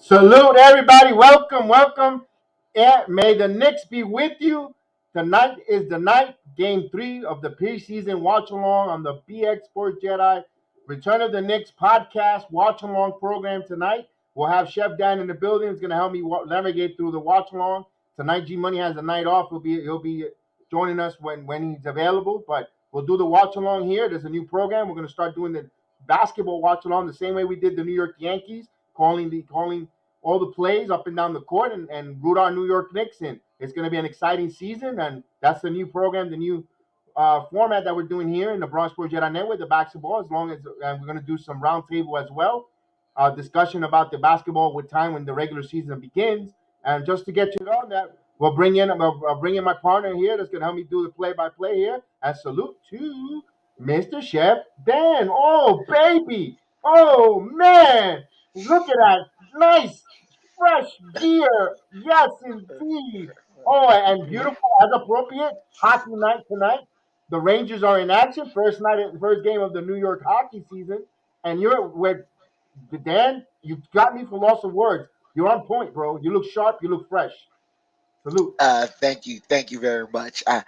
Salute everybody. Welcome, welcome. And may the Knicks be with you. Tonight is the night, game 3 of the preseason watch along on the BX Sports Jedi Return of the Knicks podcast watch along program tonight. We'll have Chef Dan in the building. He's going to help me navigate through the watch along. Tonight, G Money has a night off. He'll be joining us when he's available. But we'll do the watch along here. There's a new program. We're going to start doing the basketball watch along the same way we did the New York Yankees, calling all the plays up and down the court and root our New York Knicks in. It's going to be an exciting season, and that's the new program, the new format that we're doing here in the Bronx Sports Jedi Network, the basketball, as long as we're going to do some roundtable as well, discussion about the basketball with time when the regular season begins. And just to get you on that, I'll bring in my partner here that's going to help me do the play-by-play here. And salute to Mr. Chef Dan. Oh, baby. Oh, man. Look at that. Nice fresh gear. Yes, indeed. Oh, and beautiful as appropriate hockey night tonight. The Rangers are in action. First game of the New York hockey season. And you're with Dan. You got me for loss of words. You're on point, bro. You look sharp. You look fresh. Salute. Thank you very much. I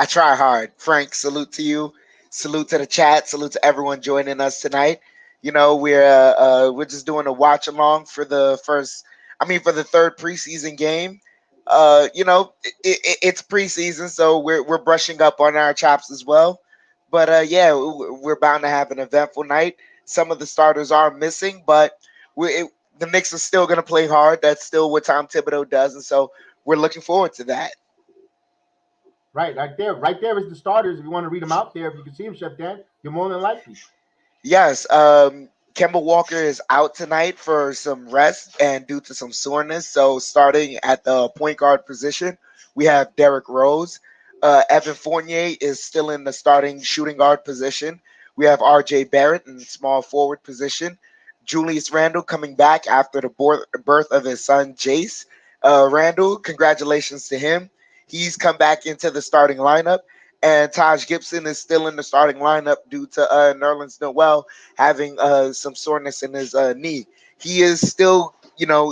try hard. Frank, salute to you. Salute to the chat. Salute to everyone joining us tonight. We're just doing a watch along for for the third preseason game. It's preseason, so we're brushing up on our chops as well. But we're bound to have an eventful night. Some of the starters are missing, but the Knicks are still going to play hard. That's still what Tom Thibodeau does, and so we're looking forward to that. Right there is the starters. If you want to read them out there, if you can see them, Chef Dan, you're more than likely. Yes, Kemba Walker is out tonight for some rest and due to some soreness. So starting at the point guard position, we have Derrick Rose. Evan Fournier is still in the starting shooting guard position. We have R.J. Barrett in the small forward position. Julius Randle coming back after the birth of his son, Jace. Randle, congratulations to him. He's come back into the starting lineup. And Taj Gibson is still in the starting lineup due to Nerlens Noel having some soreness in his knee. He is still,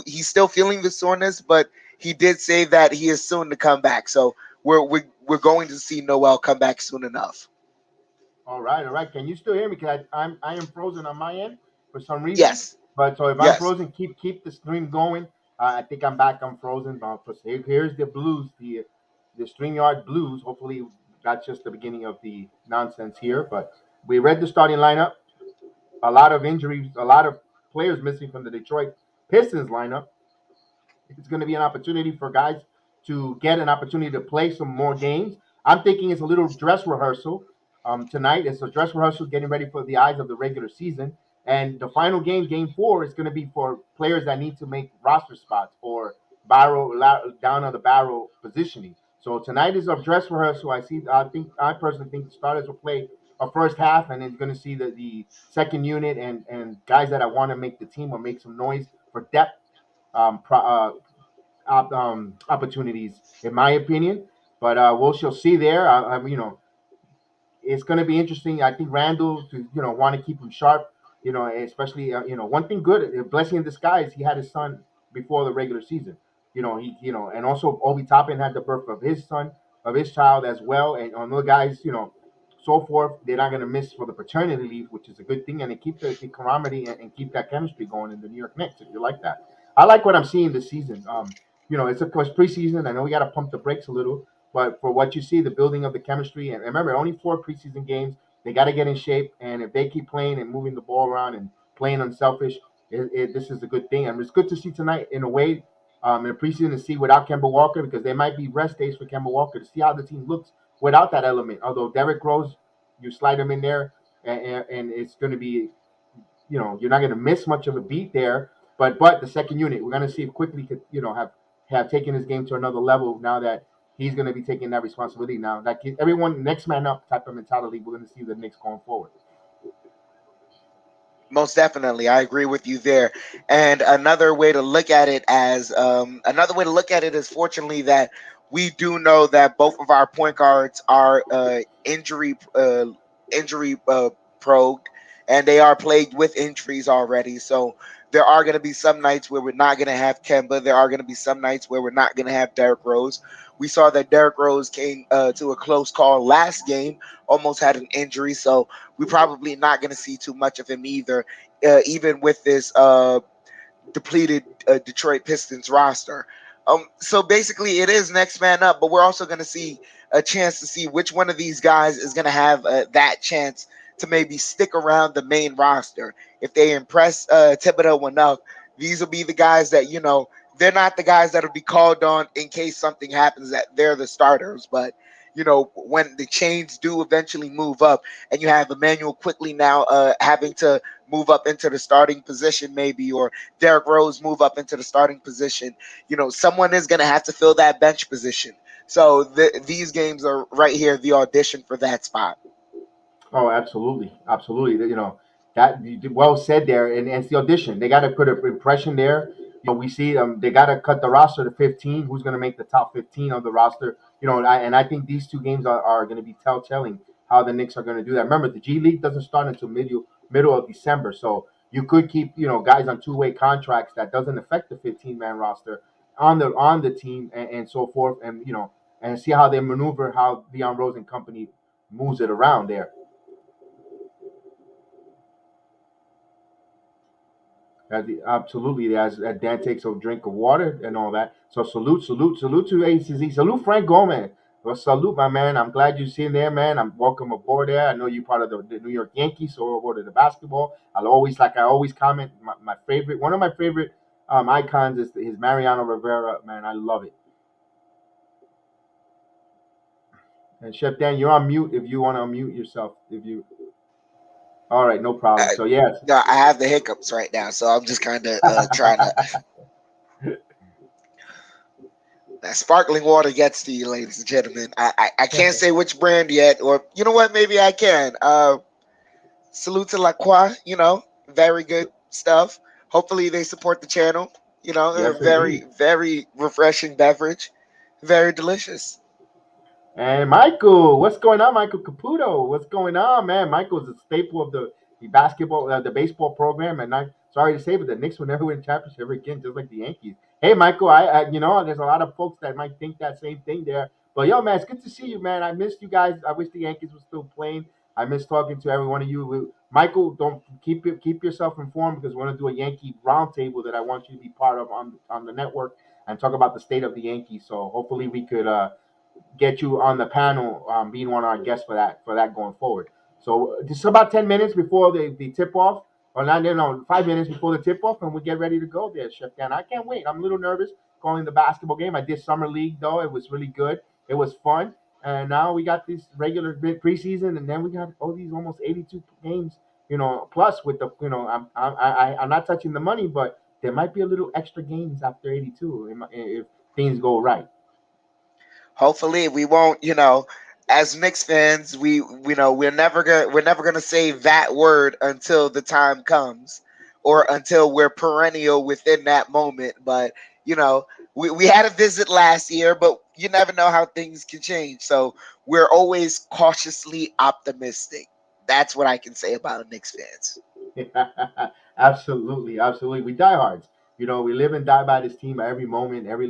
he's still feeling the soreness, but he did say that he is soon to come back. So we're going to see Noel come back soon enough. All right. Can you still hear me? Because I am frozen on my end for some reason. Yes. But so if I'm Yes. frozen, keep the stream going. I think I'm back. I'm frozen. But here's the blues, the StreamYard blues. Hopefully that's just the beginning of the nonsense here. But we read the starting lineup. A lot of injuries, a lot of players missing from the Detroit Pistons lineup. It's going to be an opportunity for guys to get an opportunity to play some more games. I'm thinking it's a little dress rehearsal tonight. It's a dress rehearsal getting ready for the eyes of the regular season. And the final game, game 4, is going to be for players that need to make roster spots or down on the barrel positioning. So tonight is a dress rehearsal. I personally think the starters will play a first half, and then you're going to see the second unit and guys that I want to make the team or make some noise for depth opportunities, in my opinion. But we'll shall see there. It's going to be interesting. I think Randall to want to keep him sharp. Especially one thing good, a blessing in disguise. He had his son before the regular season. And also Obi Toppin had the birth of his son, of his child as well. And on the guys, so forth, they're not going to miss for the paternity leave, which is a good thing, and it keeps the camaraderie and keep that chemistry going in the New York Knicks. If you like that, I like what I'm seeing this season. It's of course preseason. I know we got to pump the brakes a little, but for what you see, the building of the chemistry, and remember, only 4 preseason games. They got to get in shape, and if they keep playing and moving the ball around and playing unselfish, this is a good thing. And it's good to see tonight, in a way, in the preseason to see without Kemba Walker, because there might be rest days for Kemba Walker to see how the team looks without that element. Although Derrick Rose, you slide him in there, and it's going to be, you're not going to miss much of a beat there. But the second unit, we're going to see if Quickly could, have taken his game to another level now that he's going to be taking that responsibility now. Like everyone, next man up type of mentality. We're going to see the Knicks going forward. Most definitely, I agree with you there. And another way to look at it is fortunately that we do know that both of our point guards are injury prone, and they are plagued with injuries already. So There are going to be some nights where we're not going to have Kemba. There are going to be some nights where we're not going to have Derrick Rose. We saw that Derrick Rose came to a close call last game, almost had an injury, so we're probably not going to see too much of him either, even with this depleted Detroit Pistons roster. So basically, it is next man up, but we're also going to see a chance to see which one of these guys is going to have that chance to maybe stick around the main roster. If they impress Thibodeau enough, these will be the guys that, they're not the guys that'll be called on in case something happens that they're the starters. But, when the chains do eventually move up and you have Emmanuel quickly now having to move up into the starting position maybe, or Derrick Rose move up into the starting position, someone is going to have to fill that bench position. So these games are right here, the audition for that spot. Oh, absolutely, absolutely. That you did well said there, and it's the audition. They got to put an impression there. We see they got to cut the roster to 15. Who's going to make the top 15 of the roster? And I think these two games are going to be telling how the Knicks are going to do that. Remember, the G League doesn't start until middle of December, so you could keep guys on two-way contracts that doesn't affect the 15-man roster on the team and so forth, and see how they maneuver, how Leon Rose and company moves it around there. Absolutely, as Dan takes a drink of water and all that. So salute to ACZ. Salute Frank Gomez. Well, salute, my man. I'm glad you're sitting there, man. I'm welcome aboard there. I know you're part of the New York Yankees, so aboard of the basketball. I always comment. My favorite, one of my favorite icons is his Mariano Rivera. Man, I love it. And Chef Dan, you're on mute if you want to unmute yourself. If you, all right, no problem. So yes, No, I have the hiccups right now, so I'm just kind of trying to. That sparkling water gets to you, ladies and gentlemen. I can't say which brand yet, or you know what? Maybe I can. Salute to La Croix, very good stuff. Hopefully they support the channel. A yes, very, indeed. very refreshing beverage. Very delicious. And Michael, what's going on, Michael Caputo? What's going on, man? Michael's a staple of the baseball program, and I'm sorry to say, but the Knicks will never win championship ever again, just like the Yankees. Hey, Michael, there's a lot of folks that might think that same thing there, but yo, man, it's good to see you, man. I missed you guys. I wish the Yankees were still playing. I miss talking to every one of you. Michael, don't keep yourself informed because we're gonna do a Yankee roundtable that I want you to be part of on the network and talk about the state of the Yankees. So hopefully we could get you on the panel, being one of our guests for that going forward. So just about 10 minutes before the tip off, or not, 5 minutes before the tip off, and we get ready to go there, Chef Dan. I can't wait. I'm a little nervous calling the basketball game. I did summer league though; it was really good. It was fun, and now we got this regular preseason, and then we got all these almost 82 games. Plus with the I'm not touching the money, but there might be a little extra games after 82 if things go right. Hopefully we won't, as Knicks fans, we're never gonna say that word until the time comes, or until we're perennial within that moment. But you know, we had a visit last year, but you never know how things can change. So we're always cautiously optimistic. That's what I can say about Knicks fans. Absolutely, absolutely. We diehards. We live and die by this team at every moment, every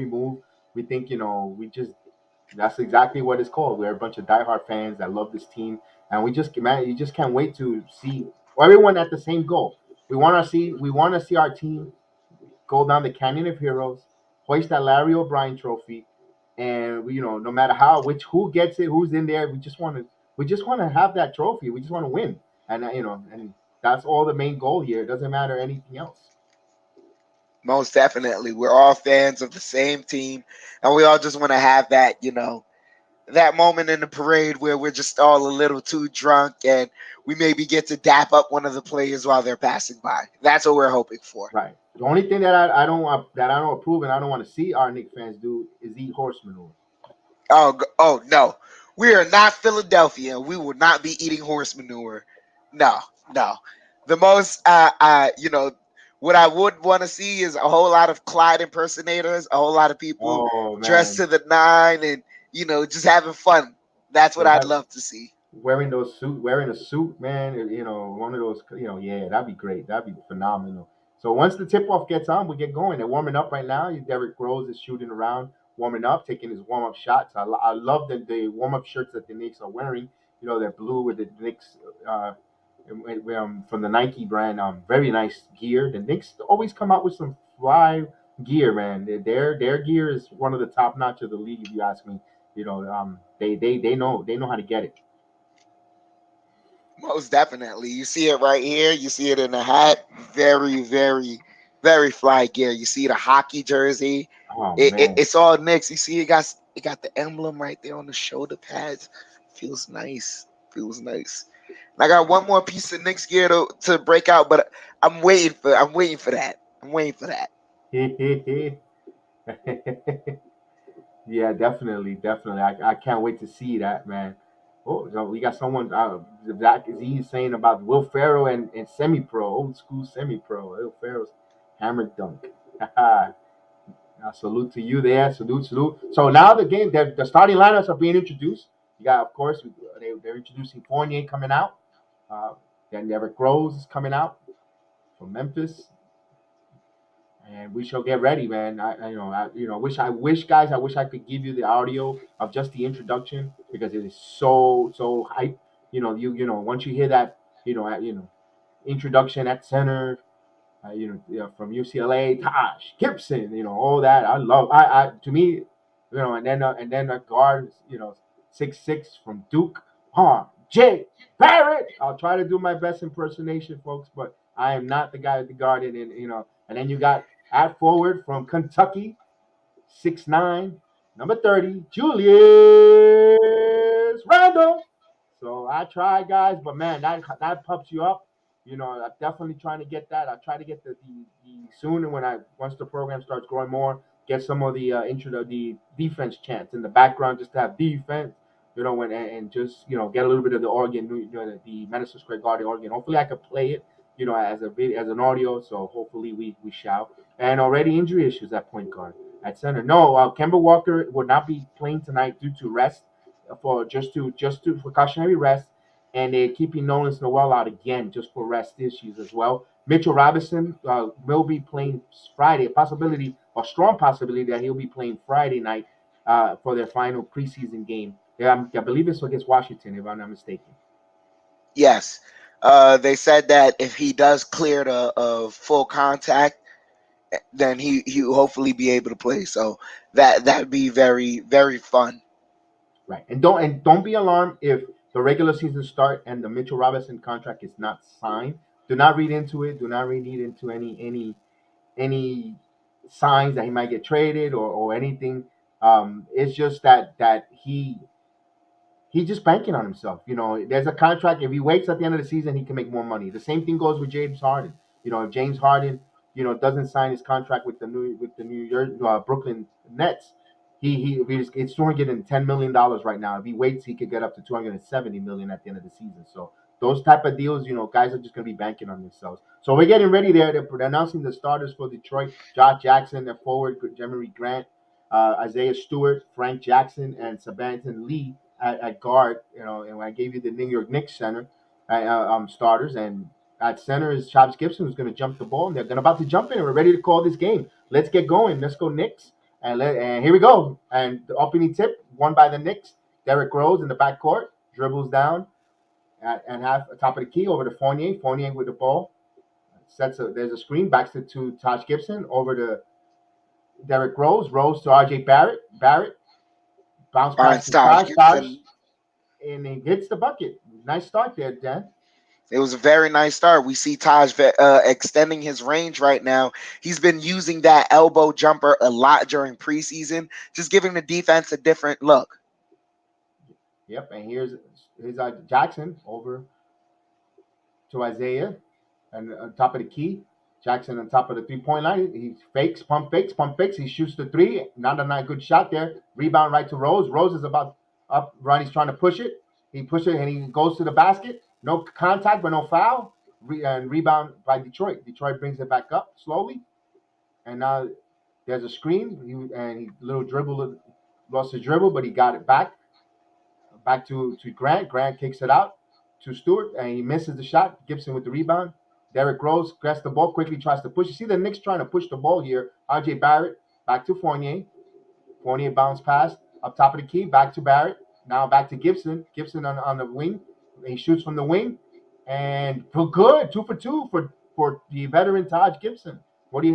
move. We think, we just that's exactly what it's called. We're a bunch of diehard fans that love this team, and man, you just can't wait to see everyone at the same goal. We want to see our team go down the Canyon of Heroes, hoist that Larry O'Brien trophy, and no matter who gets it, who's in there, we just want to have that trophy. We just want to win, and that's all the main goal here. It doesn't matter anything else. Most definitely, we're all fans of the same team, and we all just want to have that moment in the parade where we're just all a little too drunk and we maybe get to dap up one of the players while they're passing by. That's what we're hoping for. Right. The only thing that I don't approve and I don't want to see our Knicks fans do is eat horse manure. Oh no, we are not Philadelphia. We will not be eating horse manure. No, no. The most, what I would want to see is a whole lot of Clyde impersonators, a whole lot of people Oh dressed man, to the nine, and just having fun. That's what yeah, I'd love to see. wearing a suit, man. One of those, yeah, that'd be great. That'd be phenomenal. So once the tip off gets on, we get going. They're warming up right now. Derrick Rose is shooting around, warming up, taking his warm up shots. I love the warm up shirts that the Knicks are wearing. They're blue with the Knicks from the Nike brand. Very nice gear. The Knicks always come out with some fly gear, man. Their gear is one of the top notch of the league, if you ask me. They know how to get it. Most definitely. You see it right here. You see it in the hat. Very, very, very fly gear. You see the hockey jersey. Oh man. It's all Knicks. You see it got the emblem right there on the shoulder pads. Feels nice. Feels nice. And I got one more piece of Knicks gear to break out, but I'm waiting for that. I'm waiting for that. Yeah, definitely. I can't wait to see that, man. Oh, so we got someone. Zach is saying about Will Ferrell and semi pro, old school semi pro. Will Ferrell's hammer dunk. Salute to you there. Salute. So now the starting lineups are being introduced. You got, of course, they're introducing Fournier coming out. Uh, then Derrick Rose is coming out from Memphis, and we shall get ready, man. Wish guys, I wish I could give you the audio of just the introduction because it is so hype. Once you hear that, introduction at center, from UCLA, Taj Gibson, all that. I love. To me, and then a guard, 6'6" from Duke, Jay Barrett. I'll try to do my best impersonation, folks, but I am not the guy at the guard, and then you got at forward from Kentucky, 6'9", number 30, Julius Randle. So I try, guys, but man, that pumps you up. I'm definitely trying to get that. I try to get the soon, and once the program starts growing more, get some of the intro the defense chants in the background, just to have defense. And just get a little bit of the organ, the Madison Square Garden organ. Hopefully, I could play it, as a video, as an audio. So hopefully, we shall. And already injury issues at point guard, at center. No, Kemba Walker will not be playing tonight due to rest, for just to precautionary rest, and they're keeping Nolan Noel out again just for rest issues as well. Mitchell Robinson will be playing Friday. A strong possibility that he'll be playing Friday night for their final preseason game. Yeah, I believe it's against Washington, if I'm not mistaken. Yes. They said that if he does clear the full contact, then he will hopefully be able to play. So that'd be very, very fun. Right, and don't be alarmed if the regular season start and the Mitchell Robinson contract is not signed. Do not read into it. Do not read into any signs that he might get traded or anything. It's just that he's just banking on himself. There's a contract. If he waits at the end of the season, he can make more money. The same thing goes with James Harden. If James Harden, doesn't sign his contract with the New York Brooklyn Nets, it's $210 million right now. If he waits, he could get up to 270 million at the end of the season. So those type of deals, guys are just going to be banking on themselves. So we're getting ready there. They're announcing the starters for Detroit: Josh Jackson, their forward, Jeremy Grant, Isaiah Stewart, Frank Jackson, and Sebastian Lee at guard. And when I gave you the New York Knicks center starters, and at center is Chops Gibson, who's going to jump the ball, and they're about to jump in. And we're ready to call this game. Let's get going. Let's go Knicks. And here we go. And the opening tip, won by the Knicks. Derrick Rose in the backcourt, dribbles down and half top of the key over to Fournier. Fournier with the ball. There's a screen, backs to Taj Gibson, over to Derrick Rose. Rose to RJ Barrett. Barrett bounce pass Finds to Taj Taj, Gibson. and he hits the bucket. Nice start there, Dan. It was a very nice start. We see Taj extending his range right now. He's been using that elbow jumper a lot during preseason, just giving the defense a different look. Yep, and here's Jackson over to Isaiah, and on top of the key. Jackson on top of the 3-point line. He fakes, pump fakes, pump fakes. He shoots the three. Not a good shot there. Rebound right to Rose. Rose is about up run. He's trying to push it. He pushes it and he goes to the basket. No contact, but no foul. And rebound by Detroit. Detroit brings it back up slowly. And now there's a screen. He little dribble, lost his dribble, but he got it back. Back to Grant. Grant kicks it out to Stewart, and he misses the shot. Gibson with the rebound. Derrick Rose gets the ball quickly, tries to push. You see the Knicks trying to push the ball here. RJ Barrett back to Fournier. Fournier bounce pass up top of the key, back to Barrett. Now back to Gibson. Gibson on the wing. He shoots from the wing. And for good, 2 for 2 for the veteran Taj Gibson.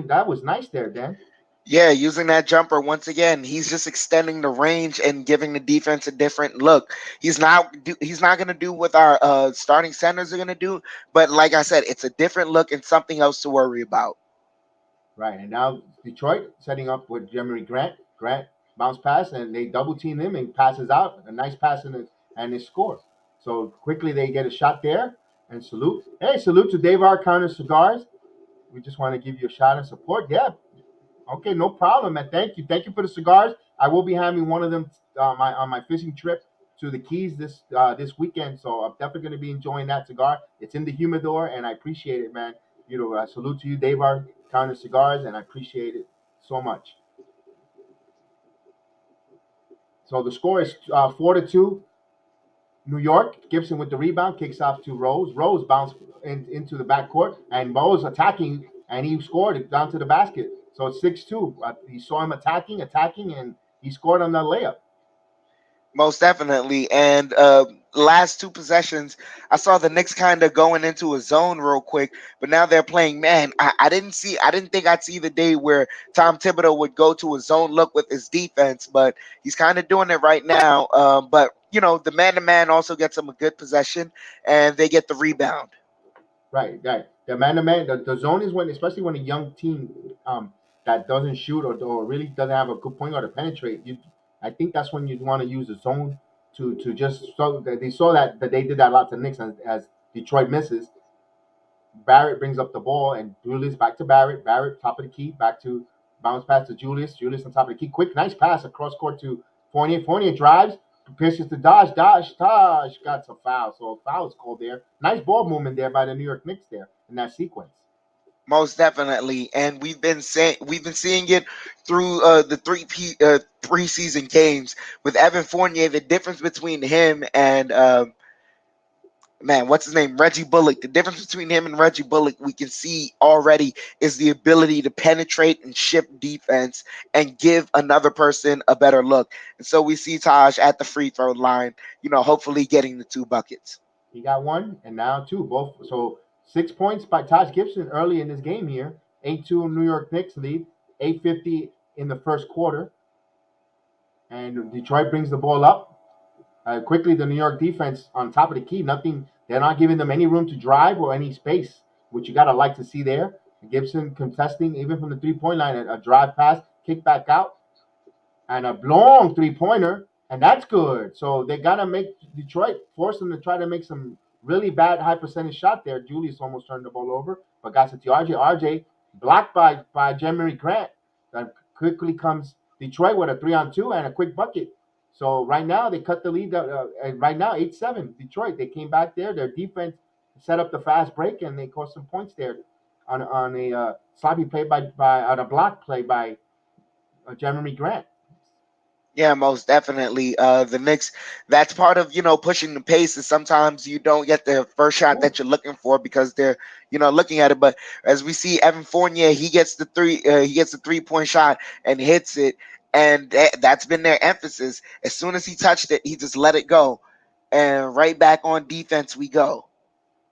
That was nice there, Dan. Yeah, using that jumper once again, he's just extending the range and giving the defense a different look. He's not going to do what our starting centers are going to do, but like I said, it's a different look and something else to worry about. Right, and now Detroit setting up with Jeremy Grant. Grant bounce pass, and they double team him and passes out. A nice pass and they score. So quickly they get a shot there and salute. Hey, salute to Dave R. Counter Cigars. We just want to give you a shout and support. Yeah, okay, no problem, man. Thank you for the cigars. I will be having one of them on my fishing trip to the Keys this weekend. So I'm definitely going to be enjoying that cigar. It's in the humidor, and I appreciate it, man. Salute to you, Dave R. Counter Cigars, and I appreciate it so much. So the score is 4-2. New York. Gibson with the rebound, kicks off to Rose. Rose bounced into the backcourt, and Rose attacking, and he scored it down to the basket. So it's 6-2. He saw him attacking, and he scored on that layup. Most definitely. And last two possessions, I saw the Knicks kind of going into a zone real quick, but now they're playing man. I didn't think I'd see the day where Tom Thibodeau would go to a zone look with his defense, but he's kind of doing it right now. But the man-to-man also gets them a good possession, and they get the rebound. Right. The man-to-man, the zone is especially when a young team that doesn't shoot or really doesn't have a good point guard to penetrate. I think that's when you want to use the zone to just so that they saw that they did that a lot to Knicks as Detroit misses. Barrett brings up the ball, and Julius back to Barrett. Barrett top of the key, back to bounce pass to Julius. Julius on top of the key. Quick, nice pass across court to Fournier. Fournier drives, pitches to Dodge. Dodge got a foul. So a foul is called there. Nice ball movement there by the New York Knicks there in that sequence. Most definitely, and we've been seeing it through the preseason games with Evan Fournier. The difference between him and what's his name? Reggie Bullock. The difference between him and Reggie Bullock, we can see already, is the ability to penetrate and shift defense and give another person a better look. And so we see Taj at the free throw line, hopefully getting the 2 buckets. He got 1 and now 2. Both. So 6 points by Taj Gibson early in this game here. 8-2 New York Knicks lead. 8:50 in the first quarter. And Detroit brings the ball up. Quickly, the New York defense on top of the key. They're not giving them any room to drive or any space, which you got to like to see there. Gibson contesting even from the 3-point line, a drive pass, kick back out, and a long 3-pointer, and that's good. So they got to make Detroit, force them to try to make some really bad high percentage shot there. Julius almost turned the ball over, but got it to RJ. RJ blocked by Jeremy Grant. That quickly comes Detroit with a 3-on-2 and a quick bucket. So right now they cut the lead. Right now 8-7 Detroit. They came back there. Their defense set up the fast break and they caused some points there on a sloppy play on a block play by Jeremy Grant. Yeah, most definitely. The Knicks, that's part of, pushing the pace, is sometimes you don't get the first shot that you're looking for because they're, looking at it. But as we see Evan Fournier, he gets the 3-point shot and hits it. And that's been their emphasis. As soon as he touched it, he just let it go. And right back on defense we go.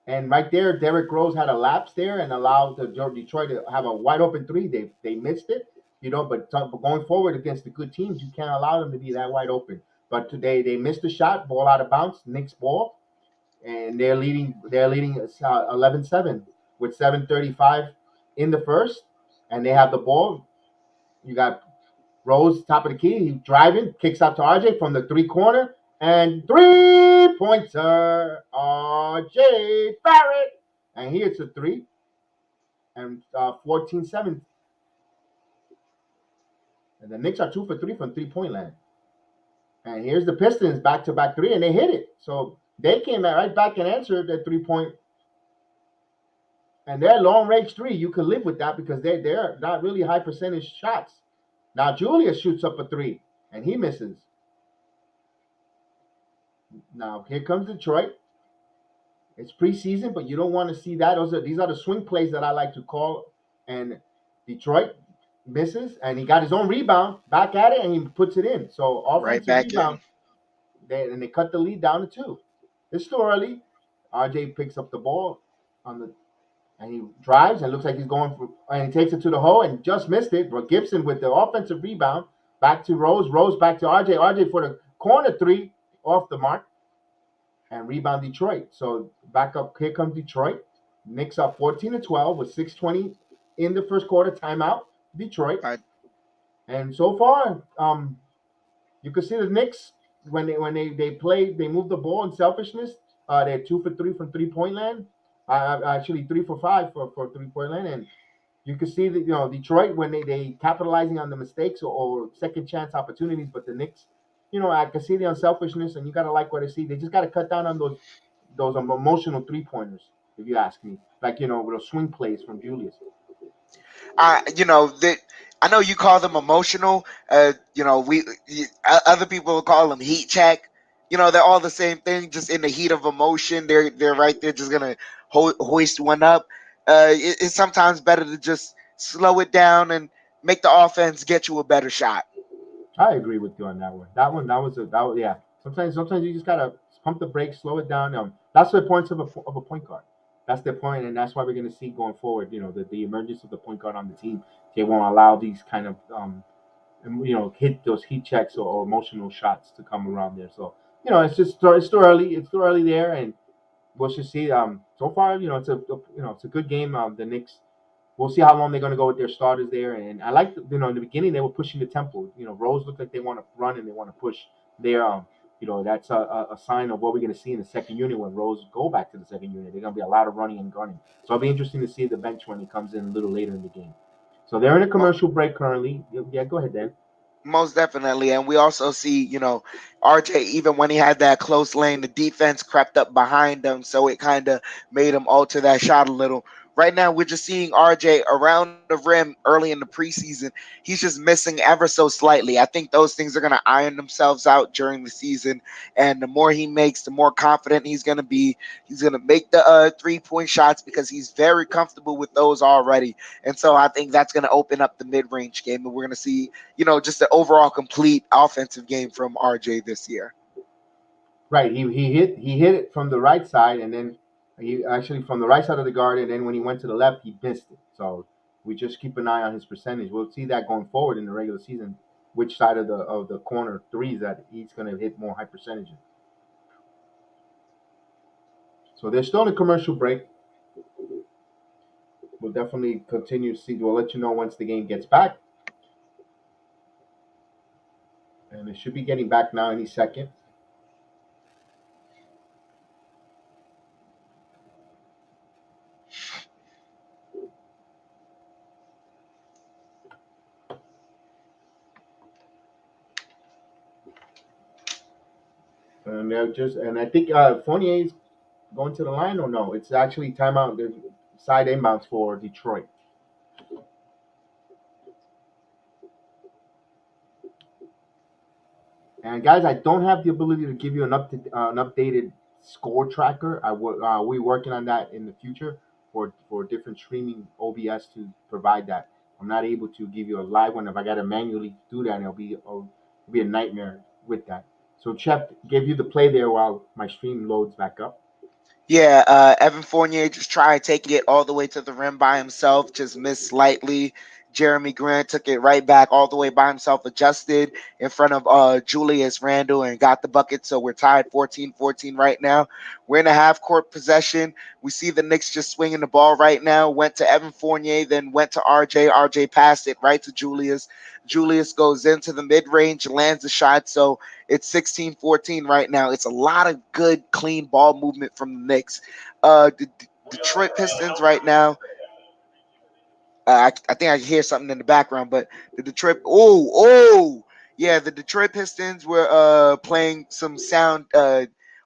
And right there, Derrick Rose had a lapse there and allowed Detroit to have a wide open 3. They missed it, but going forward against the good teams, you can't allow them to be that wide open. But today they missed the shot, ball out of bounds, Knicks ball, and they're leading 11-7 with 7:35 in the first, and they have the ball. You got Rose top of the key, he's driving, kicks out to RJ from the 3-corner. And 3-pointer, RJ Barrett. And he hits a 3. And 14-7. And the Knicks are 2 for 3 from 3-point land. And here's the Pistons back-to-back 3, and they hit it. So they came right back and answered that 3-point. And their long-range 3, you can live with that because they're not really high percentage shots. Now Julius shoots up a 3, and he misses. Now, here comes Detroit. It's preseason, but you don't want to see that. These are the swing plays that I like to call. And Detroit misses, and he got his own rebound back at it, and he puts it in. So Right offensive back rebound, in. they cut the lead down to 2. It's too early. RJ picks up the ball on the and he drives and looks like he's going for, and he takes it to the hole and just missed it. But Gibson with the offensive rebound back to Rose, Rose back to RJ, RJ for the corner 3 off the mark and rebound Detroit. So back up, here comes Detroit. Knicks up 14-12 with 6:20 in the first quarter. Timeout, Detroit. Right. And so far, you can see the Knicks when they play, they move the ball in selfishness. They're 2 for 3 from 3-point land. Actually 3 for 5 for 3-point land, and you can see that Detroit when they capitalizing on the mistakes or second chance opportunities, but the Knicks, I can see the unselfishness, and you gotta like what I see. They just gotta cut down on those emotional 3-pointers, if you ask me. Like with those swing plays from Julius. That I know you call them emotional. Other people will call them heat check. They're all the same thing. Just in the heat of emotion, they're right there, just gonna hoist one up. It's sometimes better to just slow it down and make the offense get you a better shot. I agree with you on that one. Yeah. Sometimes you just gotta pump the brakes, slow it down. That's the points of a point guard. That's their point, and that's why we're gonna see going forward. The emergence of the point guard on the team. They won't allow these kind of hit those heat checks or emotional shots to come around there. So it's too early. It's too early there, and we'll just see. So far, it's a good game. The Knicks. We'll see how long they're going to go with their starters there. And I like, in the beginning they were pushing the tempo. Rose looked like they want to run and they want to push their. That's a sign of what we're going to see in the second unit when Rose go back to the second unit. There's going to be a lot of running and gunning. So it'll be interesting to see the bench when he comes in a little later in the game. So they're in a commercial break currently. Yeah, go ahead, Dan. Most definitely. And we also see, RJ, even when he had that close lane, the defense crept up behind him. So it kind of made him alter that shot a little. Right now, we're just seeing RJ around the rim early in the preseason. He's just missing ever so slightly. I think those things are going to iron themselves out during the season. And the more he makes, the more confident he's going to be. He's going to make the 3-point shots because he's very comfortable with those already. And so I think that's going to open up the mid range game. And we're going to see just an overall complete offensive game from RJ this year. Right. He hit it from the right side, and then he actually from the right side of the guard, and then when he went to the left, he missed it. So we just keep an eye on his percentage. We'll see that going forward in the regular season, which side of the corner threes that he's going to hit more high percentages. So they're still in a commercial break. We'll definitely continue to see. We'll let you know once the game gets back, and it should be getting back now any second. And I think Fournier's going to the line or no? It's actually timeout. There's side inbounds for Detroit. And guys, I don't have the ability to give you an updated score tracker. We working on that in the future for different streaming OBS to provide that. I'm not able to give you a live one. If I got to manually do that, it'll be a nightmare with that. So Chep gave you the play there while my stream loads back up. Yeah, Evan Fournier just tried taking it all the way to the rim by himself, just missed slightly. Jeremy Grant took it right back all the way by himself, adjusted in front of Julius Randle and got the bucket. So we're tied 14-14 right now. We're in a half court possession. We see the Knicks just swinging the ball right now. Went to Evan Fournier, then went to RJ. RJ passed it right to Julius. Julius goes into the mid range, lands a shot. So it's 16-14 right now. It's a lot of good, clean ball movement from the Knicks. The Detroit Pistons right now. I think I hear something in the background, but the Detroit. Yeah, the Detroit Pistons were playing some sound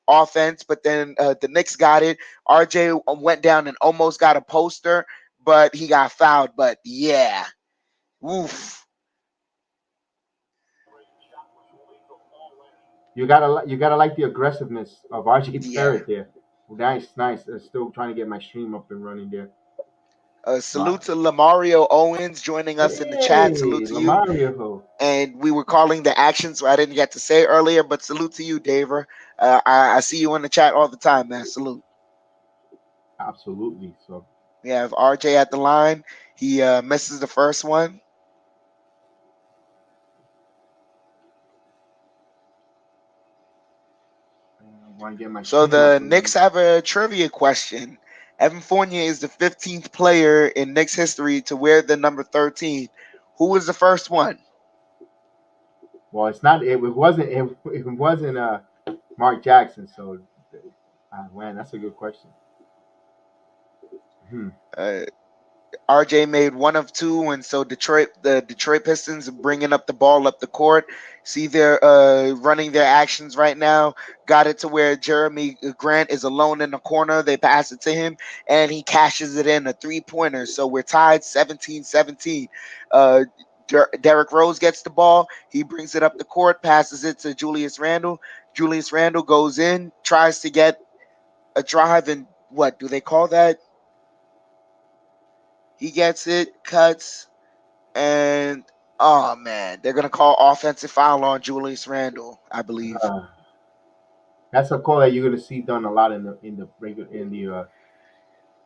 offense, but then the Knicks got it. RJ went down and almost got a poster, but he got fouled. But yeah, woof. You gotta like the aggressiveness of RJ Yeah. Barrett there. Nice, nice. Still trying to get my stream up and running there. Salute Wow. to Lamario Owens joining us in the chat. Salute Hey, to you. Lamario. And we were calling the action, so I didn't get to say earlier, but salute to you, Daver. I see you in the chat all the time, man. Salute. Absolutely. So We have RJ at the line. He misses the first one. I want to get my So stream up the and Knicks running. have a trivia question. Evan Fournier is the 15th player in Knicks history to wear the number 13. Who was the first one? Well, it's not. It wasn't Mark Jackson. So, man, that's a good question. Hmm. Uh, RJ made one of two, and so the Detroit Pistons are bringing up the ball up the court. See, they're running their actions right now. Got it to where Jeremy Grant is alone in the corner. They pass it to him, and he cashes it in a 3-pointer. So we're tied 17-17. Uh, Derrick Rose gets the ball. He brings it up the court, passes it to Julius Randle. Julius Randle goes in, tries to get a drive, and what do they call that? He gets it, cuts, and oh man, they're gonna call offensive foul on Julius Randle, I believe. Uh, that's a call that you're gonna see done a lot in the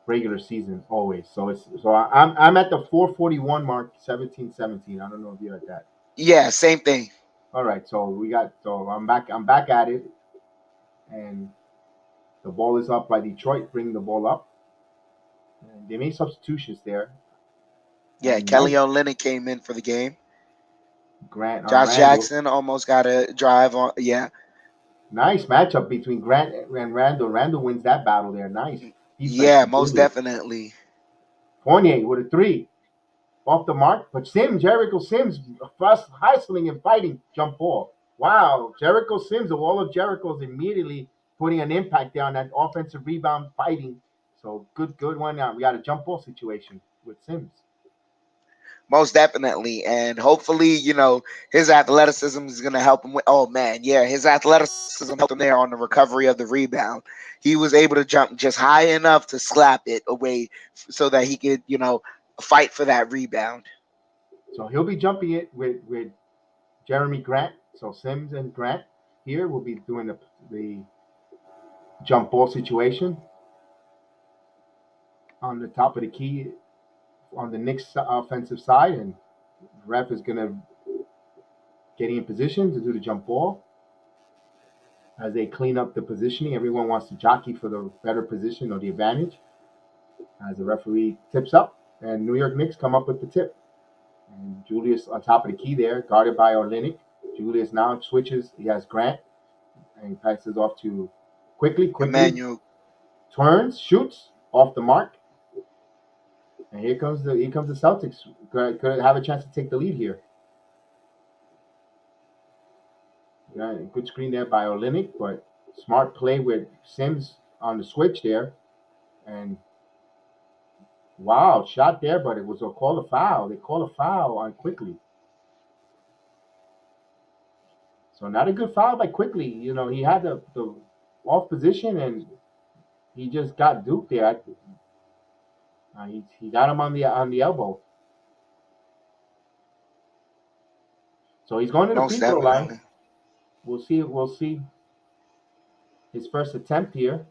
regular season always. So I'm at the 441 mark, 17-17. I don't know if you're at that. Yeah, same thing. All right, so I'm back at it, and the ball is up by Detroit, bringing the ball up. And they made substitutions there, Yeah, and Kelly nice Olynyk came in for the game. Grant on Josh Randall. Jackson almost got a drive on. Yeah, Nice matchup between Grant and Randall. Randall wins that battle there. Nice defense yeah, from most Julius. definitely. Fournier with a three off the mark, but Jericho Sims, fast hustling and fighting jump ball. Wow, Jericho Sims, the wall of Jericho is immediately putting an impact there on that offensive rebound fighting. So good one. Now we got a jump ball situation with Sims. Most definitely. And hopefully, his athleticism is going to help him with. Oh, man. Yeah, his athleticism helped him there on the recovery of the rebound. He was able to jump just high enough to slap it away so that he could, fight for that rebound. So he'll be jumping it with Jeremy Grant. So Sims and Grant here will be doing the jump ball situation on the top of the key on the Knicks offensive side, and ref is gonna getting in position to do the jump ball as they clean up the positioning. Everyone wants to jockey for the better position or the advantage. As the referee tips up, and New York Knicks come up with the tip. And Julius on top of the key there, guarded by Olynyk. Julius now switches. He has Grant, and he passes off to quickly Emmanuel. turns, shoots off the mark, and here comes the Celtics. Could have a chance to take the lead here. Yeah, good screen there by Olynyk, but smart play with Sims on the switch there. And wow, shot there, but it was a call a foul. They call a foul on quickly. So not a good foul by quickly. He had the off position and he just got duped there. He got him on the elbow. So he's going to the Most free throw line. definitely. We'll see his first attempt here.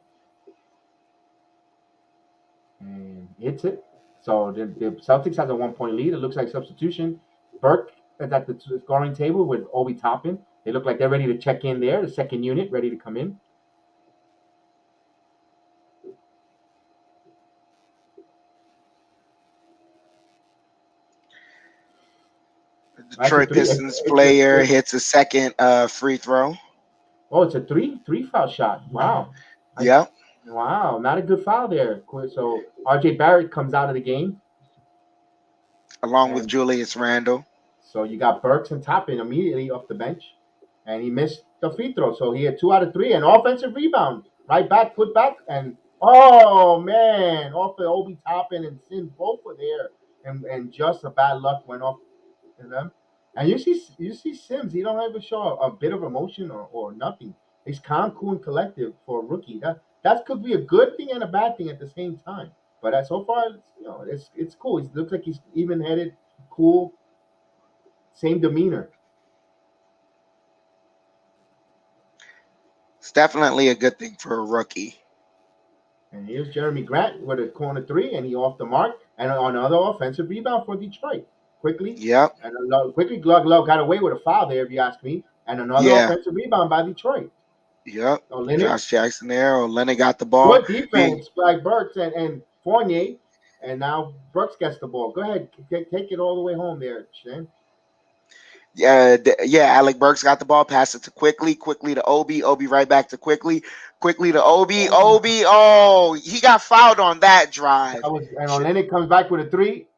And hits it. So the Celtics has a 1 point lead. It looks like substitution. Burke is at the scoring table with Obi Toppin. They look like they're ready to check in there. The second unit ready to come in. The That's a Detroit three. Pistons player hits a second free throw. Oh, it's a three foul shot. Wow. Yep. Wow, not a good foul there. So RJ Barrett comes out of the game. Along with And Julius Randle. so you got Burks and Toppin immediately off the bench. And he missed the free throw. So he had 2 out of 3. And offensive rebound. Right back, put back. And oh, man. Off the Obi Toppin and Sims both were there. And just a bad luck went off to them. And you see Sims. He don't ever show a bit of emotion or nothing. He's calm, cool, and collective for a rookie. That could be a good thing and a bad thing at the same time. But so far, it's cool. It looks like he's even-headed, cool, same demeanor. It's definitely a good thing for a rookie. And here's Jeremy Grant with a corner three, and he off the mark, and another offensive rebound for Detroit. Quickly, Yep. and quickly, Glug got away with a foul there, if you ask me, and another Yeah. offensive rebound by Detroit. Yep. Olenek, Josh Jackson there. Olenek got the ball. good defense by Burks and Fournier, and now Burks gets the ball. Go ahead, take it all the way home there, Shen. Alec Burks got the ball, pass it to Quickly to Obi right back to Quickly to Obi. Oh, Oh, he got fouled on that drive. and Olenek comes back with a three,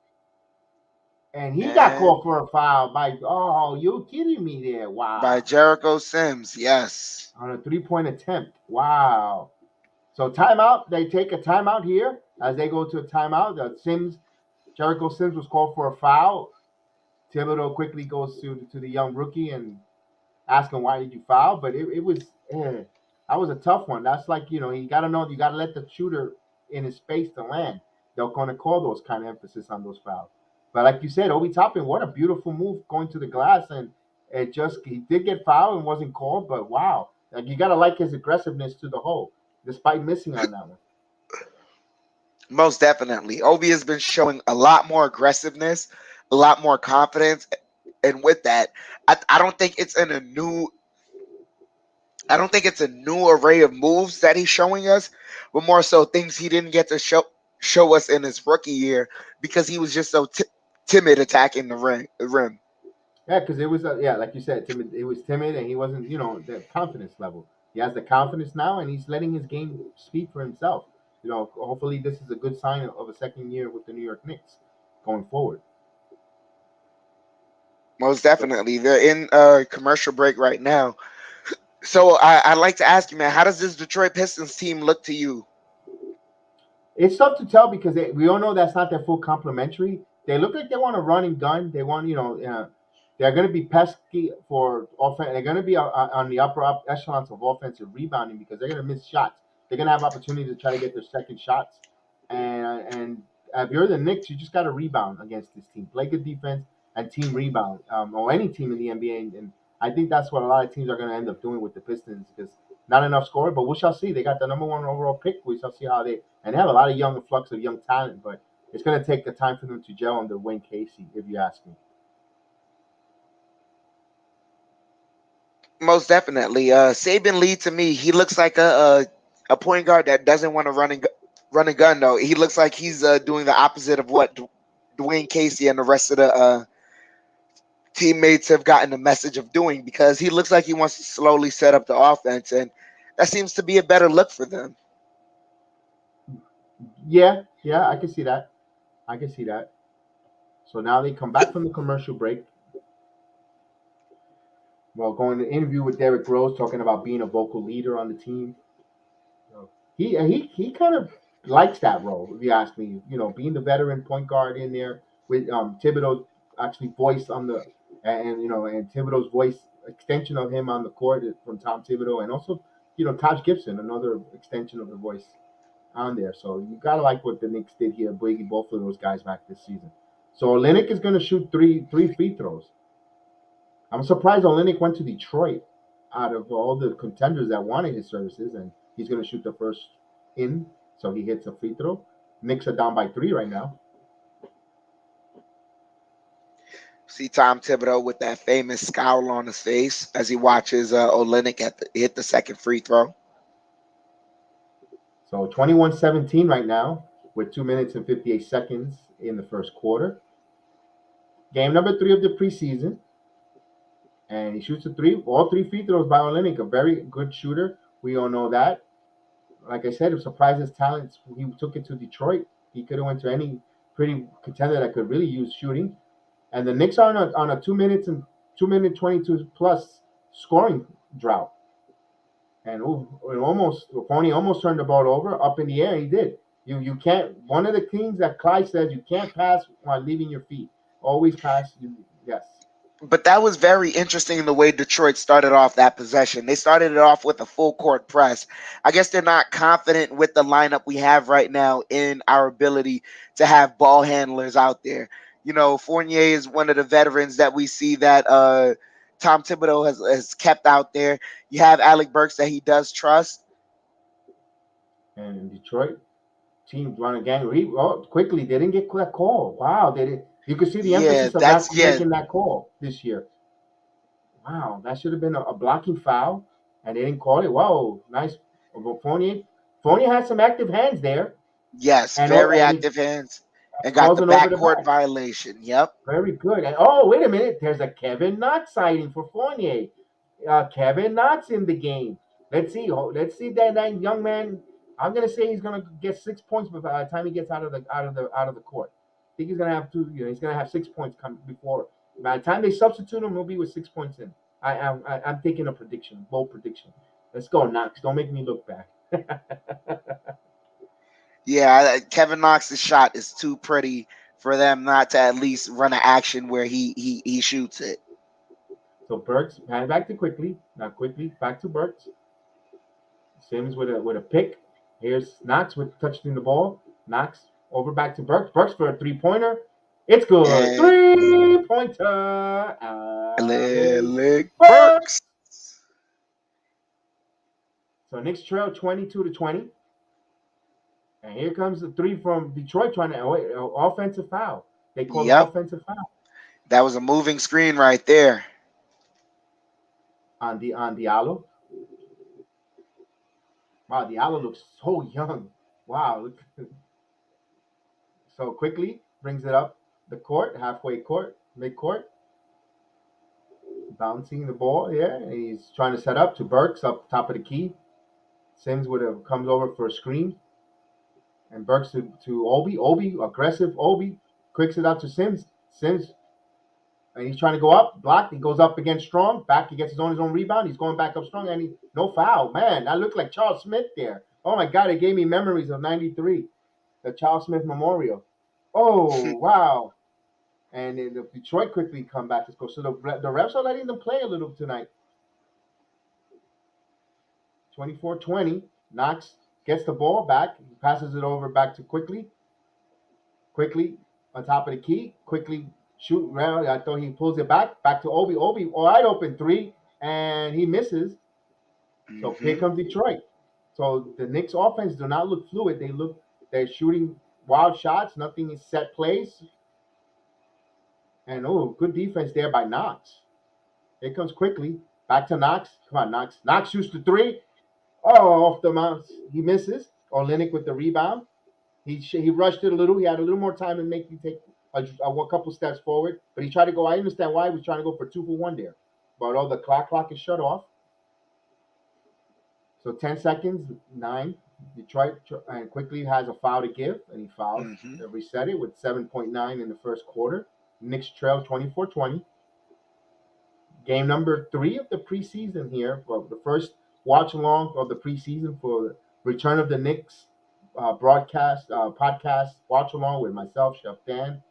and he got And called for a foul by. Oh, you kidding me there? by Wow. Jericho Sims, yes. On a 3-point attempt. Wow. So timeout. They take a timeout here as they go to a timeout. Jericho Sims was called for a foul. Thibodeau quickly goes to the young rookie and asks him, why did you foul? But it was that was a tough one. That's like, you got to let the shooter in his space to land. They're going to call those kind of emphasis on those fouls. But like you said, Obi Toppin, what a beautiful move going to the glass, and he did get fouled and wasn't called, but wow, like you got to like his aggressiveness to the hole, despite missing on that one. Most definitely. Obi has been showing a lot more aggressiveness, a lot more confidence. And with that, I don't think it's a new array of moves that he's showing us, but more so things he didn't get to show us in his rookie year because he was just so timid attacking the rim. Yeah, because it was like you said, timid. It was timid, and he wasn't, the confidence level. He has the confidence now, and he's letting his game speak for himself. Hopefully, this is a good sign of a second year with the New York Knicks going forward. Most definitely. They're in a commercial break right now. So I'd like to ask you, man, how does this Detroit Pistons team look to you? It's tough to tell because we all know that's not their full complementary. They look like they want to run and gun. They want, they're going to be pesky for offense. They're going to be on the upper echelons of offensive rebounding because they're going to miss shots. They're going to have opportunity to try to get their second shots. And if you're the Knicks, you just got to rebound against this team. Play good defense and team rebound, or any team in the NBA. And I think that's what a lot of teams are going to end up doing with the Pistons because not enough score, but we shall see. They got the number one overall pick. We shall see how they have a lot of young influx of young talent, but it's going to take the time for them to gel under Wayne Casey, if you ask me. Most definitely. Saban Lee to me, he looks like a point guard that doesn't want to run and gun though. He looks like he's doing the opposite of what Dwayne Casey and the rest of the teammates have gotten the message of doing because he looks like he wants to slowly set up the offense, and that seems to be a better look for them. Yeah, I can see that. So now they come back from the commercial break. Well, going to interview with Derrick Rose, talking about being a vocal leader on the team. He kind of likes that role, if you ask me. Being the veteran point guard in there with Thibodeau actually voice on the and Thibodeau's voice extension of him on the court from Tom Thibodeau, and also Taj Gibson, another extension of the voice on there. So you gotta like what the Knicks did here, bringing both of those guys back this season. So Olenek is going to shoot three free throws. I'm surprised Olenek went to Detroit out of all the contenders that wanted his services, and he's going to shoot the first in, so he hits a free throw. Knicks are down by 3 right now. See Tom Thibodeau with that famous scowl on his face as he watches Olenek hit the second free throw. So 21-17 right now with 2 minutes and 58 seconds in the first quarter. Game number 3 of the preseason. And he shoots all 3 free throws by Olenek, a very good shooter. We all know that. Like I said, it surprised his talents. He took it to Detroit. He could have went to any pretty contender that could really use shooting. And the Knicks are on a 2 minute 22 plus scoring drought. And Pony almost turned the ball over up in the air. He did. You can't. One of the things that Clyde says, you can't pass while leaving your feet. Always pass. Yes. But that was very interesting the way Detroit started off that possession. They started it off with a full court press. I guess they're not confident with the lineup we have right now in our ability to have ball handlers out there. Fournier is one of the veterans that we see that Tom Thibodeau has kept out there. You have Alec Burks that he does trust. And in Detroit, team run a gang. Quickly, they didn't get that call. Wow, they did. You could see the Yeah, emphasis of not that's yeah, making that call this year. Wow, that should have been a blocking foul, and they didn't call it. Whoa, nice. Fournier. Fournier has some active hands there, yes, and very he active hands and got calls the it over the backcourt back. violation. Yep. Very good. And oh, wait a minute. There's a Kevin Knox sighting for Fournier. Kevin Knox in the game. Let's see. Let's see that young man. I'm gonna say he's gonna get 6 points by the time he gets out of the court. I think he's gonna have two. He's gonna have 6 points come before. By the time they substitute him, he'll be with 6 points in. I'm taking a prediction, bold prediction. Let's go, Knox. Don't make me look back. Yeah, Kevin Knox's shot is too pretty for them not to at least run an action where he shoots it. So Burks, hand back to quickly. Not quickly. Back to Burks. Sims with a pick. Here's Knox with touching the ball. Knox over back to Burks. Burks for a 3-pointer. It's good. And 3-pointer. Alec Alec Burks. Burks. So Knicks trail 22-20. And here comes the three from Detroit trying to offensive foul. They call an Yep, offensive foul that was a moving screen right there. on Diallo. Wow, Diallo looks so young. Wow. So quickly brings it up the court, halfway court, mid court, bouncing the ball. Yeah, and he's trying to set up to Burks up top of the key. Sims comes over for a screen, and Burks to Obi. Obi aggressive. Obi quicks it out to Sims. Sims, and he's trying to go up, blocked. He goes up against Strong. Back, he gets his own rebound. He's going back up Strong, and no foul. Man, that looked like Charles Smith there. Oh my God, it gave me memories of '93, the Charles Smith Memorial. Oh wow. And then the Detroit quickly come back to score. So the refs are letting them play a little tonight. 24-20. Knox gets the ball back. He passes it over back to Quickly. Quickly on top of the key. Quickly shoot around. I thought he pulls it back to Obi. Obi wide open three, and he misses. So here comes Detroit. So the Knicks offense do not look fluid. They're shooting wild shots. Nothing is set plays. And good defense there by Knox. Here comes Quickly. Back to Knox. Come on, Knox. Knox shoots the three. Oh, off the mount. He misses. Olenek with the rebound. He rushed it a little. He had a little more time to make you take a couple steps forward. But he tried to go. I understand why he was trying to go for 2-for-1 there. But the clock is shut off. So 10 seconds, 9. Detroit and Quickly has a foul to give, and he fouls. They reset it with 7.9 in the first quarter. Knicks trail 24-20. Game number 3 of the preseason here. Well, the first watch along of the preseason for Return of the Knicks podcast watch along with myself, Chef Dan,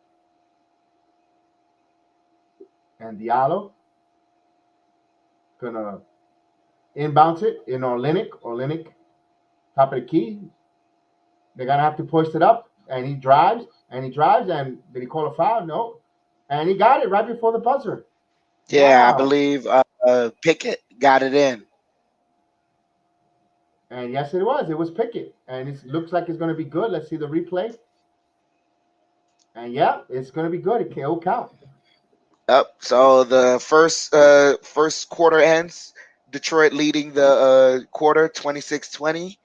and Diallo. Gonna inbounce it in Olenek. Olenek, top of the key. They're gonna have to push it up, and he drives, and did he call a foul? No. And he got it right before the buzzer. Yeah, I Wow. believe Pickett got it in. And yes, it was. It was Pickett. And it looks like it's going to be good. Let's see the replay. And yeah, it's going to be good. It'll count. Yep. So the first quarter ends. Detroit leading the quarter 26-20.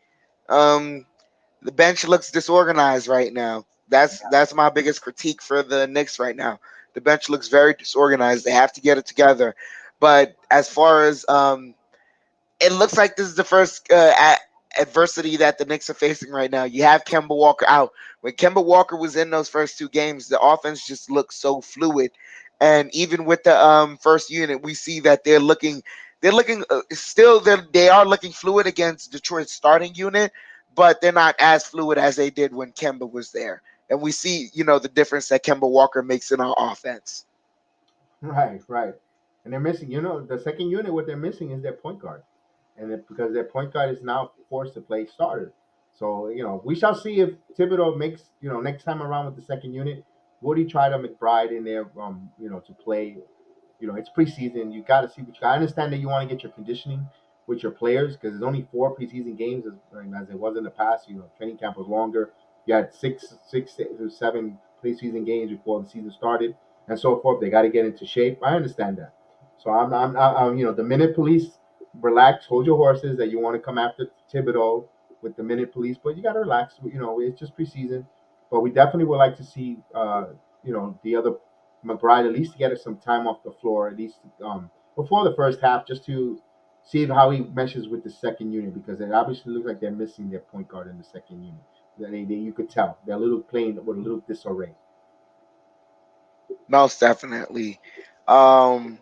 The bench looks disorganized right now. That's my biggest critique for the Knicks right now. The bench looks very disorganized. They have to get it together. But as far as it looks like this is the first adversity that the Knicks are facing right now. You have Kemba Walker out. When Kemba Walker was in those first 2 games, the offense just looked so fluid. And even with the first unit, we see that they're looking still they are looking fluid against Detroit's starting unit, but they're not as fluid as they did when Kemba was there. And we see, the difference that Kemba Walker makes in our offense. Right, right. And they're missing, the second unit, what they're missing is their point guard. Because their point guard is now forced to play starter. So, we shall see if Thibodeau makes, next time around with the second unit, would he try to McBride in there, to play. It's preseason. You got to see what you got. I understand that you want to get your conditioning with your players because there's only 4 preseason games as it was in the past. Training camp was longer. You had six to seven preseason games before the season started and so forth. They got to get into shape. I understand that. So the minute police relax, hold your horses that you want to come after Thibodeau with the minute police, but you got to relax. It's just preseason. But we definitely would like to see, the other McBride at least to get us some time off the floor, at least before the first half, just to see how he meshes with the second unit because it obviously looks like they're missing their point guard in the second unit. You could tell they're a little playing with a little disarray. Most definitely. Um,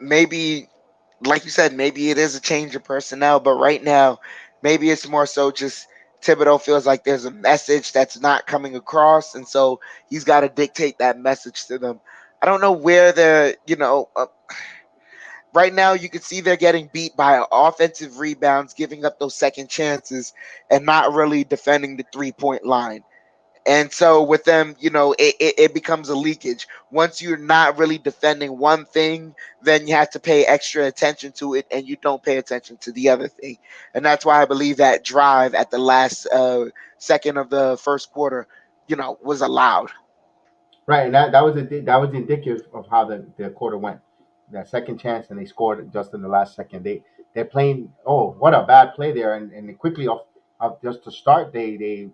Maybe, like you said, maybe it is a change of personnel, but right now, maybe it's more so just Thibodeau feels like there's a message that's not coming across, and so he's got to dictate that message to them. I don't know where right now you can see they're getting beat by offensive rebounds, giving up those second chances, and not really defending the 3 point line. And so with them, it becomes a leakage. Once you're not really defending one thing, then you have to pay extra attention to it, and you don't pay attention to the other thing. And that's why I believe that drive at the last second of the first quarter, was allowed. Right, and that was indicative of how the quarter went. That second chance, and they scored just in the last second. They're playing. Oh, what a bad play there! And quickly off just to start, they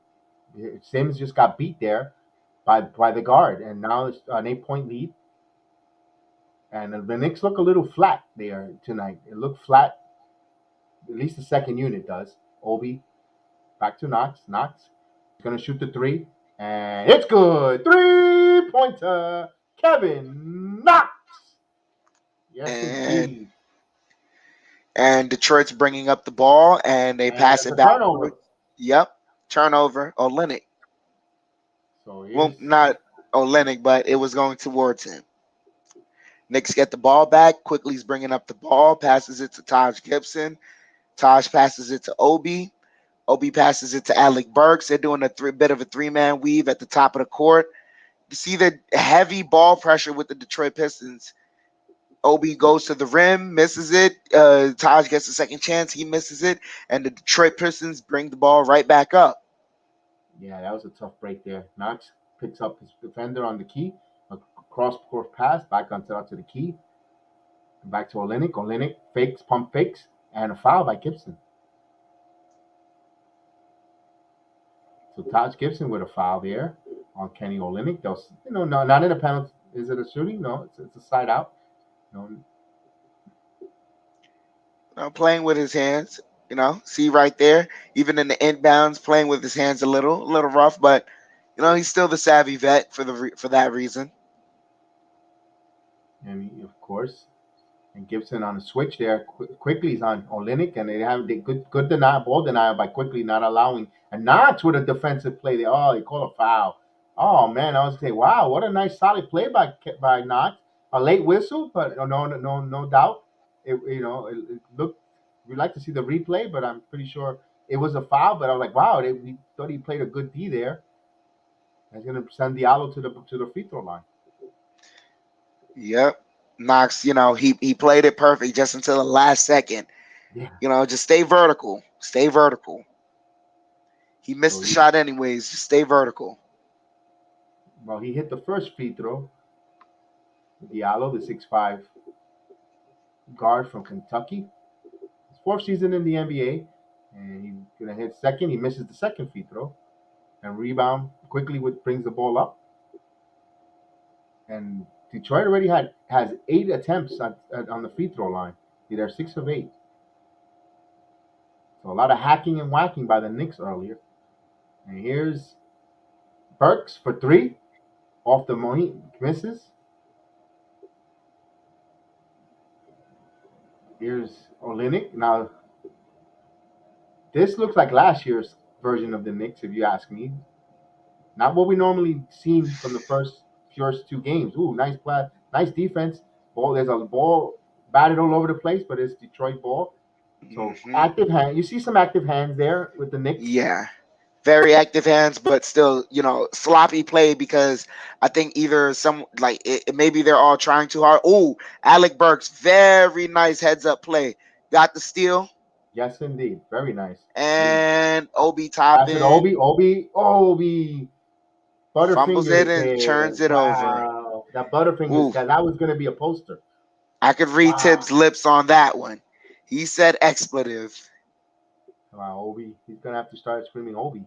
Sims just got beat there by the guard, and now it's an 8 point lead. And the Knicks look a little flat there tonight. It looked flat, at least the second unit does. Obi back to Knox. Knox is going to shoot the three, and it's good. 3 pointer, Kevin Knox. Yes, And indeed. Detroit's bringing up the ball, and they And pass it's it a back to it. turnover. Yep, turnover. Olenek. So Well, here's not Olenek, but it was going towards him. Knicks get the ball back. Quickly's bringing up the ball, passes it to Taj Gibson. Taj passes it to Obi. Obi passes it to Alec Burks. They're doing a bit of a three-man weave at the top of the court. You see the heavy ball pressure with the Detroit Pistons. Obi goes to the rim, misses it. Taj gets a second chance. He misses it. And the Detroit Pistons bring the ball right back up. Yeah, that was a tough break there. Knox picks up his defender on the key, a cross court pass back onto the key, back to Olenek. Olenek fakes, pump fakes, and a foul by Gibson. So Taj Gibson with a foul there on Kenny Olenek. Those, no, not in a penalty. Is it a shooting? No, it's a side out. No, Playing with his hands. See right there, even in the inbounds, playing with his hands a little rough, but he's still the savvy vet for that reason. and of course, and Gibson on the switch there. Quickly he's on Olenek, and they have the good ball denial by Quickly not allowing and not with a defensive play. They call a foul. Oh man, I was saying, wow, what a nice solid play by Knox. A late whistle, but no doubt. It looked. We'd like to see the replay, but I'm pretty sure it was a foul. But I was like, wow, we thought he played a good D there. He's going to send Diallo to the free throw line. Yep. Knox, he played it perfect just until the last second. Yeah. Just stay vertical. Stay vertical. He So missed the shot anyways. Just stay vertical. he hit the first free throw. Diallo, the 6'5" guard from Kentucky. His fourth season in the NBA, and he's gonna hit second. He misses the second free throw, and rebound quickly brings the ball up. And Detroit already has 8 attempts on the free throw line. They're 6 of 8. So a lot of hacking and whacking by the Knicks earlier. And here's Burks for three, off the money, misses. Here's Olenek. Now this looks like last year's version of the Knicks, if you ask me. Not what we normally seen from the first 2 games. Ooh, nice Nice defense. There's a ball batted all over the place, but it's Detroit ball. So Hmm. active hand. You see some active hands there with the Knicks. Yeah. Very active hands, but still, sloppy play because I think either maybe they're all trying too hard. Oh, Alec Burks, very nice heads up play. Got the steal Yes, indeed. Very nice. and Obi Pass it, Toppin Obi. fumbles it Butterfingers and there. turns it over. Wow. That Butterfingers Ooh, guy, that was going to be a poster. I could read Wow. Tibbs' lips on that one. He said expletive. Wow, Obi. He's going to have to start screaming Obi.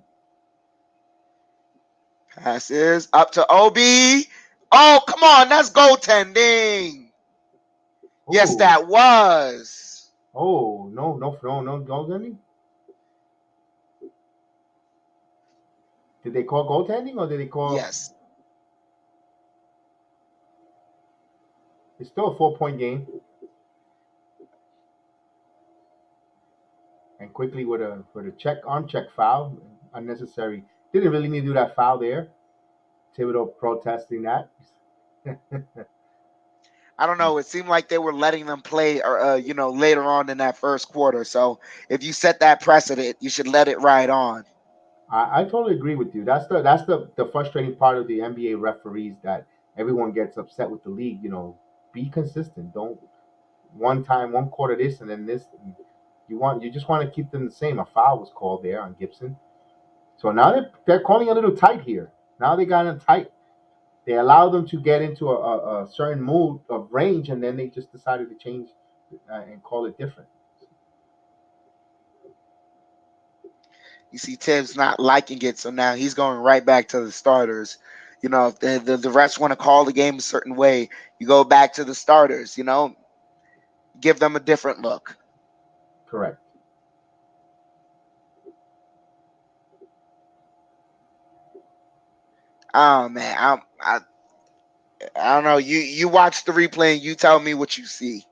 Passes up to Obi. Oh, come on, that's goaltending. Yes, Oh, that was. no, goaltending? Did they call goaltending or did they call? Yes. It's still a 4-point game. And quickly with a arm check foul, unnecessary. Didn't really need to do that foul there. Thibodeau protesting that. I don't know. It seemed like they were letting them play, later on in that first quarter. So if you set that precedent, you should let it ride on. I totally agree with you. That's the frustrating part of the NBA referees that everyone gets upset with the league. Be consistent. Don't one quarter this and then this. You just want to keep them the same. A foul was called there on Gibson. So now they're calling a little tight here. Now they got it tight. They allowed them to get into a certain mood of range, and then they just decided to change and call it different. You see Tibbs not liking it, so now he's going right back to the starters. If the refs want to call the game a certain way, you go back to the starters, give them a different look. Correct. Oh man, I don't know. You watch the replay and you tell me what you see.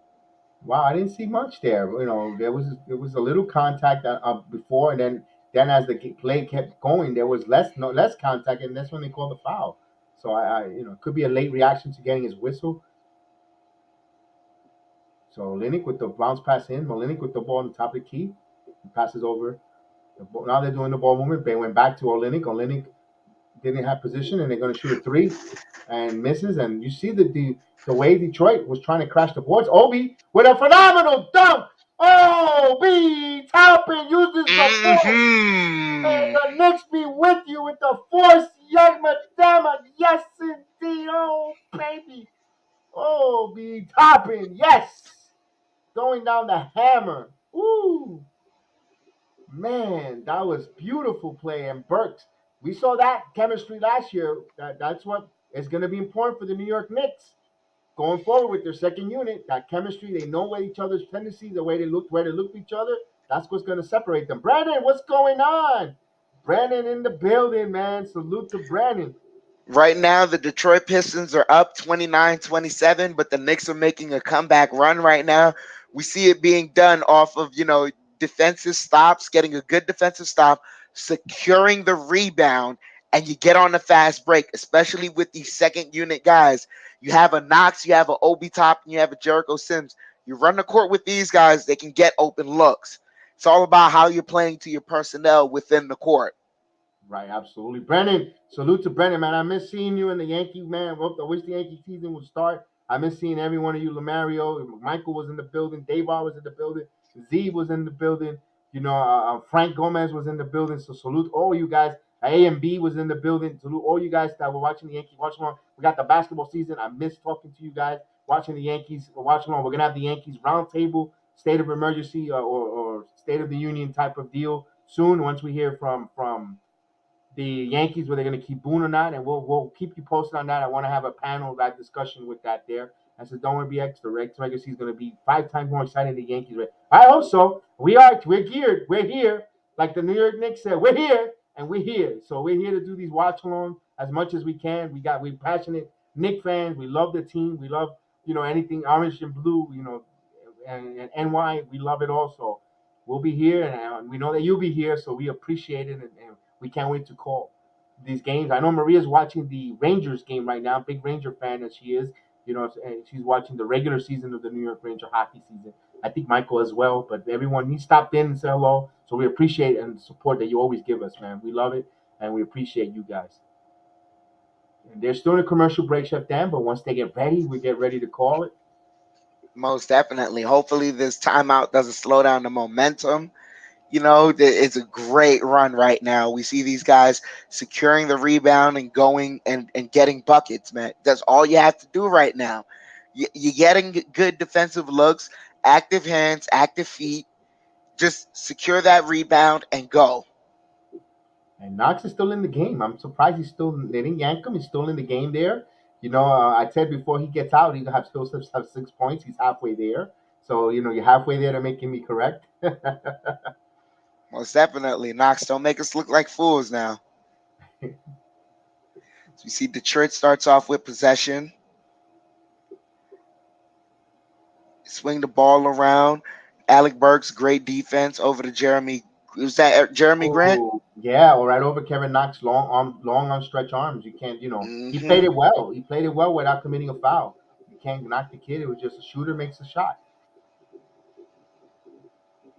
Wow, I didn't see much there. There was a little contact before, and then as the play kept going, there was less contact, and that's when they called the foul. So it could be a late reaction to getting his whistle. So Olenek with the bounce pass in, Olenek with the ball on the top of the key, he passes over. Now they're doing the ball movement. They went back to Olenek. Olenek didn't have position, and they're going to shoot a three, and misses. And you see the way Detroit was trying to crash the boards. Obi with a phenomenal dunk. Obi Toppin uses the force. May Hmm. the Knicks be with you with the force. Yes, madama. Yes, indeed. Oh, baby. Obi Toppin. Yes. Going down the hammer. Ooh. Man, that was beautiful play. And Burks, we saw that chemistry last year. That's what is going to be important for the New York Knicks going forward with their second unit. That chemistry, they know what each other's tendencies, the way they look, where they look at each other. That's what's going to separate them. Brandon, what's going on? Brandon in the building, man. Salute to Brandon. Right now, the Detroit Pistons are up 29-27, but the Knicks are making a comeback run right now. We see it being done off of, defensive stops, getting a good defensive stop, securing the rebound, and you get on the fast break, especially with these second unit guys. You have a Knox, you have an Obi Top, and you have a Jericho Sims. You run the court with these guys, they can get open looks. It's all about how you're playing to your personnel within the court. Right, absolutely. Brennan, salute to Brennan, man. I miss seeing you in the Yankee, man. I wish the Yankee season would start. I miss seeing every one of you. Lamario, Michael was in the building. Davar was in the building. Z was in the building. Frank Gomez was in the building. So salute all you guys. A and B was in the building. Salute all you guys that were watching the Yankees watch along. We got the basketball season. I miss talking to you guys, watching the Yankees watch along. We're gonna have the Yankees roundtable, state of emergency or state of the union type of deal soon. Once we hear from the Yankees, whether they're going to keep Boone or not, and we'll keep you posted on that. I want to have a panel that discussion with that there. I said, don't want to be extra. Rex Legacy is going to be 5 times more exciting than the Yankees. I hope so. We're geared. We're here. Like the New York Knicks said, we're here and we're here. So we're here to do these watch along as much as we can. We're passionate Knicks fans. We love the team. We love anything orange and blue. And NY. We love it also. We'll be here, and we know that you'll be here. So we appreciate it, and we can't wait to call these games. I know Maria's watching the Rangers game right now. Big Ranger fan as she is. and she's watching the regular season of the New York Ranger hockey season. I think Michael as well, but everyone, he stopped in and said hello. So we appreciate and the support that you always give us, man. We love it, and we appreciate you guys. And they're still in a commercial break, Chef Dan, but once they get ready, we get ready to call it. Most definitely. Hopefully, this timeout doesn't slow down the momentum. It's a great run right now. We see these guys securing the rebound and going and getting buckets, man. That's all you have to do right now. You're getting good defensive looks, active hands, active feet. Just secure that rebound and go. And Knox is still in the game. I'm surprised they didn't yank him. He's still in the game there. I said before he gets out, he'll still have 6 points. He's halfway there. So, you're halfway there to making me correct. Most definitely. Knox, don't make us look like fools now. So we see Detroit starts off with possession. Swing the ball around. Alec Burks, great defense over to Jeremy. Was that Jeremy Grant? Oh, yeah, or right over Kevin Knox, long on stretch arms. You can't, he played it well. He played it well without committing a foul. You can't knock the kid. It was just a shooter makes a shot.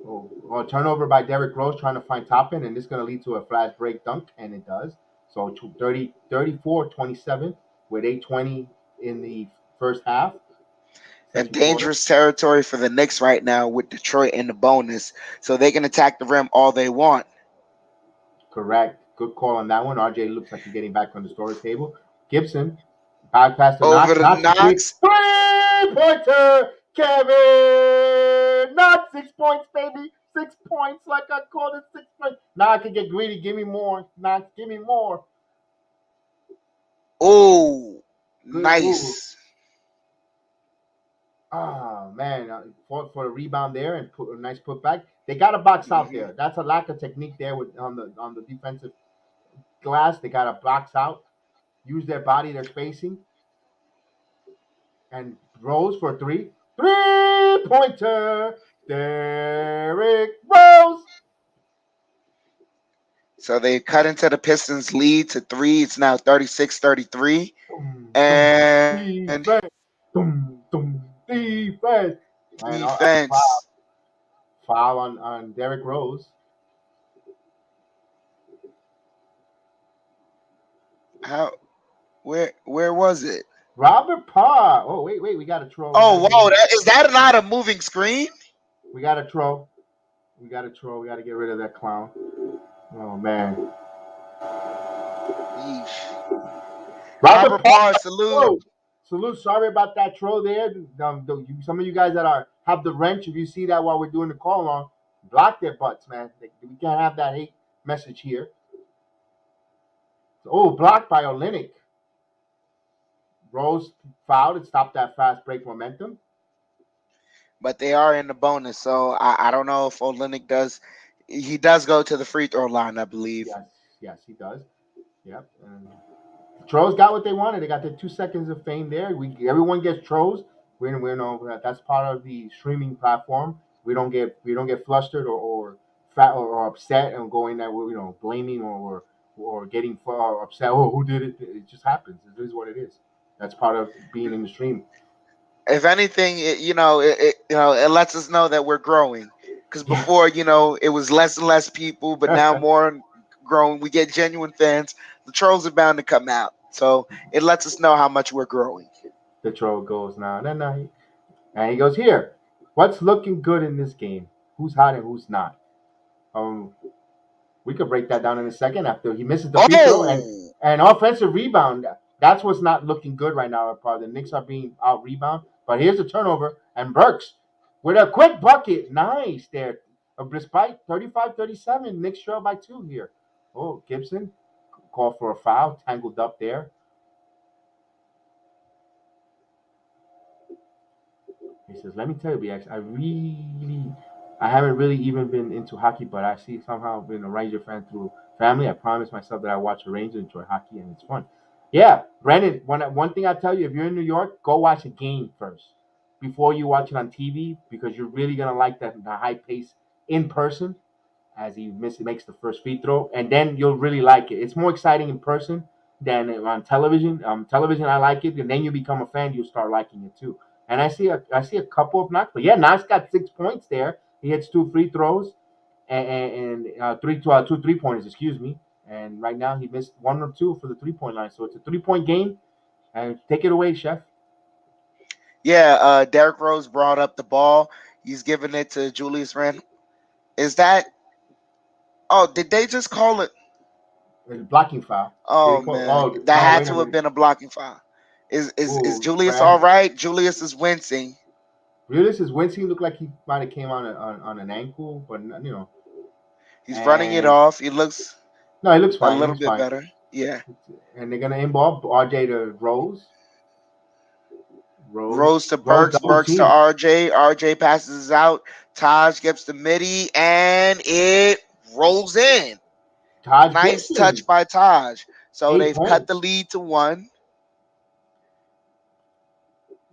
Oh, turnover by Derrick Rose trying to find Toppin, and this is going to lead to a flash break dunk, and it does. So 34-27 with 8:20 in the first half. And dangerous territory for the Knicks right now with Detroit in the bonus, so they can attack the rim all they want. Correct. Good call on that one. RJ looks like he's getting back on the storage table. Gibson, back pass to Over Knox. to Knox. Three-pointer, Kevin. Knox, 6 points, baby. 6 points, like I called it, 6 points. Now I can get greedy. Give me more. Knox, give me more. Oh, nice. Oh, man. Fought for a rebound there and put a nice putback. They got a box out there. That's a lack of technique there on the defensive glass. They got a box out. Use their body, their spacing. And Rose for three. Three-pointer, Derrick Rose. So they cut into the Pistons' lead to 3. It's now 36-33. And defense. Defense. Defense. Foul on Derrick Rose. How? Where was it? Robert Parr. Oh, wait, we got a throw. Oh, wow. Is that not a moving screen? We got a throw. We got to get rid of that clown. Oh, man. Robert Parr, salute. Salute. Sorry about that throw there. Some of you guys that have the wrench, if you see that while we're doing the call on, block their butts, man. We can't have that hate message here. Oh, blocked by Olynyk. Rose fouled and stopped that fast break momentum. But they are in the bonus, so I don't know if Olynyk does. He does go to the free throw line, I believe. Yes, he does. Yep. And Trolls got what they wanted. They got their 2 seconds of fame there. Everyone gets Trolls. We know that's part of the streaming platform. We don't get flustered or fat or upset and going that we're blaming or getting upset. Oh, who did it? It just happens. It is what it is. That's part of being in the stream. If anything, it lets us know that we're growing. Because before, it was less and less people, but now more growing. We get genuine fans. The trolls are bound to come out. So it lets us know how much we're growing. The troll goes now. And he goes, here, what's looking good in this game? Who's hot and who's not? We could break that down in a second after he misses the free throw and offensive rebound. That's what's not looking good right now. The Knicks are being out rebound. But here's a turnover, and Burks with a quick bucket. Nice there. Despite 35-37, Knicks trail by 2 here. Oh, Gibson called for a foul, tangled up there. He says, let me tell you, BX, I haven't really even been into hockey, but I see somehow been a Ranger fan through family. I promised myself that I watch the Rangers, enjoy hockey, and it's fun. Yeah, Brandon, one thing I tell you, if you're in New York, go watch a game first before you watch it on TV, because you're really going to like the high pace in person as he makes the first free throw, and then you'll really like it. It's more exciting in person Then on television I like it, and then you become a fan, you start liking it too. And I see a couple of knocks, but yeah, Knox got 6 points there. He hits two free throws and two 3 pointers, excuse me. And right now he missed one or two for the 3 point line, so it's a 3 point game. And take it away, chef. Yeah, Derrick Rose brought up the ball. He's giving it to Julius Randle. Is that? Oh, did they just call it? It's a blocking foul. Did they Oh call? man, Oh that no, had wait a to have minute. been a blocking foul. Is Ooh, Julius all Brand. right? Julius is wincing. Realis is wincing. Looked like he might have came on an ankle, but He's running it and off. He looks no, he looks a fine. He little looks bit fine. better. Yeah. And they're gonna involve RJ to Rose. Rose to Rose Burks. double Burks to team. RJ. RJ passes out. Taj gets the midi and it rolls in. Taj Nice touch Gibson, by Taj. So eight they've cut the points. lead to one.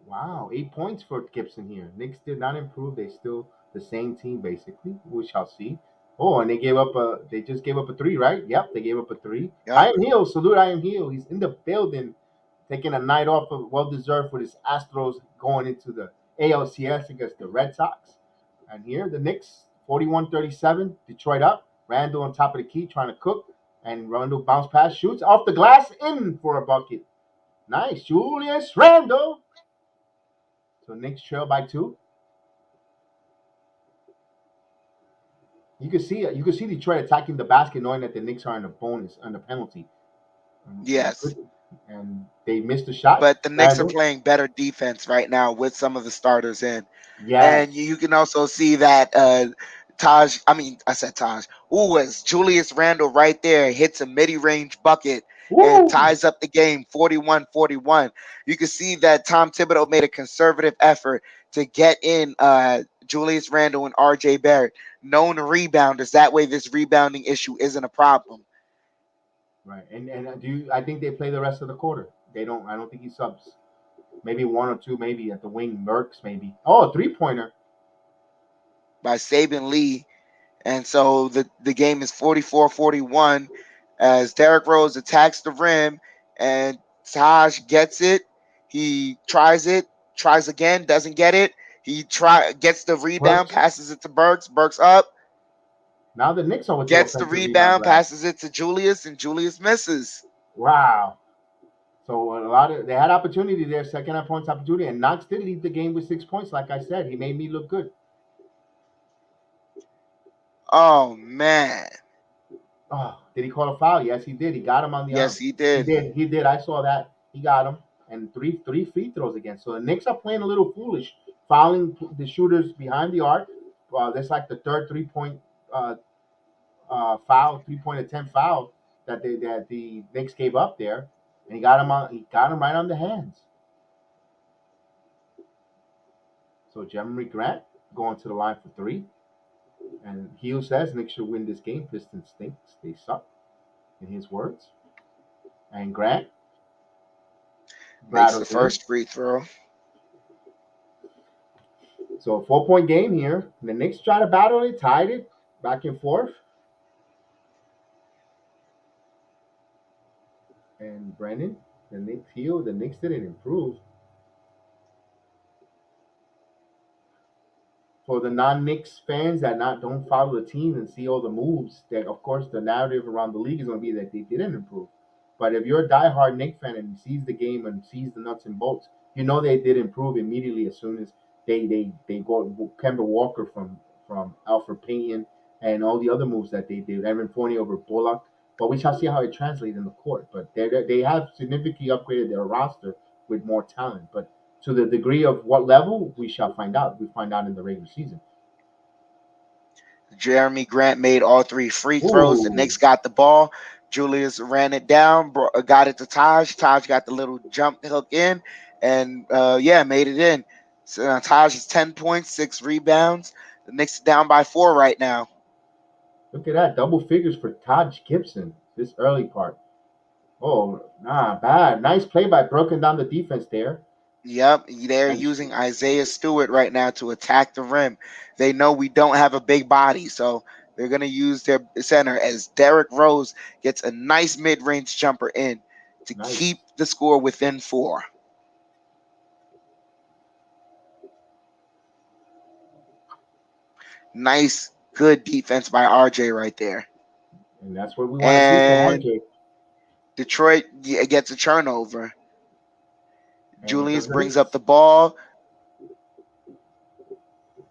Wow, 8 points for Gibson here. Knicks did not improve. They still the same team basically. We shall see. Oh, and they just gave up a three, right? Yep, they gave up a three. I Yep. am Hill, salute I am Hill. He's in the building, taking a night off of well deserved for his Astros going into the ALCS against the Red Sox. And here the Knicks, 41-37, Detroit up. Randall on top of the key trying to cook. And Randall bounce pass, shoots off the glass, in for a bucket. Nice. Julius Randall. So Knicks trail by two. You can see Detroit attacking the basket, knowing that the Knicks are in the bonus on the penalty. Yes. And they missed the shot. But the Knicks are Randall. playing better defense right now with some of the starters in. And Yes. you can also see that I said Taj. Ooh, it's Julius Randle right there hits a midi-range bucket and Woo! ties up the game 41-41. You can see that Tom Thibodeau made a conservative effort to get in Julius Randle and RJ Barrett, known rebounders. That way this rebounding issue isn't a problem. Right. And I think they play the rest of the quarter. They don't. I don't think he subs. Maybe one or two, maybe at the wing. Mercs, maybe. Oh, a 3 pointer. By Saban Lee. And so the game is 44-41 as Derrick Rose attacks the rim and Taj gets it. He tries again, doesn't get it. Gets the rebound, Mercs. passes it to Burks. Burks up, Now the Knicks are with the gets the offensive rebound rebound, grab. passes it to Julius, and Julius misses. Wow. So they had opportunity there, second points opportunity, and Knox did lead the game with 6 points. Like I said, he made me look good. Oh man. Oh, did he call a foul? Yes, he did. He got him on the Yes, arm. he He did. did. He did. I saw that. He got him, and three free throws again. So the Knicks are playing a little foolish, fouling the shooters behind the arc. That's like the third 3 point uh, foul, 3 point attempt foul that the Knicks gave up there, and he got him on. He got him right on the hands. So Jeremy Grant going to the line for three, and Heel says Knicks should win this game. Pistons stinks. They suck, in his words. And Grant Makes the battles in. first free throw. So a 4 point game here. The Knicks try to battle it, tied it back and forth. And Brennan, the Knicks didn't improve. For the non-Knicks fans that not don't follow the team and see all the moves, that of course the narrative around the league is going to be that they didn't improve. But if you're a diehard Knicks fan and sees the game and sees the nuts and bolts, you know they did improve immediately as soon as they got Kemba Walker from Alfred Payton and all the other moves that they did. Evan Fournier over Bullock. But we shall see how it translates in the court. But they have significantly upgraded their roster with more talent. But to the degree of what level, we shall find out. We find out in the regular season. Jeremy Grant made all three free throws. The Ooh, Knicks got the ball. Julius ran it down, got it to Taj. Taj got the little jump hook in, and made it in. So Taj is 10 points, 6 rebounds. The Knicks are down by 4 right now. look at that. Double figures for Taj Gibson this early part. Oh, bad. Nice play by broken down the defense there. Yep, they're And using Isaiah Stewart right now to attack the rim. They know we don't have a big body, so they're going to use their center as Derrick Rose gets a nice mid-range jumper in. to Nice. keep the score within 4. Nice, good defense by RJ right there. And that's what we want to see from And RJ. Detroit gets a turnover. And Julius because the brings up Knicks the ball.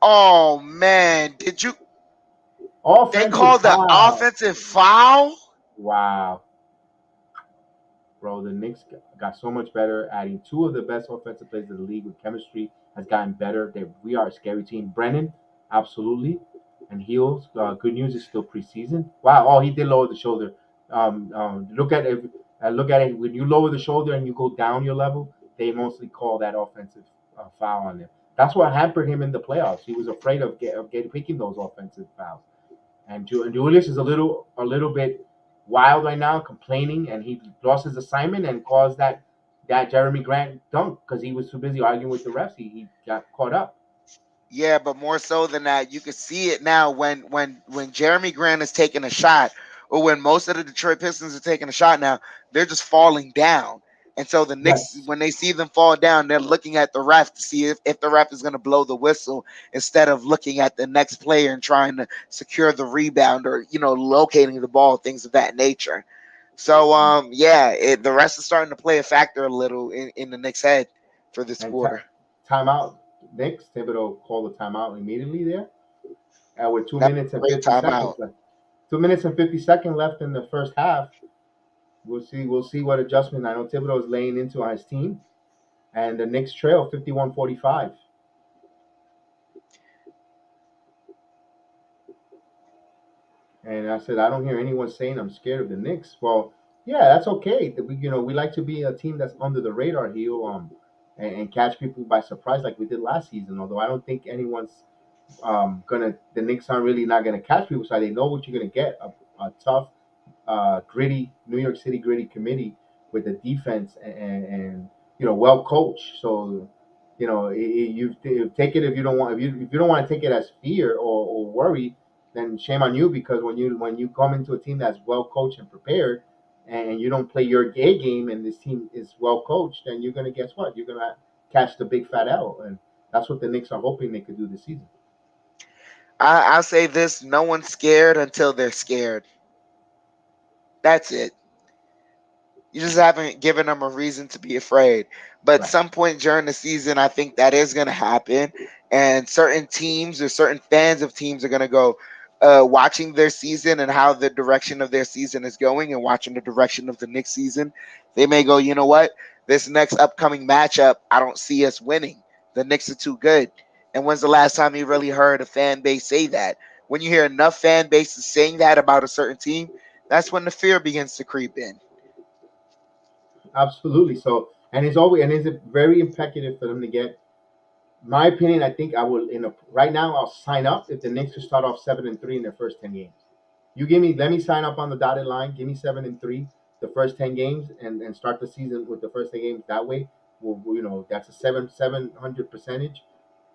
Oh man, they offensive called the foul. offensive foul? Wow. Bro, the Knicks got so much better, adding two of the best offensive players in the league with chemistry has gotten better. We are a scary team. Brennan, absolutely. And Heels, good news is still preseason. Wow. Oh, he did lower the shoulder. Look at it. Look at it. When you lower the shoulder and you go down your level, they mostly call that offensive foul on him. That's what hampered him in the playoffs. He was afraid of picking those offensive fouls. And Julius is a little bit wild right now, complaining, and he lost his assignment and caused that Jeremy Grant dunk because he was too busy arguing with the refs. He got caught up. Yeah, but more so than that, you can see it now when Jeremy Grant is taking a shot, or when most of the Detroit Pistons are taking a shot now, they're just falling down. And so the Knicks, Yes, when they see them fall down, they're looking at the ref to see if the ref is going to blow the whistle instead of looking at the next player and trying to secure the rebound or locating the ball, things of that nature. So yeah, the rest is starting to play a factor a little in the Knicks' head for this and quarter. timeout. Knicks Thibodeau called the timeout immediately there, with two That minutes and great 50 seconds timeout. left. 2 minutes and 50 seconds left in the first half. We'll see. We'll see what adjustment. I know Thibodeau is laying into on his team, and the Knicks trail 51-45. And I said, I don't hear anyone saying I'm scared of the Knicks. Well, yeah, that's okay. We like to be a team that's under the radar here, and catch people by surprise like we did last season. Although I don't think anyone's the Knicks aren't really not gonna catch people, so they know what you're gonna get a tough, gritty New York City gritty committee with a defense and well coached. So you take it if you don't want to take it as fear or worry, then shame on you because when you come into a team that's well coached and prepared, and you don't play your A game, and this team is well coached, then you're gonna guess what? You're gonna catch the big fat L, and that's what the Knicks are hoping they could do this season. I'll say this: no one's scared until they're scared. That's it. You just haven't given them a reason to be afraid. But Right. some point during the season, I think that is going to happen. And certain teams or certain fans of teams are going to go watching their season and how the direction of their season is going and watching the direction of the next season. They may go, you know what? This next upcoming matchup, I don't see us winning. The Knicks are too good. And when's the last time you really heard a fan base say that? When you hear enough fan bases saying that about a certain team, that's when the fear begins to creep in. Absolutely. So, and it's very imperative for them to get. My opinion, I think I will right now. I'll sign up if the Knicks will start off 7-3 in their first 10 games. Let me sign up on the dotted line. Give me 7-3 the first 10 games, and start the season with the first 10 games. That way, that's a 700 percentage,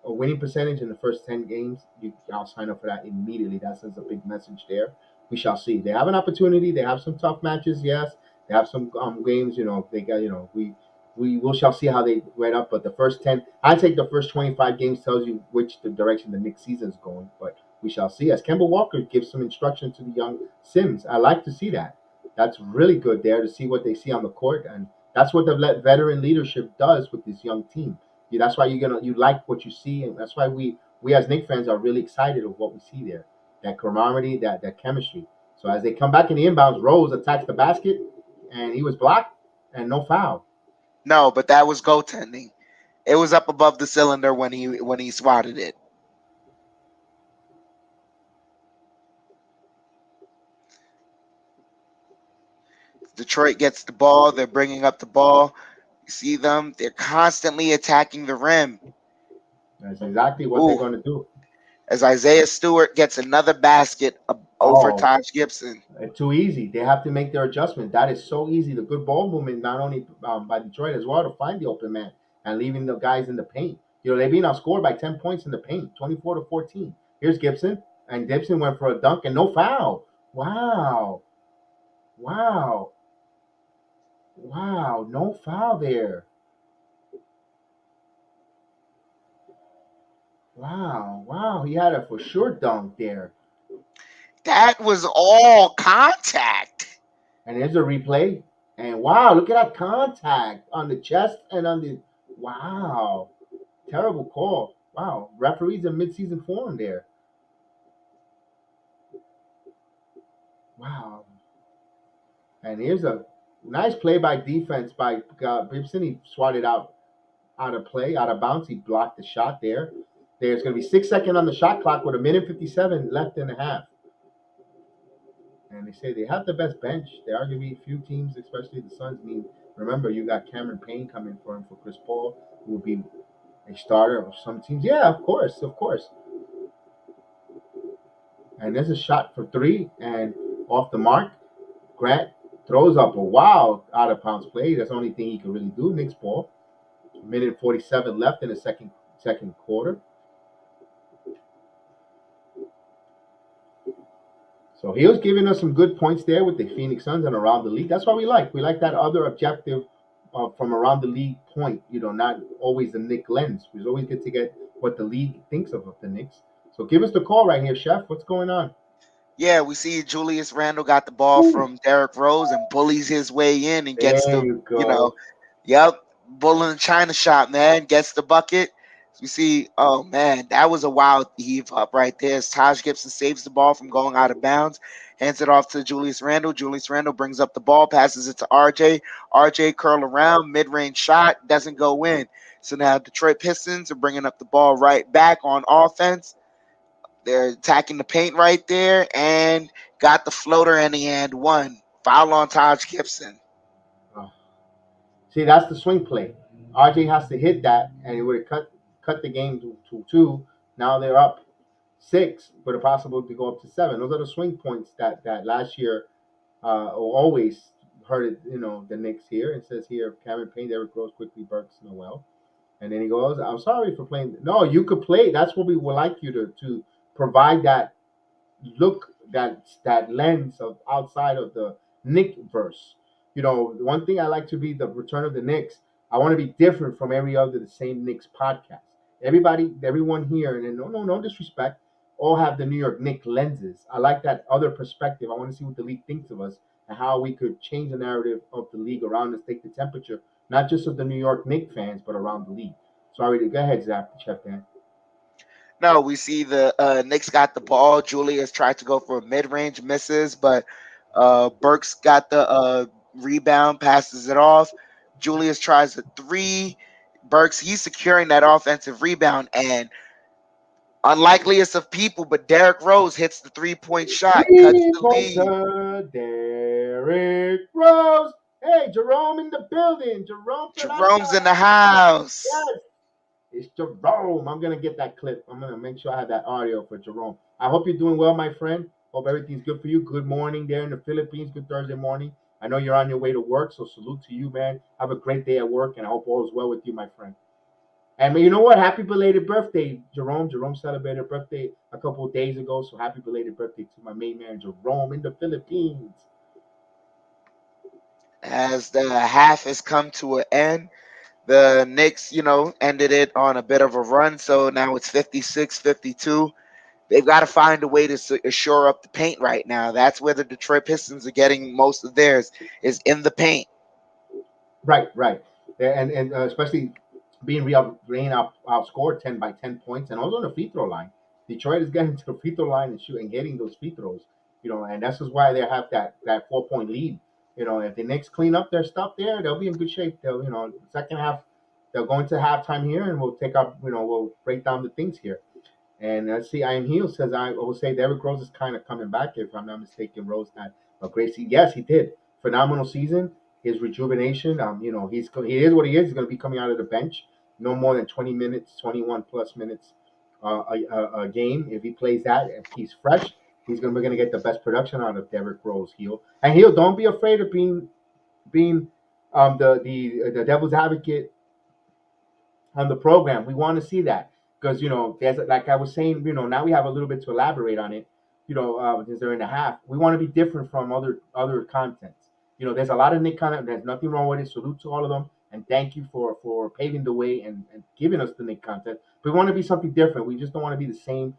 a winning percentage in the first 10 games. I'll sign up for that immediately. That sends a big message there. We shall see. They have an opportunity. They have some tough matches. Yes, they have some games. They got. We will shall see how they went up. But the first 10, I take the first 25 games tells you which the direction the next season is going. But we shall see. As Kemba Walker gives some instruction to the young Sims, I like to see that. That's really good there to see what they see on the court, and that's what the veteran leadership does with this young team. That's why you like what you see, and that's why we as Knicks fans are really excited of what we see there. That camaraderie, that chemistry. So as they come back in the inbounds, Rose attacks the basket, and he was blocked and no foul. No, but that was goaltending. It was up above the cylinder when he swatted it. Detroit gets the ball. They're bringing up the ball. You see them. They're constantly attacking the rim. That's exactly what they're Ooh, going to do. as Isaiah Stewart gets another basket over Oh, Taj Gibson. too easy. They have to make their adjustment. That is so easy. The good ball movement, not only by Detroit as well, to find the open man and leaving the guys in the paint. They've been outscored by 10 points in the paint, 24-14. Here's Gibson, and Gibson went for a dunk and no foul. Wow. Wow. Wow, no foul there. Wow, wow, he had a for sure dunk there. That was all contact. And here's a replay. And wow, look at that contact on the chest and on the. Wow, terrible call. Wow, referees in midseason form there. Wow. And here's a nice play by defense by Gibson. He swatted out of play, out of bounds. He blocked the shot there. There's going to be 6 seconds on the shot clock with a minute 57 left in the half. And they say they have the best bench. There are going to be a few teams, especially the Suns. I mean, remember, you got Cameron Payne coming for him for Chris Paul, who will be a starter of some teams. Yeah, of course, of course. And there's a shot for three and off the mark. Grant throws up a wild out of bounds play. That's the only thing he can really do. Knicks ball. Minute 47 left in the second quarter. So he was giving us some good points there with the Phoenix Suns and around the league. That's what we like. We like that other objective from around the league point. Not always the Knick lens. We always get to get what the league thinks of the Knicks. So give us the call right here, Chef. What's going on? Yeah, we see Julius Randle got the ball Ooh, from Derrick Rose and bullies his way in and gets there the, you you know, go. yep, bull in the China shop, man, gets the bucket. We see, oh man, that was a wild heave up right there. As Taj Gibson saves the ball from going out of bounds, hands it off to Julius Randle. Julius Randle brings up the ball, passes it to RJ. RJ curl around, mid range shot, doesn't go in. So now Detroit Pistons are bringing up the ball right back on offense. They're attacking the paint right there and got the floater in the end. One foul on Taj Gibson. Oh. See, that's the swing play. RJ has to hit that, and it would have cut the game to two. Now they're up six, but a possible to go up to seven. Those are the swing points that last year always hurt it. The Knicks here. It says here, Cameron Payne, Derrick Rose, quickly Burks, Noel. And then he goes, I'm sorry for playing. No, you could play. That's what we would like you to provide that look, that lens of outside of the Nick verse. One thing I like to be the return of the Knicks. I want to be different from every other the same Knicks podcast. Everyone here, and no disrespect, all have the New York Knicks lenses. I like that other perspective. I want to see what the league thinks of us and how we could change the narrative of the league around us, take the temperature, not just of the New York Knicks fans, but around the league. Sorry to go ahead, Zach, Chef Dan. No, we see the Knicks got the ball. Julius tried to go for a mid range, misses, but Burks got the rebound, passes it off. Julius tries a three. Burks, he's securing that offensive rebound, and unlikeliest of people, but Derrick Rose hits the 3 point shot, cuts Three the lead. pointer, Derrick Rose. Hey, Jerome in the building. Jerome Jerome's Peralta. in the house. Yes, it's Jerome. I'm gonna get that clip. I'm gonna make sure I have that audio for Jerome. I hope you're doing well, my friend. Hope everything's good for you. Good morning there in the Philippines. Good Thursday morning. I know you're on your way to work, so salute to you, man. Have a great day at work, and I hope all is well with you, my friend. And you know what? Happy belated birthday, Jerome. Jerome celebrated birthday a couple of days ago, so happy belated birthday to my main man, Jerome, in the Philippines. As the half has come to an end, the Knicks, ended it on a bit of a run. So now it's 56-52. They've got to find a way to shore up the paint right now. That's where the Detroit Pistons are getting most of theirs, is in the paint. Right, right. And especially being outscored 10 by 10 points and also on the free throw line. Detroit is getting to the free throw line and shooting, getting those free throws. And that's just why they have that 4 point lead. If the Knicks clean up their stuff there, they'll be in good shape. They'll, second half, they'll go into halftime here and we'll take up, we'll break down the things here. And let's see, I am Heel says I will say Derrick Rose is kind of coming back. If I'm not mistaken, Rose had a great season. Yes, he did. Phenomenal season. His rejuvenation. He is what he is. He's going to be coming out of the bench. No more than 20 minutes, 21 plus minutes a game. If he plays that, if he's fresh, we're going to get the best production out of Derrick Rose. Heel and Heel. Don't be afraid of being the devil's advocate on the program. We want to see that because there's like I was saying, now we have a little bit to elaborate on it. Because they're in the half. We want to be different from other contents. There's a lot of Nick content. There's nothing wrong with it. Salute to all of them, and thank you for paving the way and giving us the Nick content. But we want to be something different. We just don't want to be the same,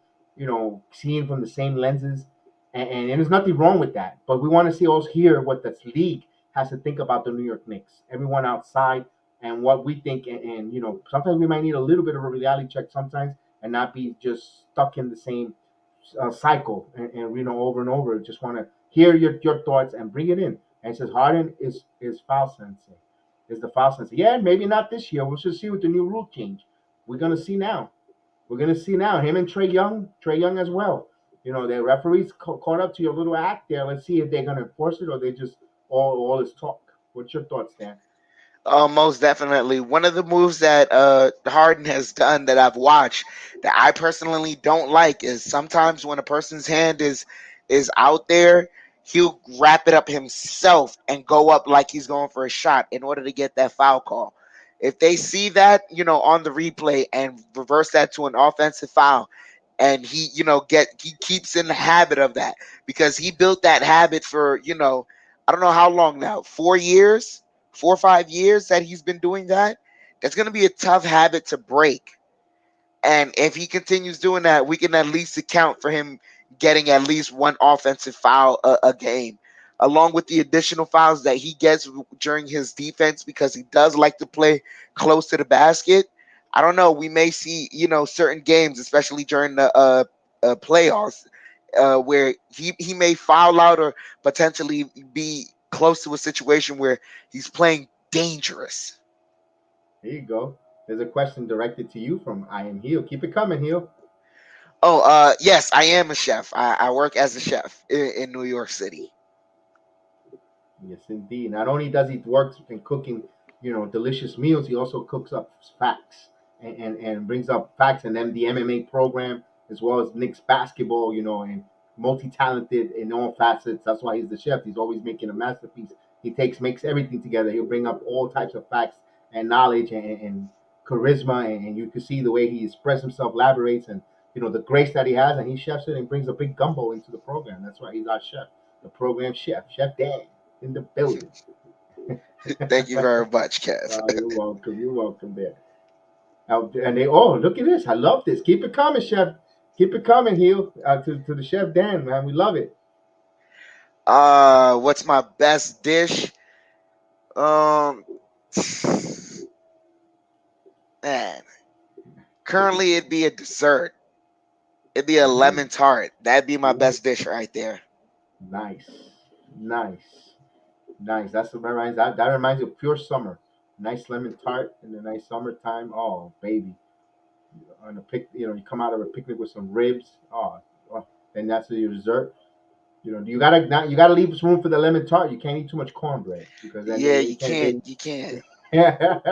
seeing from the same lenses. And there's nothing wrong with that. But we want to see also hear what this league has to think about the New York Knicks. Everyone outside and what we think. And sometimes we might need a little bit of a reality check sometimes and not be just stuck in the same cycle and over and over. Just want to hear your thoughts and bring it in. And it says Harden is foul sensei. Is the foul sensei? Yeah, maybe not this year. We'll just see with the new rule change. We're gonna see now. We're gonna see now. Him and Trey Young as well. The referees caught up to your little act there. Let's see if they're gonna enforce it or they just all is talk. What's your thoughts, Dan? Most definitely. One of the moves that Harden has done that I've watched that I personally don't like is sometimes when a person's hand is out there, he'll wrap it up himself and go up like he's going for a shot in order to get that foul call. If they see that, on the replay and reverse that to an offensive foul, and he keeps in the habit of that because he built that habit for, I don't know how long now, 4 years, 4 or 5 years that he's been doing that. That's going to be a tough habit to break. And if he continues doing that, we can at least account for him getting at least one offensive foul a game, along with the additional fouls that he gets during his defense because he does like to play close to the basket. I don't know. We may see, certain games, especially during the playoffs, where he may foul out or potentially be close to a situation where he's playing dangerous. There you go. There's a question directed to you from I am Heel. Keep it coming, Heel. Oh, yes, I am a chef. I work as a chef in New York City. Yes, indeed. Not only does he work in cooking, delicious meals, he also cooks up facts and brings up facts, and then the MMA program as well as Knicks basketball, and multi-talented in all facets. That's why he's the chef. He's always making a masterpiece. He makes everything together. He'll bring up all types of facts and knowledge and charisma, and you can see the way he expresses himself, elaborates, and the grace that he has, and he chefs it and brings a big gumbo into the program. That's why he's our chef, the program chef, Chef Dan in the building. Thank you very much, Kev. You're welcome. You're welcome there. And they, oh, look at this. I love this. Keep it coming, Chef. Keep it coming, Heel. To the Chef Dan, man. We love it. What's my best dish? Um, man, currently it'd be a dessert. It'd be a lemon tart. That'd be my Ooh, best dish right there. nice. Nice. Nice. That reminds you of pure summer. Nice lemon tart in the nice summertime. Oh, baby. On a you come out of a picnic with some ribs. Oh, and that's your dessert. You gotta leave some room for the lemon tart. You can't eat too much cornbread because then Yeah, they you can't. can't. You can't.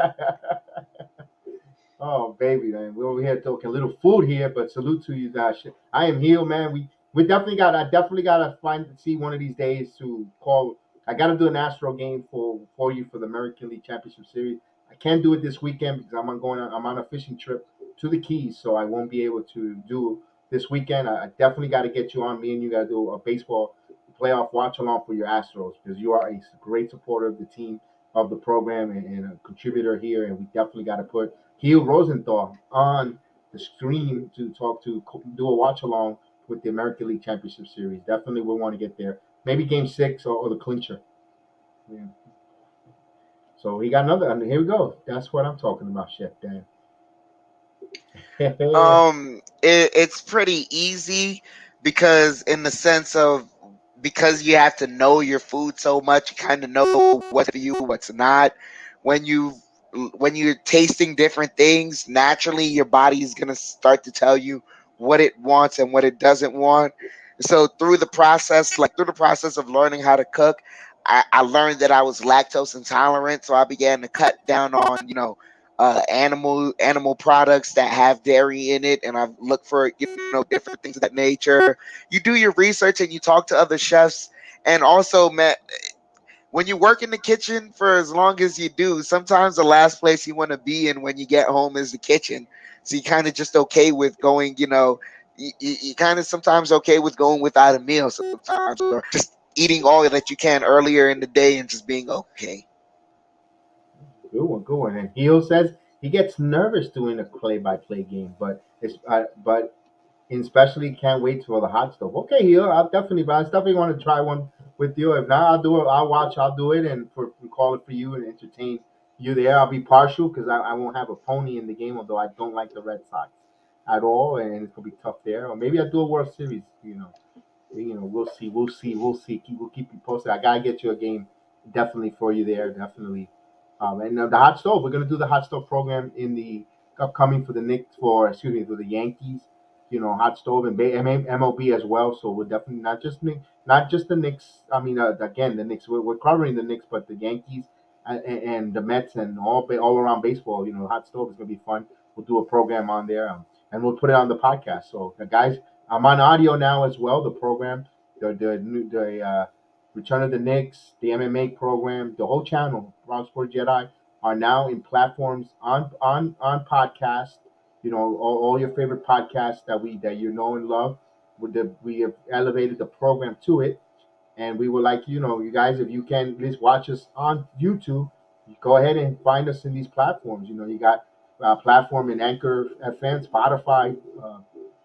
Oh baby, man, we're over here talking a little food here, but salute to you guys. I am Heel, man. We definitely got. I definitely gotta see one of these days to call. I gotta do an Astro game for you for the American League Championship Series. I can't do it this weekend because I'm on a fishing trip to the Keys, so I won't be able to do this weekend. I definitely got to get you on. Me and you got to do a baseball playoff watch along for your Astros because you are a great supporter of the team of the program and a contributor here, and we definitely got to put Heel Rosenthal on the screen to do a watch along with the American League Championship Series. Definitely, we want to get there. Maybe Game 6 or the clincher. Yeah. So he got another. And here we go. That's what I'm talking about, Chef Dan. It's pretty easy because in the sense of because you have to know your food so much, you kind of know what's for you, what's not. When you when you're tasting different things, naturally your body is gonna start to tell you what it wants and what it doesn't want. So through the process of learning how to cook, I learned that I was lactose intolerant, so I began to cut down on animal products that have dairy in it, and I've looked for different things of that nature. You do your research and you talk to other chefs, and also, man, when you work in the kitchen for as long as you do, sometimes the last place you want to be in when you get home is the kitchen. So you kind of just okay with going, you kind of sometimes okay with going without a meal sometimes, or just eating all that you can earlier in the day and just being okay. Good one, good one. And Heel says he gets nervous doing a play-by-play game, but especially can't wait for the hot stove. Okay, Heel, I definitely want to try one with you. If not, I'll do it. I'll watch. I'll do it and call it for you and entertain you there. I'll be partial because I won't have a pony in the game, although I don't like the Red Sox at all, and it's gonna be tough there. Or maybe I'll do a World Series. We'll see. We'll keep you posted. I gotta get you a game definitely for you there, definitely. And the hot stove. We're gonna do the hot stove program in the upcoming for the Knicks for the Yankees. Hot stove and MLB as well. So we're definitely not just the Knicks. I mean, again, the Knicks. We're covering the Knicks, but the Yankees and the Mets and all around baseball. Hot stove is gonna be fun. We'll do a program on there, and we'll put it on the podcast. So the guys, I'm on audio now as well. The program, the Return of the Knicks, the MMA program, the whole channel, Round Sport Jedi, are now in platforms on podcast. All your favorite podcasts that you know and love. We have elevated the program to it, and we would like you guys, if you can at least watch us on YouTube, go ahead and find us in these platforms. You got platform in Anchor FM, Spotify,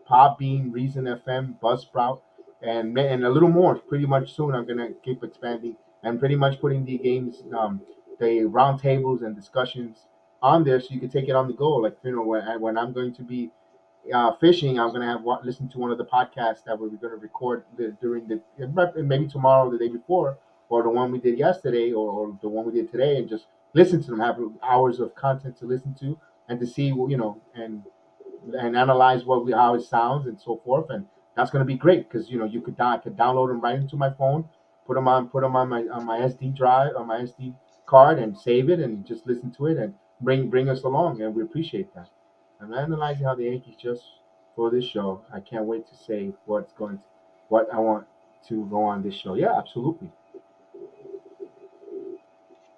Podbean, Reason FM, Buzzsprout, and a little more. Pretty much soon, I'm gonna keep expanding and pretty much putting the games, the roundtables and discussions on there, so you can take it on the go. Like when I'm going to be fishing, I'm gonna listen to one of the podcasts that we were gonna record during the maybe tomorrow, or the day before, or the one we did yesterday, or the one we did today, and just listen to them. Have hours of content to listen to and to see, and analyze how it sounds and so forth. And that's gonna be great because I could download them right into my phone, put them on my SD drive, on my SD card, and save it and just listen to it and bring us along, and we appreciate that. I'm analyzing how the Yankees just for this show. I can't wait to say what I want to go on this show. Yeah, absolutely.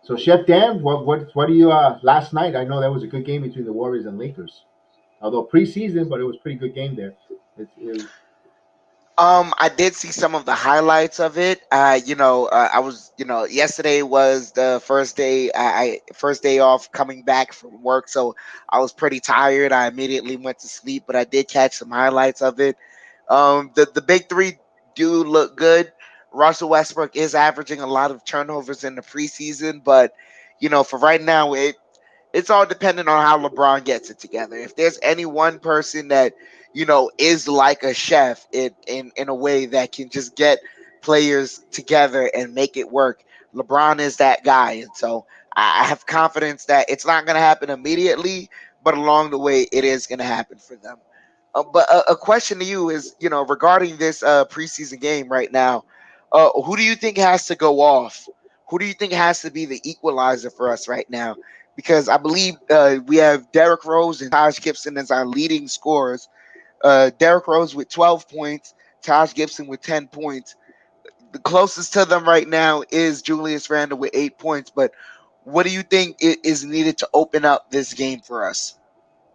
So Chef Dan, what do you last night? I know that was a good game between the Warriors and Lakers. Although preseason, but it was a pretty good game there. It I did see some of the highlights of it. I was, yesterday was the first day off coming back from work, so I was pretty tired. I immediately went to sleep, but I did catch some highlights of it. The big three do look good. Russell Westbrook is averaging a lot of turnovers in the preseason, but for right now, it's all dependent on how LeBron gets it together. If there's any one person that is like a chef in a way that can just get players together and make it work, LeBron is that guy. And so I have confidence that it's not going to happen immediately, but along the way, it is going to happen for them. But a question to you is, regarding this preseason game right now, who do you think has to go off? Who do you think has to be the equalizer for us right now? Because I believe we have Derrick Rose and Taj Gibson as our leading scorers. Derrick Rose with 12 points, Taj Gibson with 10 points. The closest to them right now is Julius Randle with 8 points. But what do you think is needed to open up this game for us?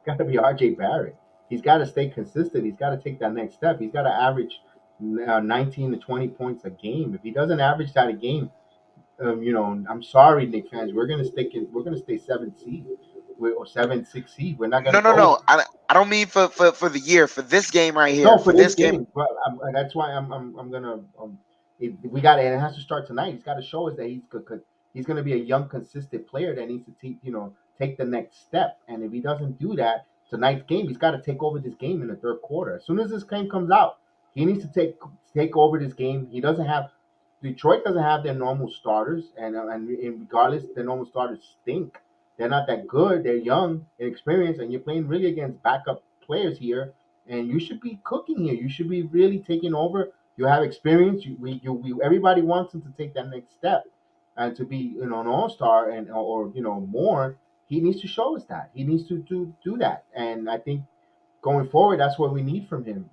got to be RJ Barrett. He's got to stay consistent. He's got to take that next step. He's got to average 19 to 20 points a game. If he doesn't average that a game, I'm sorry, Knicks fans. We're gonna stay 7 seed or 7-6 seed. We're not No, gonna no, go. no. I don't mean for the year. For this game right here. No, For for this this game. game. But that's why I'm gonna. We got it. It has to start tonight. He's got to show us that he's good. He's gonna be a young, consistent player that needs to take the next step. And if he doesn't do that tonight's game, he's got to take over this game in the third quarter. As soon as this game comes out, he needs to take over this game. He doesn't have. Detroit doesn't have their normal starters, and regardless, their normal starters stink. They're not that good. They're young, inexperienced, and you're playing really against backup players here. And you should be cooking here. You should be really taking over. You have experience. Everybody wants him to take that next step and to be an all star or more. He needs to show us that. He needs to do that. And I think going forward, that's what we need from him.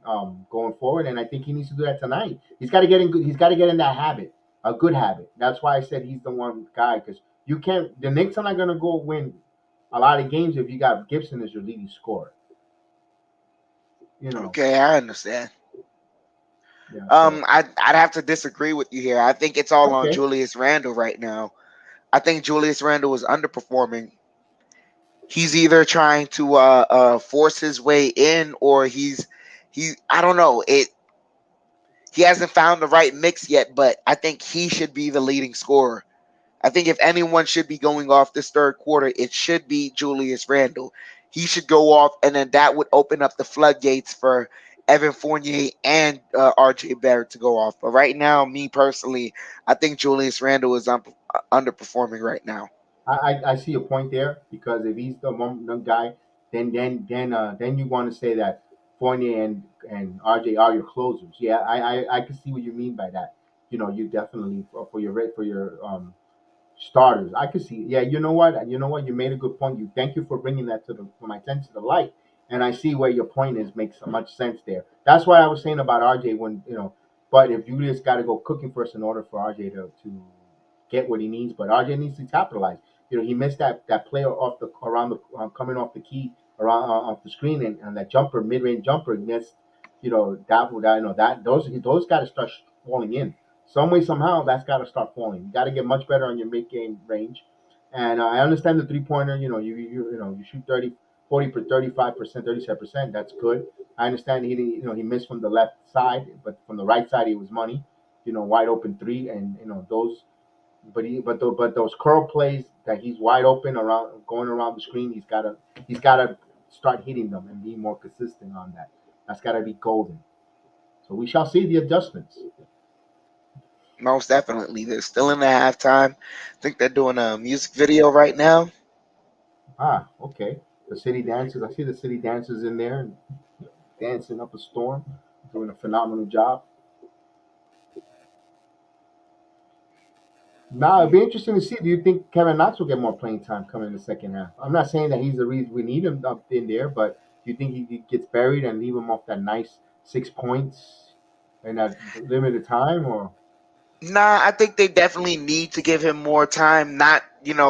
Going forward, and I think he needs to do that tonight. He's got to get in. He's got to get in that habit, a good habit. That's why I said he's the one guy because you can't. The Knicks are not going to go win a lot of games if you got Gibson as your leading scorer. You know. Okay, I understand. Yeah. So I'd have to disagree with you here. I think it's all on okay. Julius Randle right now. I think Julius Randle is underperforming. He's either trying to force his way in, or he I don't know. He hasn't found the right mix yet, but I think he should be the leading scorer. I think if anyone should be going off this third quarter, it should be Julius Randle. He should go off, and then that would open up the floodgates for Evan Fournier and RJ Barrett to go off. But right now, me personally, I think Julius Randle is underperforming right now. I see your point there because if he's the guy, then you want to say that Fournier and RJ are your closers. Yeah, I can see what you mean by that. You definitely for your starters. I could see. Yeah, you know what? You know what? You made a good point. You thank you for bringing that for my attention to the light, and I see where your point is. Makes so much sense there. That's why I was saying about RJ when. But if Julius got to go cooking first in order for RJ to get what he needs, but RJ needs to capitalize. He missed that player off the around the coming off the key around off the screen and that jumper mid range jumper missed. That those got to start falling in some way somehow. That's got to start falling. You got to get much better on your mid game range. And I understand the 3 pointer. You shoot 30, 40 per 35%, 37%. That's good. I understand he missed from the left side, but from the right side he was money. Wide open three, and those but those curl plays that he's wide open around going around the screen, he's gotta start hitting them and be more consistent on that. That's gotta be golden. So we shall see the adjustments. Most definitely. They're still in the halftime. I think they're doing a music video right now. Okay. The city dancers. I see the city dancers in there and dancing up a storm, doing a phenomenal job. Now it'd be interesting to see. Do you think Kevin Knox will get more playing time coming in the second half? I'm not saying that he's the reason we need him up in there, but do you think he gets buried and leave him off that nice 6 points in that limited time, or Nah, I think they definitely need to give him more time, not,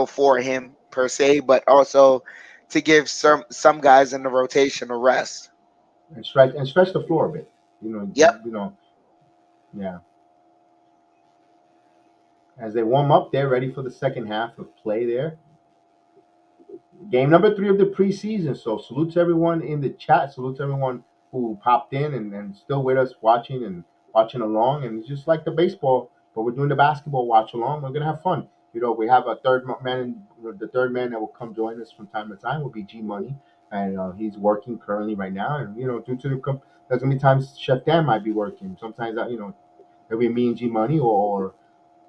for him per se, but also to give some guys in the rotation a rest. and stretch the floor a bit? Yep. Yeah. As they warm up, they're ready for the second half of play there. Game number 3 of the preseason. So salute to everyone in the chat. Salute to everyone who popped in and still with us watching along. And it's just like the baseball, but we're doing the basketball watch along. We're gonna have fun. We have a man. The third man that will come join us from time to time will be G Money, and he's working currently right now. And due to there's gonna be times Chef Dan might be working. Sometimes it'll be me and G Money or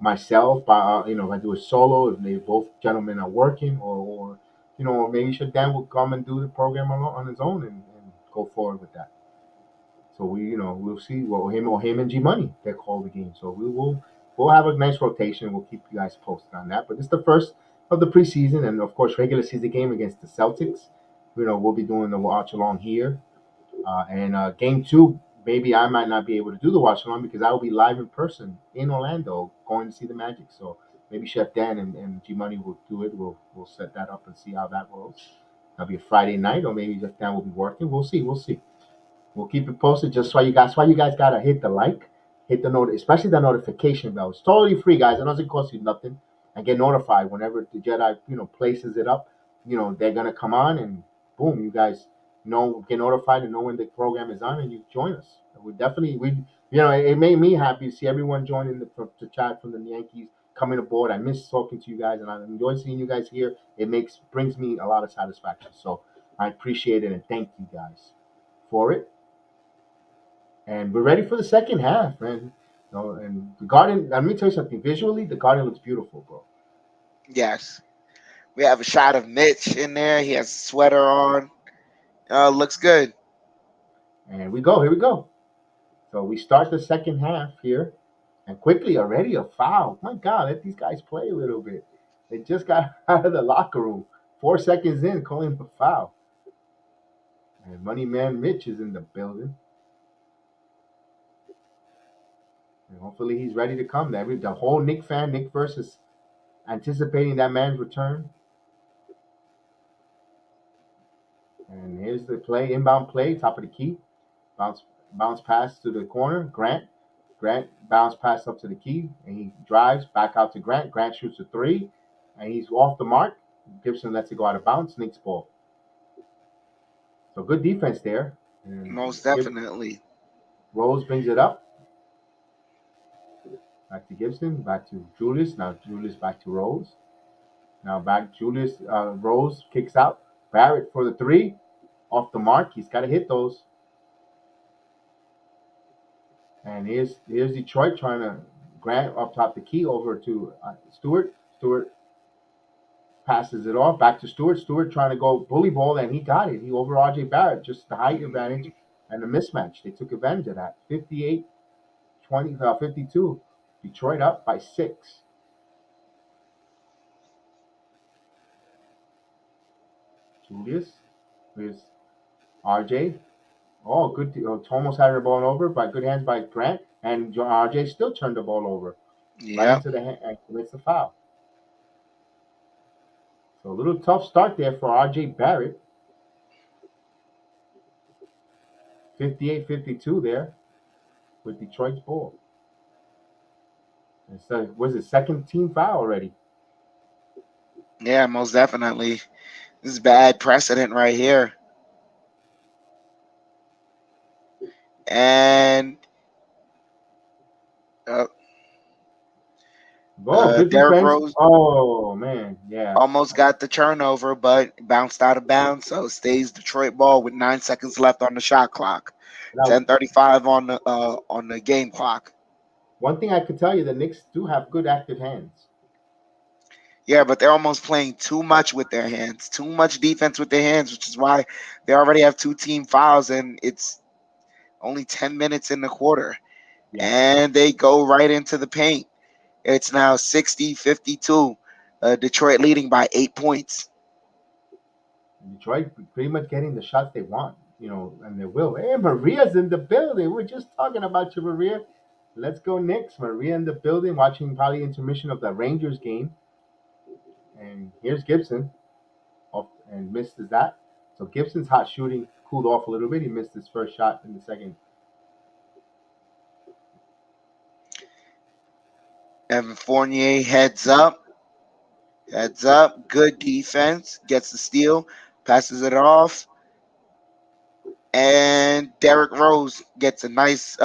myself. If I do a solo, if they both gentlemen are working, or maybe Dan will come and do the program on his own and go forward with that. So we'll see. Well, him and G Money they call the game. So we'll have a nice rotation. We'll keep you guys posted on that. But it's the first of the preseason, and of course regular season game against the Celtics. We'll be doing the watch along here. And game 2, maybe I might not be able to do the watch along because I will be live in person in Orlando going to see the Magic. So maybe Chef Dan and G Money will do it. We'll set that up and see how that goes. That'll be a Friday night, or maybe Chef Dan will be working. We'll see. We'll see. We'll keep it posted. Just why you guys, gotta hit the like, hit the note, especially the notification bell. It's totally free, guys. It doesn't cost you nothing, and get notified whenever the Jedi places it up. They're gonna come on, and boom, you guys get notified and know when the program is on, and you join us. We definitely it made me happy to see everyone joining the chat from the Yankees coming aboard. I miss talking to you guys, and I enjoy seeing you guys here. It brings me a lot of satisfaction. So I appreciate it and thank you guys for it. And we're ready for the second half, man. And the garden. Let me tell you something. Visually, the garden looks beautiful, bro. Yes. We have a shot of Mitch in there. He has a sweater on. Looks good. And we go. Here we go. So we start the second half here, and quickly already a foul. My God, let these guys play a little bit. They just got out of the locker room. 4 seconds in, calling a foul. And Money Man Mitch is in the building. And hopefully he's ready to come. The whole Nick versus anticipating that man's return. And here's the play, inbound play, top of the key. Bounce pass to the corner. Grant Grant bounce pass up to the key, and he drives back out to Grant. Grant shoots a three, and he's off the mark. Gibson lets it go out of bounds. Knicks ball. So good defense there. And Most Gib- definitely. Rose brings it up. Back to Gibson. Back to Julius. Now Julius back to Rose. Now back Julius. Rose kicks out. Barrett for the three. Off the mark. He's got to hit those. And here's Detroit trying to Grant up top the key over to Stewart. Stewart passes it off back to Stewart. Stewart trying to go bully ball, and he got it. He over RJ Barrett, just the height advantage and the mismatch. They took advantage of that. 52. Detroit up by 6. Julius. Here's RJ. Oh, good. Almost had the ball over by good hands by Grant, and RJ still turned the ball over right Yep. into the hand and commits the foul. So a little tough start there for RJ Barrett. 58-52 there with Detroit's ball. It's was his second team foul already. Yeah, most definitely. This is bad precedent right here. And uh, Oh, good Derrick defense. Rose Oh man, yeah. almost got the turnover, but bounced out of bounds, so it stays Detroit ball with 9 seconds left on the shot clock. Now, 10:35 on the game clock. one thing I could tell you, the Knicks do have good active hands. Yeah, but they're almost playing too much with their hands, too much defense with their hands, which is why they already have two team fouls, and it's only 10 minutes in the quarter. Yeah, And they go right into the paint. It's now 60-52. Detroit leading by 8 points. Detroit pretty much getting the shots they want, and they will. Hey, Maria's in the building. We're just talking about you, Maria. Let's go Knicks. Maria in the building, watching probably intermission of the Rangers game. And here's Gibson, off and misses that. So Gibson's hot shooting cooled off a little bit. He missed his first shot in the second. Evan Fournier heads up, good defense, gets the steal, passes it off, and Derrick Rose gets a nice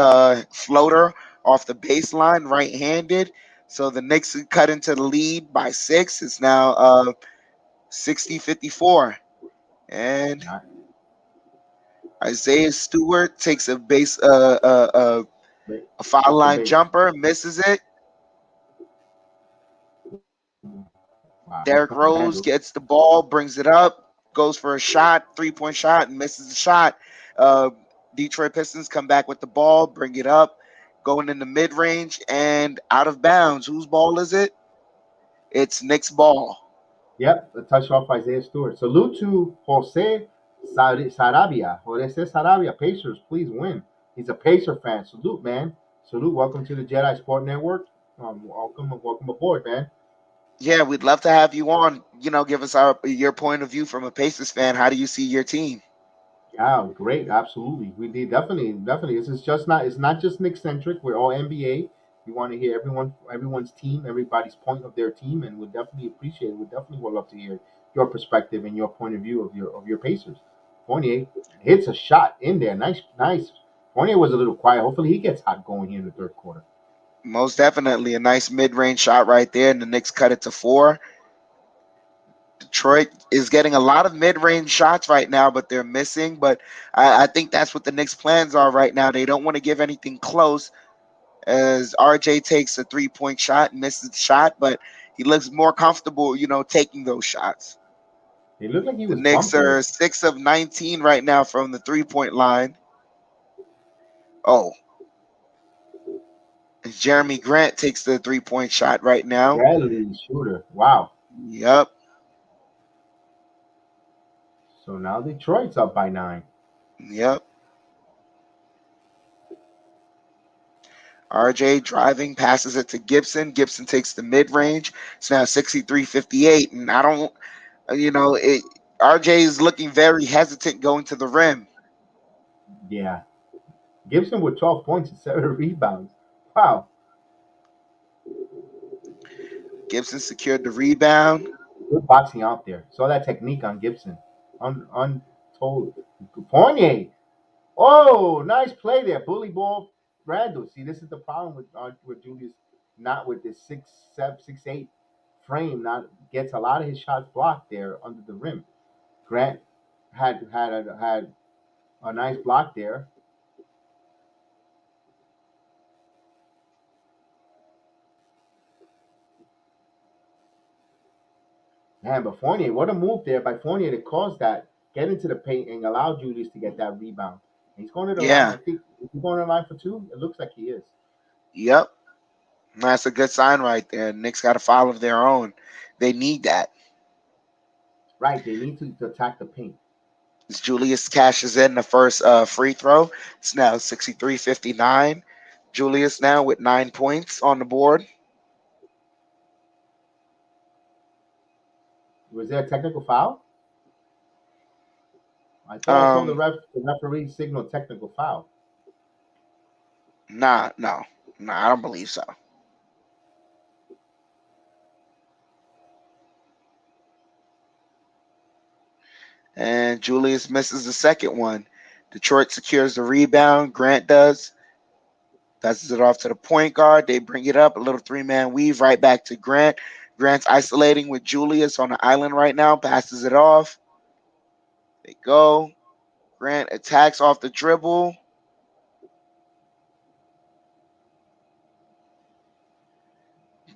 floater off the baseline, right-handed. So the Knicks cut into the lead by 6. It's now 60-54. And Not, Isaiah Stewart takes but a foul off the line base. jumper, misses it. Wow, he's Derrick playing Rose handle. gets the ball, brings it up, goes for a shot, 3-point shot, and misses the shot. Uh, Detroit Pistons come back with the ball, bring it up, going in the mid range and out of bounds. Whose ball is it? It's Nick's ball. Yep, a touch off Isaiah Stewart. Salute to Sarabia. Jose Sarabia, Pacers, please win. He's a Pacer fan. Salute, man. Salute. Welcome to the Jedi Sport Network. Welcome aboard, man. Yeah, we'd love to have you on. Give us your point of view from a Pacers fan. How do you see your team? Yeah, great. Absolutely. We need definitely. This is just not. It's not just Nick centric. We're all NBA. We want to hear everyone's team, everybody's point of their team, and we definitely appreciate it. We definitely would love to hear your perspective and your point of view of your Pacers. Fournier hits a shot in there. Nice, nice. Fournier was a little quiet. Hopefully, he gets hot going here in the third quarter. Most definitely a nice mid range shot right there, and the Knicks cut it to 4. Detroit is getting a lot of mid-range shots right now, but they're missing. But I think that's what the Knicks' plans are right now. They don't want to give anything close, as RJ takes a 3-point shot, misses the shot, but he looks more comfortable, taking those shots. It looked like he The was Knicks bumped are there. 6 of 19 right now from the 3-point line. Oh, Jeremy Grant takes the 3-point shot right now. Deadly shooter. Wow. Yep, So now Detroit's up by 9. yep. RJ driving, passes it to Gibson. Gibson takes the mid range. It's now 63-58. And I don't, RJ is looking very hesitant going to the rim. Yeah. Gibson with 12 points and 7 rebounds. Wow. Gibson secured the rebound. Good boxing out there. Saw that technique on Gibson. Untold. Fournier. Oh, nice play there. Bully ball. Randall. See, this is the problem with Julius. Not with this 6'7", 6'8" frame. Not gets a lot of his shots blocked there under the rim. Grant had a nice block there. Man, but Fournier, what a move there by Fournier to cause that, get into the paint and allow Julius to get that rebound. And he's going to the line. Yeah. I think is he going to the line for two? It looks like he is. Yep. That's a good sign right there. Knicks got a foul of their own. They need that. Right, they need to attack the paint. As Julius cashes in the first free throw. It's now 63-59. Julius now with 9 points on the board. Was there a technical foul? I thought I saw Um, the referee signal technical foul. no, I don't believe so. And Julius misses the second one. Detroit secures the rebound. Grant does. Passes it off to the point guard. They bring it up. A little three-man weave right back to Grant. Grant's isolating with Julius on the island right now. Passes it off. They go. Grant attacks off the dribble.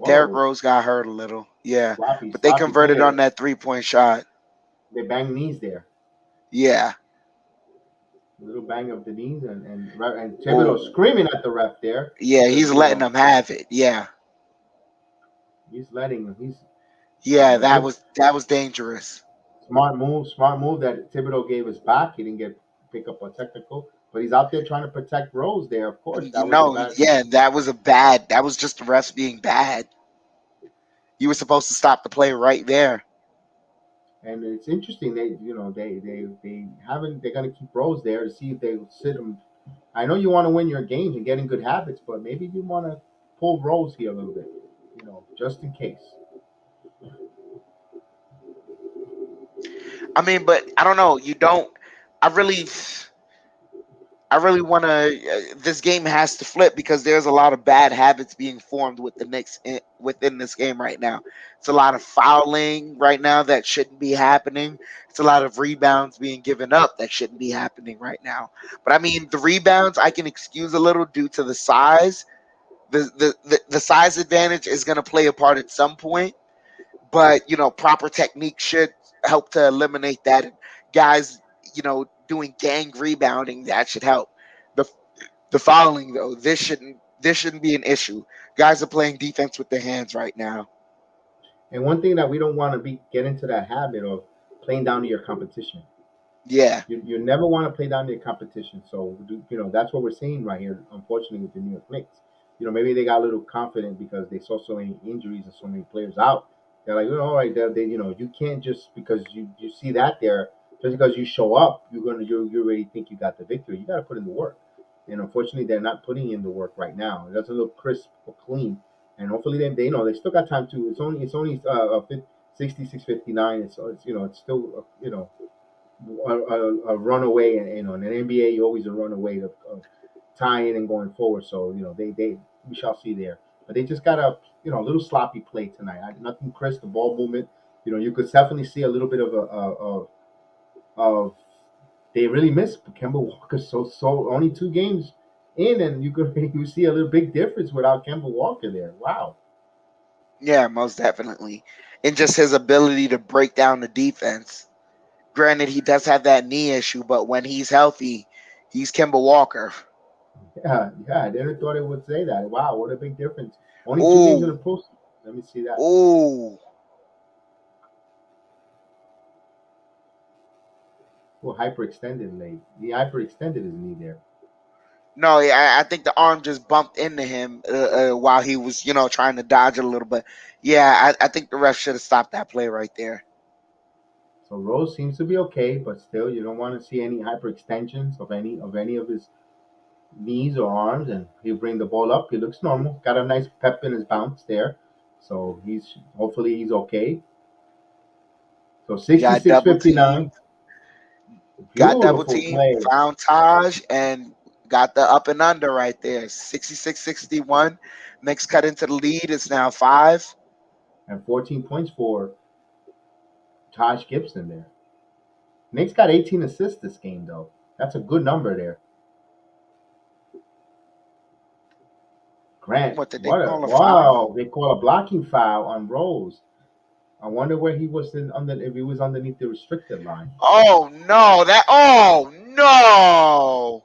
Derrick Whoa, Rose got hurt a little. Yeah. But they sloppy play converted on there. that 3-point shot. They bang knees there. Yeah. A little bang of the knees and Thibodeau Oh. screaming at the ref there Yeah, because he's letting them have it. Yeah. he's letting he's Yeah, that good. was dangerous. Smart move that Thibodeau gave us back. He didn't get pick up a technical, but he's out there trying to protect Rose there. Of course, You that was a know, bad. yeah, that was just the refs being bad. You were supposed to stop the play right there. And it's interesting. They haven't. They're gonna keep Rose there to see if they sit him. I know you want to win your games and get in good habits, but maybe you want to pull Rose here a little bit, just in case. I mean, but I don't know. You don't. I really, I really want to. This game has to flip because there's a lot of bad habits being formed with the Knicks within this game right now. It's a lot of fouling right now that shouldn't be happening. It's a lot of rebounds being given up that shouldn't be happening right now. But I mean, the rebounds I can excuse a little due to the size. The size advantage is going to play a part at some point, but proper technique should help to eliminate that. And guys, doing gang rebounding, that should help. The fouling though, this shouldn't be an issue. Guys are playing defense with their hands right now. And one thing that we don't want to get into that habit of playing down to your competition. Yeah. You never want to play down to your competition. So that's what we're seeing right here. Unfortunately, with the New York Knicks, maybe they got a little confident because they saw so many injuries and so many players out. They're like, all right, you can't just because you see that there, just because you show up, you already think you got the victory. You got to put in the work. And unfortunately, they're not putting in the work right now. It doesn't look crisp or clean. And hopefully they still got time to. It's only 66-59. It's still a runaway, and in an NBA, you always a runaway of tying and going forward. So they we shall see there. But they just got a little sloppy play tonight. Nothing crisp. The ball movement. You could definitely see a little bit of they really missed Kemba Walker. So only 2 games in, and you see a little big difference without Kemba Walker there. Wow. Yeah, most definitely. And just his ability to break down the defense. Granted, he does have that knee issue, but when he's healthy, he's Kemba Walker. Yeah. I never thought it would say that. Wow, what a big difference. Only 2 games in the Ooh, post. Let me see that. ooh. Well, hyperextended leg. He hyperextended his knee there. No, yeah, I think the arm just bumped into him while he was, trying to dodge it a little bit. Yeah, I think the ref should have stopped that play right there. So Rose seems to be okay, but still, you don't want to see any hyperextensions of any of his knees or arms, and he'll bring the ball up. He looks normal. Got a nice pep in his bounce there, so hopefully he's okay. So Got double 66-59, teamed, got double beautiful teamed, play. found Taj, and got the up and under right there. 66-61. Knicks cut into the lead. It's now 5. And 14 points for Taj Gibson there. Knicks got 18 assists this game, though. That's a good number there. Grant, What did they what a call a foul? wow! They call a blocking foul on Rose. I wonder where he was if he was underneath the restricted line. Oh no! Oh no!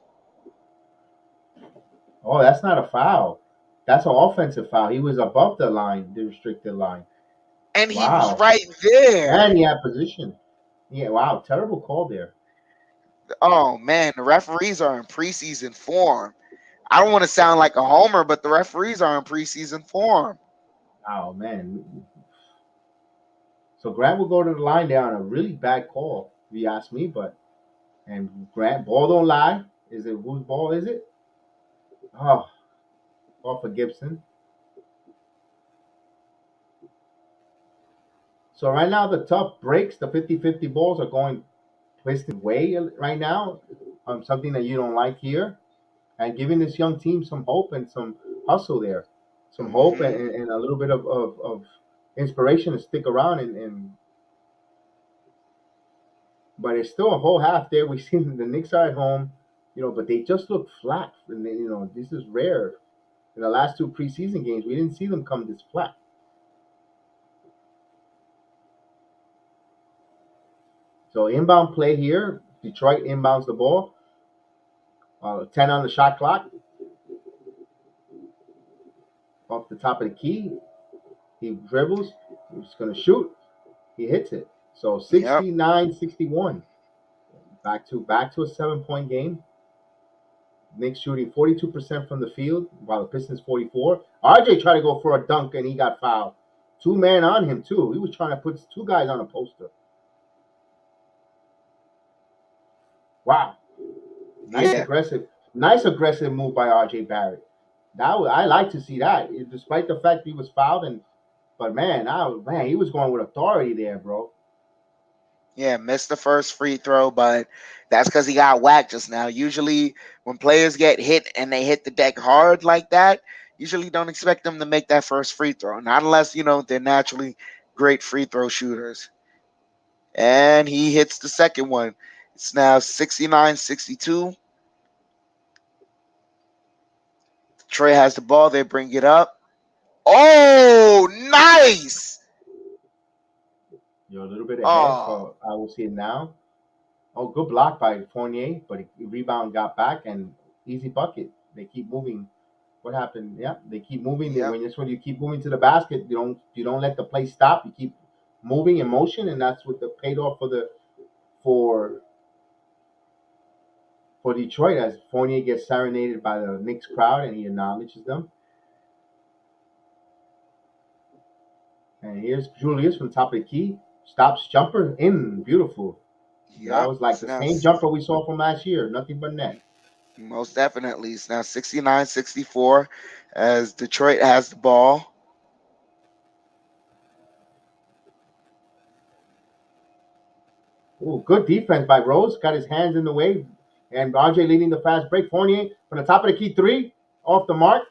Oh, that's not a foul. That's an offensive foul. He was above the line, the restricted line. And he was Wow. right there. And he had position. Yeah, wow. Terrible call there. Oh man, the referees are in preseason form. I don't want to sound like a homer, but the referees are in preseason form. Oh, man. So Grant will go to the line there on a really bad call, if you ask me. And Grant, ball don't lie. Is it whose ball is it? Oh, ball for Gibson. So right now the tough breaks, the 50-50 balls are going twisted way right now. Something that you don't like here. And giving this young team some hope and some hustle there. Some hope Hmm. and a little bit of inspiration to stick around and but it's still a whole half there. We've seen the Knicks are at home, but they just look flat. And this is rare. In the last two preseason games, we didn't see them come this flat. So inbound play here. Detroit inbounds the ball. 10 on the shot clock. Off the top of the key. He dribbles. He's going to shoot. He hits it. So Yep. 69-61. Back to a 7-point game. Knicks shooting 42% from the field, while the Pistons 44. RJ tried to go for a dunk and he got fouled. Two men on him too. He was trying to put two guys on a poster. Wow, Yeah. nice aggressive move by RJ Barrett. I like to see that, despite the fact he was fouled. But man, he was going with authority there, bro. Yeah, missed the first free throw, but that's because he got whacked just now. Usually, when players get hit and they hit the deck hard like that, usually don't expect them to make that first free throw. Not unless, they're naturally great free throw shooters. And he hits the second one. It's now 69-62. Trey has the ball. They bring it up. Oh, nice. You're a little bit ahead, Oh, so I will see it now. Oh, good block by Fournier, but rebound got back and easy bucket. They keep moving. What happened? Yeah, they keep moving. yep. When you keep moving to the basket, you don't let the play stop. You keep moving in motion, and that's what the paid off for for Detroit as Fournier gets serenaded by the Knicks crowd and he acknowledges them. And here's Julius from top of the key, stops jumper in, beautiful. That Yep. was like It's the now same jumper we saw from last year, nothing but net. most definitely. It's now 69-64 as Detroit has the ball. Ooh, good defense by Rose. Got his hands in the way. And RJ leading the fast break. Fournier from the top of the key three. Off the mark.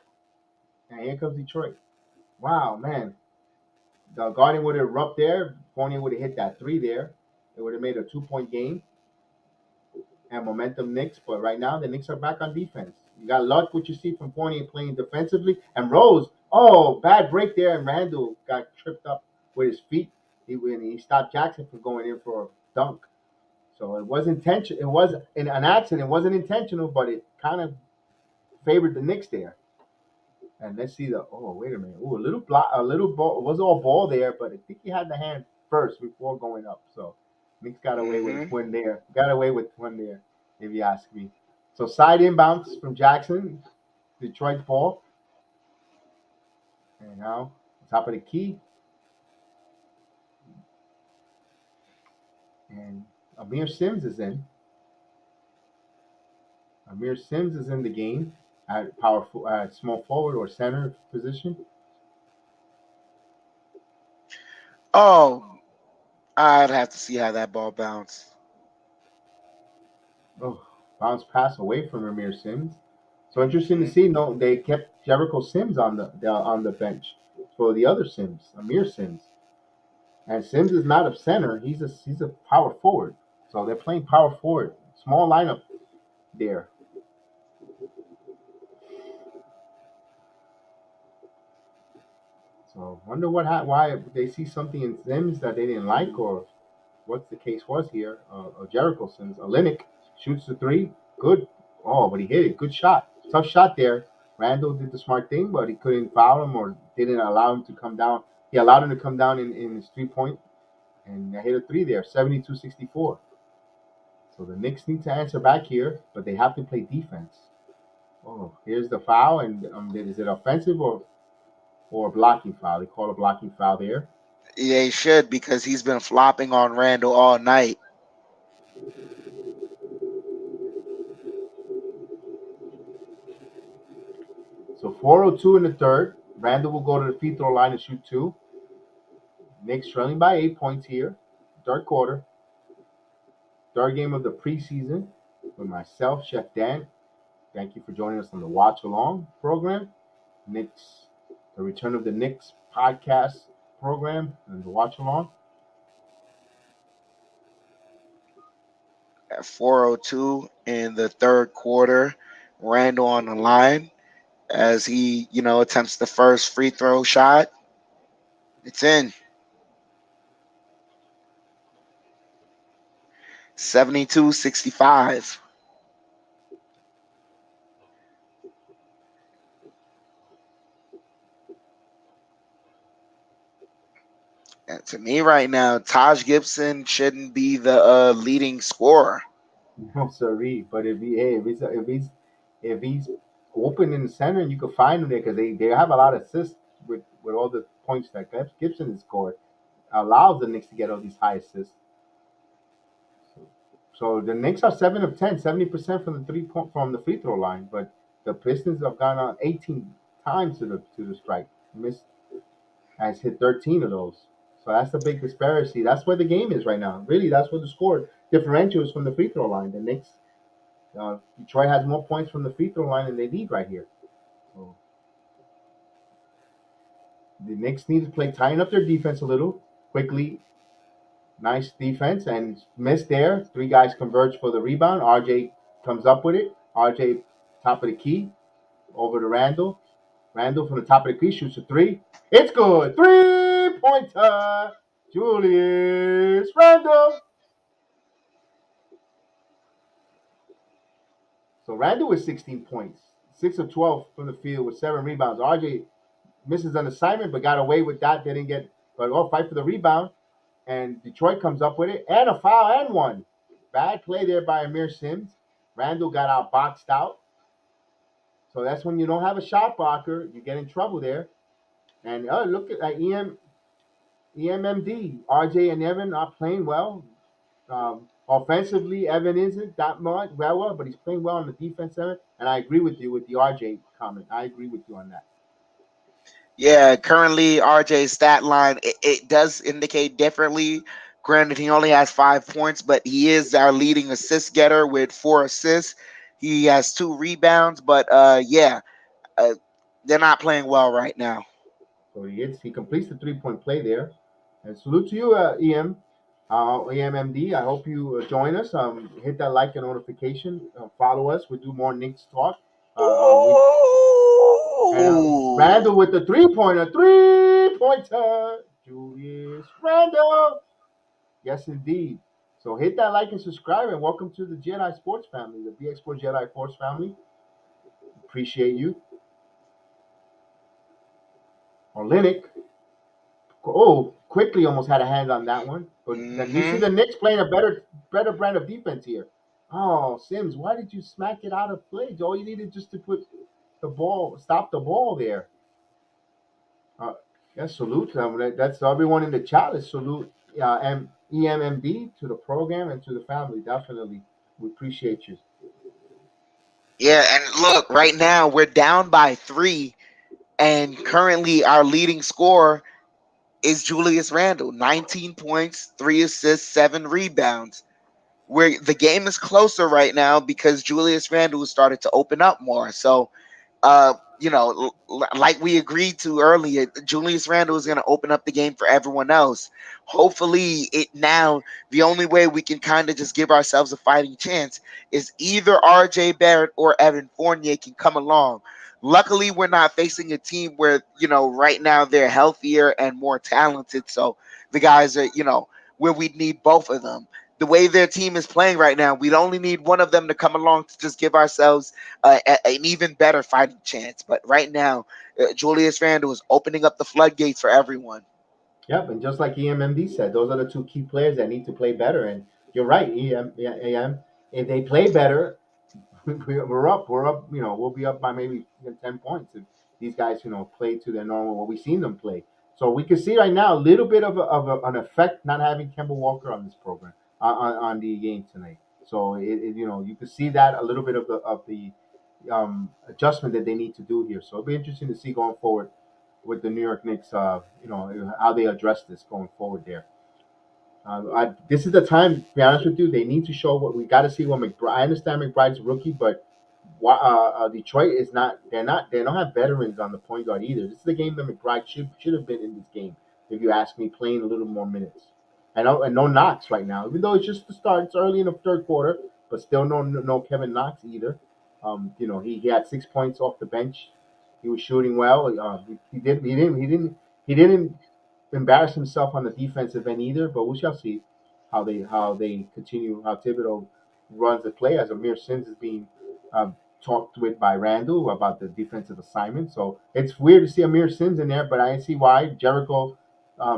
And here comes Detroit. Wow, man. The Guardian would have erupted there. Fournier would have hit that three there. It would have made a 2-point game. And momentum Knicks. But right now, the Knicks are back on defense. You got luck what you see from Fournier playing defensively. And Rose, oh, bad break there. And Randall got tripped up with his feet. He stopped Jackson from going in for a dunk. So it was intentional. It was an accident. It wasn't intentional, but it kind of favored the Knicks there. And let's see the. Oh, wait a minute. Oh, a little ball. It was all ball there, but I think he had the hand first before going up. So Knicks got away with Hmm. one there. Got away with one there, if you ask me. So side inbounds from Jackson, Detroit's ball, and now top of the key, and Amir Sims is in. Amir Sims is in the game at small forward or center position. Oh, I'd have to see how that ball bounced. Oh, bounce pass away from Amir Sims. So interesting to Mhm. see. No, they kept Jericho Sims on the bench for the other Sims, Amir Sims. And Sims is not a center; he's a power forward. So they're playing power forward, small lineup there. So wonder why they see something in Sims that they didn't like, or what the case was here. Jericho Sims, Olenek shoots the three, good. Oh, but he hit it. Good shot. Tough shot there. Randall did the smart thing, but he couldn't foul him or didn't allow him to come down. He allowed him to come down in his 3 point and hit a three there, 72-64. So the Knicks need to answer back here, but they have to play defense. Oh, here's the foul, and is it offensive or a blocking foul? They call a blocking foul there. They should because he's been flopping on Randall all night. So 4:02 in the third. Randall will go to the free throw line and shoot two. Knicks trailing by 8 points here. Third quarter. Third game of the preseason with myself, Chef Dan. Thank you for joining us on the Watch Along program. Knicks, the return of the Knicks podcast program and the Watch Along. At 4:02 in the third quarter, Randall on the line as he, attempts the first free throw shot. It's in. 72-65. And to me right now, Taj Gibson shouldn't be the leading scorer. No, sorry, but if he's open in the center and you can find him there because they have a lot of assists with all the points that Gibson has scored, allows the Knicks to get all these high assists. So the Knicks are 7 of 10, 70% from the 3 point from the free throw line, but the Pistons have gone on 18 times to the strike. Missed has hit 13 of those. So that's the big disparity. That's where the game is right now. Really, that's where the score differential is from the free throw line. The Knicks, Detroit has more points from the free throw line and they lead right here. So the Knicks need to tighten up their defense a little quickly. Nice defense and miss there. Three guys converge for the rebound. RJ comes up with it. RJ top of the key over to Randall. Randall from the top of the key shoots a three. It's good. 3 pointer. Julius Randall. So Randall with 16 points. 6 of 12 from the field with 7 rebounds. RJ misses an assignment but got away with that. They didn't get, but fight for the rebound. And Detroit comes up with it, and a foul and one. Bad play there by Amir Sims. Randall got out boxed out. So that's when you don't have a shot blocker, you get in trouble there. And look at EMMD. RJ and Evan are playing well. Offensively, Evan isn't that much well, but he's playing well on the defense end. And I agree with you with the RJ comment. I agree with you on that. Yeah, currently RJ's stat line it does indicate differently. Granted, he only has 5 points, but he is our leading assist getter with 4 assists. He has 2 rebounds, but yeah, uh, they're not playing well right now. So he completes the 3 point play there. And salute to you, EMMD. I hope you join us. Hit that like and notification. Follow us. We do more Knicks talk. And Ooh. Randall with the 3 pointer. 3 pointer. Julius Randall. Yes, indeed. So hit that like and subscribe. And welcome to the Jedi Sports family, the BX Sports Jedi Force family. Appreciate you. Olenek. Oh, quickly almost had a hand on that one. But then you see Mm-hmm. the Knicks playing a better brand of defense here. Oh, Sims, why did you smack it out of play? All you needed just to put stop the ball there. Uh, yeah, salute. That's everyone in the chat. Is salute EMMD to the program and to the family. Definitely, we appreciate you. Yeah, and look, right now we're down by 3, and currently our leading scorer is Julius Randle, 19 points, 3 assists, 7 rebounds. Where the game is closer right now because Julius Randle has started to open up more. So like we agreed to earlier, Julius Randle is going to open up the game for everyone else. Hopefully, the only way we can kind of just give ourselves a fighting chance is either RJ Barrett or Evan Fournier can come along. Luckily, we're not facing a team where, right now they're healthier and more talented. So the guys are, where we need both of them. The way their team is playing right now, we'd only need one of them to come along to just give ourselves an even better fighting chance. But right now, Julius Randle is opening up the floodgates for everyone. Yep, and just like EMMD said, those are the two key players that need to play better. And you're right, EM. If they play better, we're up. We're up. We'll be up by maybe 10 points if these guys, play to their normal what we've seen them play. So we can see right now a little bit of an effect not having Kemba Walker on this program on the game tonight. So you can see that a little bit of the adjustment that they need to do here. So it'll be interesting to see going forward with the New York Knicks. How they address this going forward there. This is the time. To be honest with you, they need to show what we got to see. What McBride. I understand McBride's a rookie, but Detroit is not. They're not. They don't have veterans on the point guard either. This is the game that McBride should have been in this game. If you ask me, playing a little more minutes. And no Knox right now, even though it's just the start. It's early in the third quarter, but still no Kevin Knox either. He had 6 points off the bench. He was shooting well. He didn't embarrass himself on the defensive end either. But we shall see how they continue, how Thibodeau runs the play, as Amir Sims is being talked with by Randall about the defensive assignment. So it's weird to see Amir Sims in there, but I see why. Jericho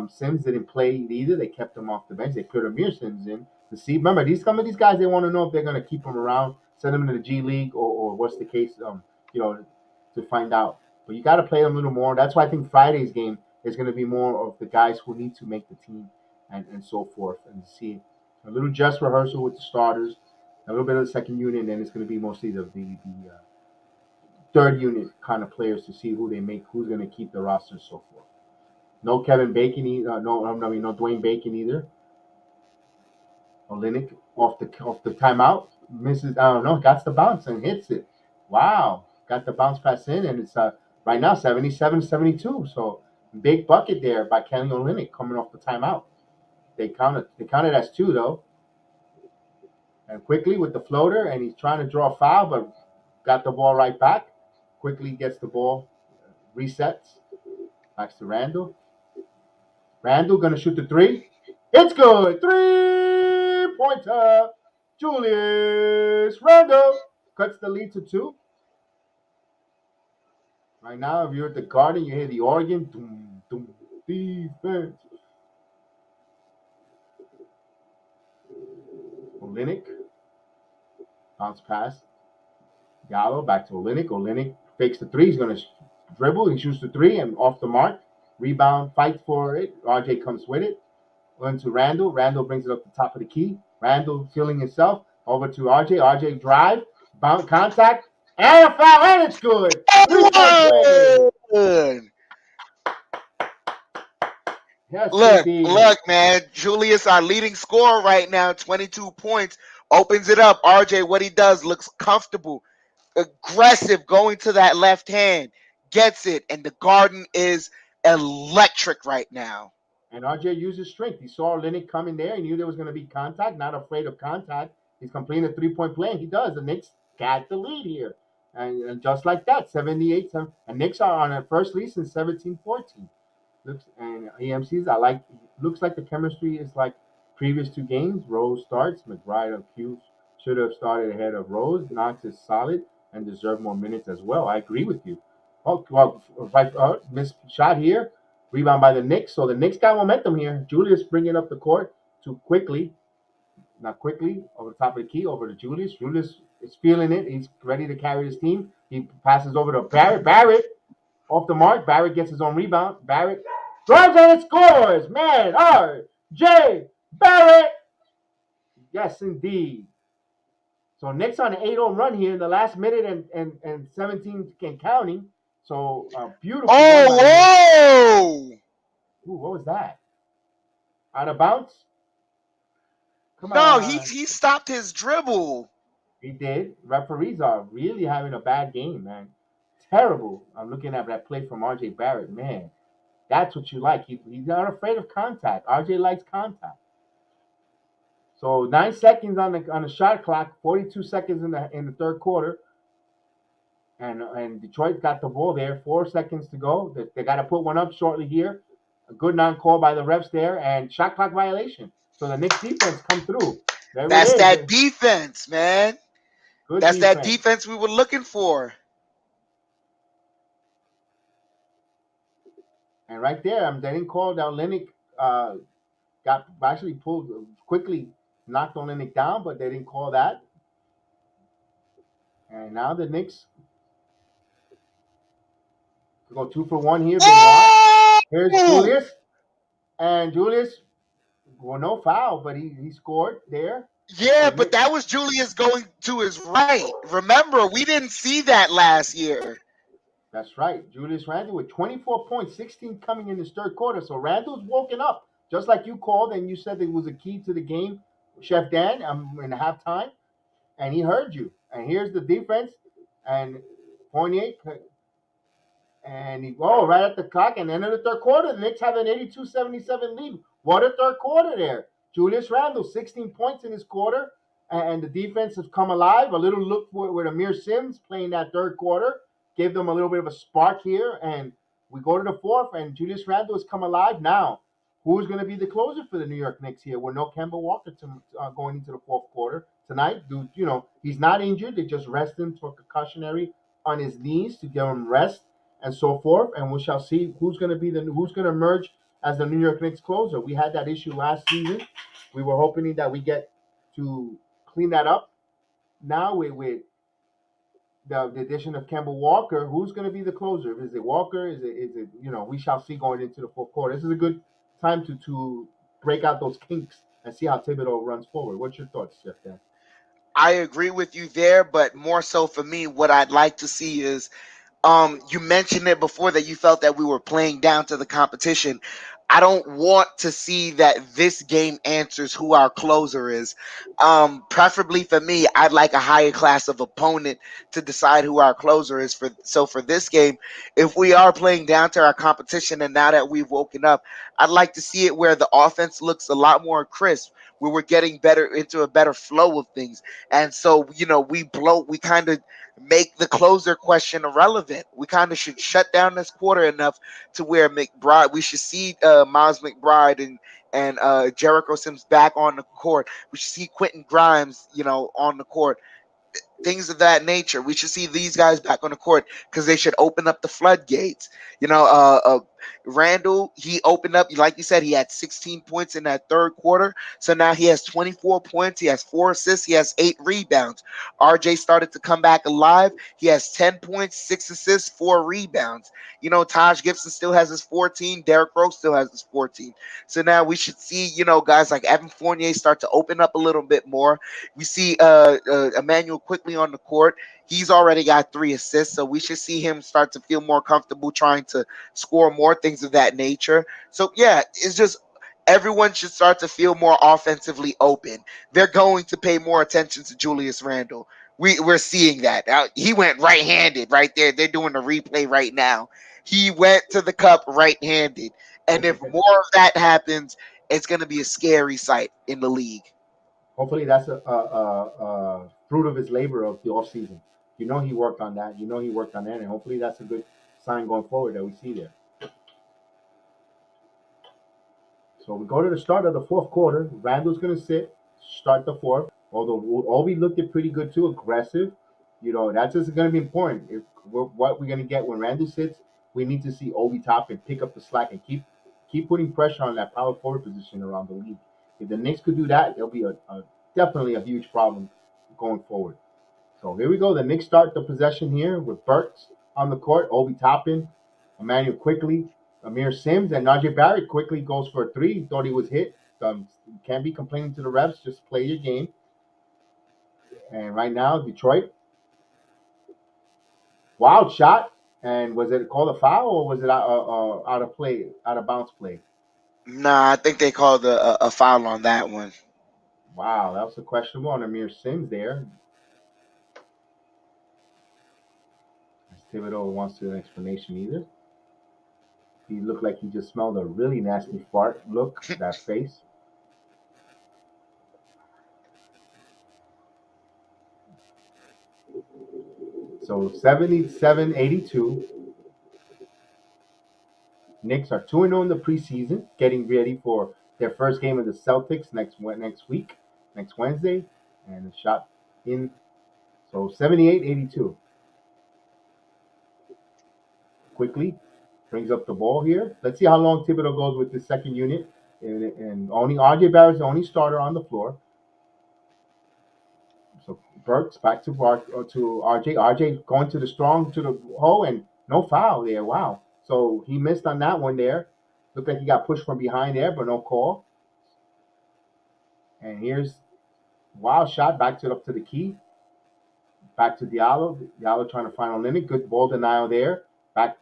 Sims didn't play either. They kept him off the bench. They put Amir Sims in to see. Remember, some of these guys, they want to know if they're going to keep him around, send him to the G League, or what's the case. You know, to find out. But you got to play them a little more. That's why I think Friday's game is going to be more of the guys who need to make the team and so forth, and see a little dress rehearsal with the starters, a little bit of the second unit, and then it's going to be mostly the third unit kind of players to see who they make, who's going to keep the roster, and so forth. No Kevin Bacon, no, I mean no Dwayne Bacon either. Olenek off the timeout misses. I don't know, got the bounce and hits it. Wow, got the bounce pass in, and it's right now 77-72. So big bucket there by Kelly Olenek coming off the timeout. They counted as two though, and quickly with the floater, and he's trying to draw a foul, but got the ball right back. Quickly gets the ball, resets, backs to Randall. Randall gonna shoot the three. It's good. 3-pointer. Julius Randall cuts the lead to 2. Right now, if you're at the Garden, you hear the organ. Doom, doom, defense. Olenek. Bounce pass. Gallo back to Olenek. Olenek fakes the three. He's going to dribble. He shoots the three and off the mark. Rebound, fight for it. RJ comes with it. Going to Randall. Randall brings it up the top of the key. Randall feeling himself. Over to RJ. RJ drive. Bounce contact. And a foul. And it's good. 3-point play. Good. Yes, indeed. Look, man. Julius, our leading scorer right now, 22 points, opens it up. RJ, what he does looks comfortable, aggressive, going to that left hand, gets it, and the Garden is electric right now. And RJ used his strength. He saw Lennox coming there. He knew there was going to be contact, not afraid of contact. He's completing a 3-point play, and he does. The Knicks got the lead here. And just like that, 78. And Knicks are on a first lead since 17-14. And EMC's, looks like the chemistry is like previous 2 games. Rose starts. McBride of Hughes should have started ahead of Rose. Knox is solid and deserve more minutes as well. I agree with you. Oh, well, missed shot here. Rebound by the Knicks. So the Knicks got momentum here. Julius bringing up the court too quickly. Not quickly. Over the top of the key. Over to Julius. Julius is feeling it. He's ready to carry his team. He passes over to Barrett. Barrett off the mark. Barrett gets his own rebound. Barrett drives and scores. Man, R.J. Barrett. Yes, indeed. So Knicks on an 8-0 run here in the last minute and 17 and counting. So beautiful one by the Knicks. Oh, whoa! Ooh, what was that? Out of bounds? Come No, he on. he stopped his dribble. He did. Referees are really having a bad game, man. Terrible. I'm looking at that play from RJ Barrett. Man, that's what you like. He's not afraid of contact. RJ likes contact. So 9 seconds on the shot clock, 42 seconds in the third quarter, and Detroit got the ball there. 4 seconds to go. They got to put one up shortly here. A good non-call by the refs there, and shot clock violation. So the Knicks defense come through. There it That's that is. defense, man. Good That's that defense. defense we were looking for. And right there, they didn't call down Lennox. Got actually pulled quickly, knocked on Lennox down, but they didn't call that. And now the Knicks go 2 for 1 here. Benoit. Here's Oh! Julius, and Julius, well, no foul, but he scored there. Yeah, The but Knicks, that was Julius going to his right. Remember, we didn't see that last year. that's right. Julius Randle with 24 points, 16 coming in his third quarter. So Randle's woken up, just like you called and you said it was a key to the game, Chef Dan. In halftime, and he heard you. And here's the defense, and Fournier, and he right at the clock, and end of the third quarter, the Knicks have an 82-77 lead. What a third quarter there! Julius Randle, 16 points in his quarter, and the defense has come alive. A little look with Amir Sims playing that third quarter gave them a little bit of a spark here, and we go to the fourth, and Julius Randle has come alive now. Who's going to be the closer for the New York Knicks here? With no Kemba Walker going into the fourth quarter tonight. He's not injured. They just rest him for concussionary on his knees to give him rest and so forth. And we shall see who's going to emerge as the New York Knicks closer. We had that issue last season. We were hoping that we get to clean that up. Now with the addition of Kemba Walker, who's going to be the closer? Is it Walker? Is it? We shall see going into the fourth quarter. This is a good time to break out those kinks and see how Thibodeau runs forward. What's your thoughts, Jeff? Dan? I agree with you there, but more so for me, what I'd like to see is you mentioned it before that you felt that we were playing down to the competition. I don't want to see that this game answers who our closer is. Preferably for me, I'd like a higher class of opponent to decide who our closer is. For this game, if we are playing down to our competition, and now that we've woken up, I'd like to see it where the offense looks a lot more crisp, where we're getting better into a better flow of things, and so we kind of make the closer question irrelevant. We kind of should shut down this quarter enough to where McBride, we should see Miles McBride and Jericho Sims back on the court. We should see Quentin Grimes, on the court. Things of that nature. We should see these guys back on the court because they should open up the floodgates. Randall, he opened up, like you said, he had 16 points in that third quarter. So now he has 24 points. He has 4 assists. He has 8 rebounds. RJ started to come back alive. He has 10 points, 6 assists, 4 rebounds. Taj Gibson still has his 14. Derrick Rose still has his 14. So now we should see, guys like Evan Fournier start to open up a little bit more. We see Emmanuel quickly on the court. He's already got 3 assists, so we should see him start to feel more comfortable trying to score more, things of that nature. So yeah, it's just everyone should start to feel more offensively open. They're going to pay more attention to Julius Randle. We're seeing that. He went right-handed right there. They're doing the replay right now. He went to the cup right-handed. And if more of that happens, it's going to be a scary sight in the league. Hopefully, that's a fruit of his labor of the off season. He worked on that. He worked on that, and hopefully, that's a good sign going forward that we see there. So we go to the start of the fourth quarter. Randall's going to start the fourth. Although Obi looked it pretty good too, aggressive. That's just going to be important. If what we're going to get when Randall sits, we need to see Obi Toppin pick up the slack and keep putting pressure on that power forward position around the league. If the Knicks could do that, it'll be definitely a huge problem going forward. So here we go. The Knicks start the possession here with Burks on the court, Obi Toppin, Emmanuel quickly, Amir Sims, and Najee Barrett quickly goes for a 3. He thought he was hit. Can't be complaining to the refs. Just play your game. And right now, Detroit, wild shot. And was it called a foul or was it out of play, out of bounds play? Nah, I think they called a foul on that one. Wow, that was a questionable on Amir Sims there. As Thibodeau wants to an explanation either. He looked like he just smelled a really nasty fart. Look, that face. So 77-82. Knicks are 2-0 in the preseason, getting ready for their first game of the Celtics next week, next Wednesday. And a shot in. So 78-82. Quickly brings up the ball here. Let's see how long Thibodeau goes with this second unit. And only RJ Barrett's the only starter on the floor. So Burks back to RJ. RJ going to the strong to the hole and no foul there. Wow. So he missed on that one there. Looked like he got pushed from behind there, but no call. And here's wild shot back to up to the key. Back to Diallo. Diallo trying to find a limit. Good ball denial there. Back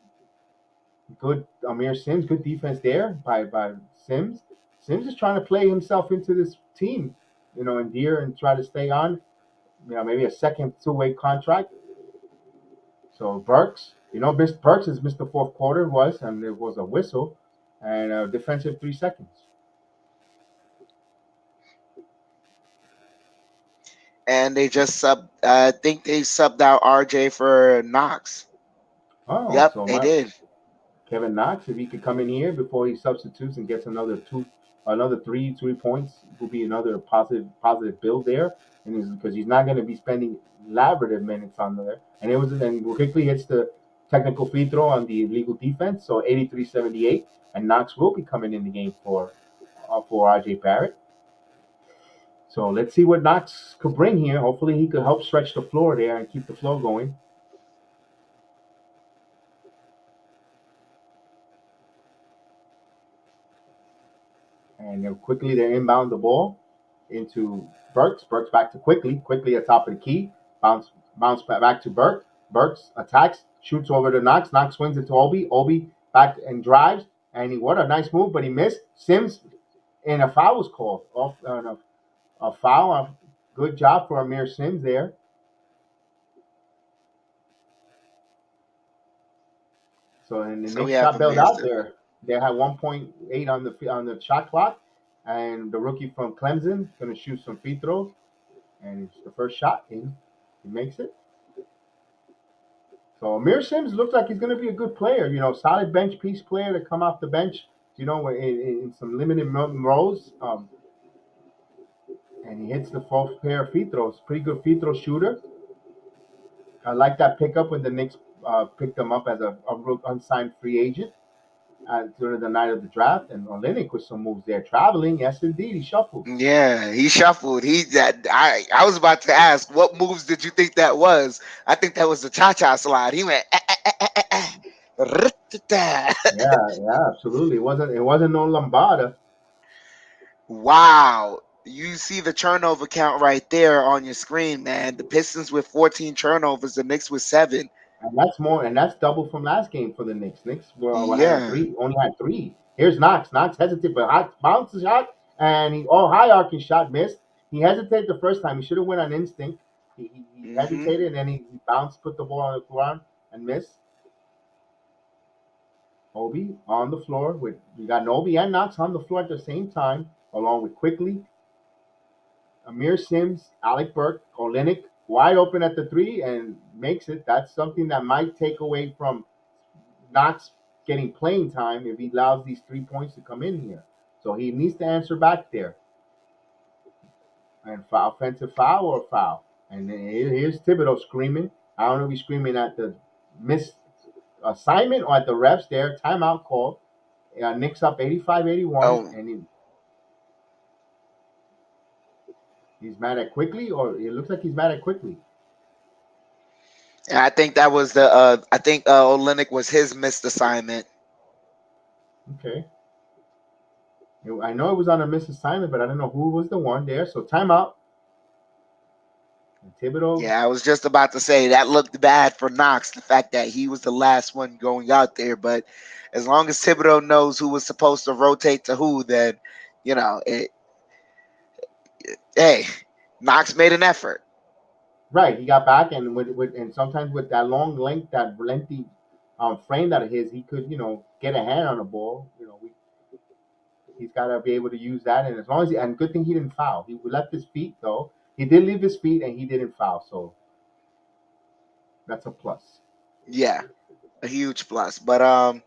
good Amir Sims. Good defense there by Sims. Sims is trying to play himself into this team, endear and try to stay on. Maybe a second two-way contract. So Burks, Burks has missed the fourth quarter and there was a whistle and a defensive 3 seconds. And they just I think they subbed out RJ for Knox. Oh, Yep, so they did. Kevin Knox, if he could come in here before he substitutes and gets another three points, will be another positive build there. And because he's not going to be spending elaborative minutes on there. And quickly hits the technical free throw on the illegal defense. So 83-78, and Knox will be coming in the game for RJ Barrett. So let's see what Knox could bring here. Hopefully he could help stretch the floor there and keep the flow going. And then quickly they inbound the ball into Burks. Burks back to quickly at top of the key. Bounce back to Burke. Burks attacks, shoots over to Knox. Knox swings it to Obi. Obi back and drives. And what a nice move, but he missed. Sims and a foul was called off. A foul. Good job for Amir Sims there. So and the So we Knicks have shot a bailed out Mister. there. They had 1.8 on the shot clock, and the rookie from Clemson going to shoot some free throws, and it's the first shot in. He makes it. So Amir Sims looks like he's going to be a good player. Solid bench piece player to come off the bench. In some limited roles. And he hits the fourth pair of free throws. Pretty good free throw shooter. I like that pickup when the Knicks picked him up as a unsigned free agent during the night of the draft. And Olenek with some moves there. Traveling, yes, indeed. He shuffled. Yeah, he shuffled. I was about to ask, what moves did you think that was? I think that was the cha-cha slide. He went. Yeah, absolutely. It wasn't no Lombarda. Wow. You see the turnover count right there on your screen, man. The Pistons with 14 turnovers, the Knicks with 7. And that's double from last game for the Knicks. Knicks Yeah. only had three. Here's Knox. Knox hesitated, but bounces shot, and high arcing shot missed. He hesitated the first time. He should have went on instinct. He Hmm. hesitated, and then he bounced, put the ball on the ground, and missed. Obi on the floor with we got Obi and Knox on the floor at the same time, along with quickly Amir Sims, Alec Burke, Olenek wide open at the three and makes it. That's something that might take away from Knox getting playing time if he allows these 3 points to come in here. So he needs to answer back there. And offensive foul or foul. And then here's Thibodeau screaming. I don't know if he's screaming at the missed assignment or at the refs there. Timeout call. Knicks up 85-81. Oh, And he's mad at quickly, or it looks like he's mad at quickly. and I think that was I think Olenek was his missed assignment. Okay. I know it was on a missed assignment, but I don't know who was the one there. So timeout. And Thibodeau, Yeah, I was just about to say that looked bad for Knox, the fact that he was the last one going out there. But as long as Thibodeau knows who was supposed to rotate to who, then, it, hey, Knox made an effort. right? He got back, and and sometimes with that that lengthy frame that of his, he could get a hand on the ball. He's got to be able to use that, and as long as and good thing he didn't foul. He left his feet though. He did leave his feet, and he didn't foul, so that's a plus. Yeah, a huge plus. But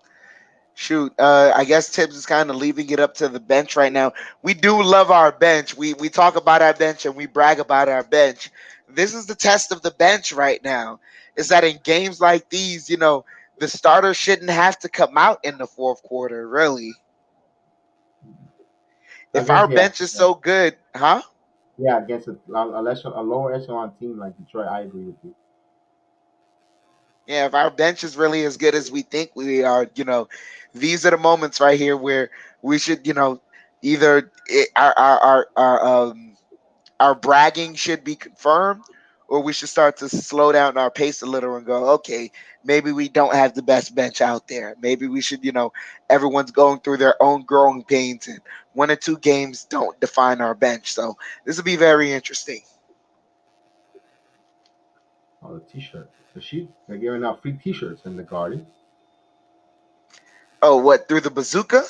shoot, I guess Tibbs is kind of leaving it up to the bench right now. We do love our bench. We talk about our bench and we brag about our bench. This is the test of the bench right now. Is that in games like these, the starter shouldn't have to come out in the fourth quarter, really. If our Against bench is so good, huh? against a lower echelon team like Detroit, I agree with you. Yeah, if our bench is really as good as we think we are, these are the moments right here where we should, either our bragging should be confirmed, or we should start to slow down our pace a little and go, okay, maybe we don't have the best bench out there. Maybe we should, everyone's going through their own growing pains, and 1 or 2 games don't define our bench. So this will be very interesting. Oh, the T-shirt, they're giving out free T-shirts in the Garden. Oh, what, through the bazooka?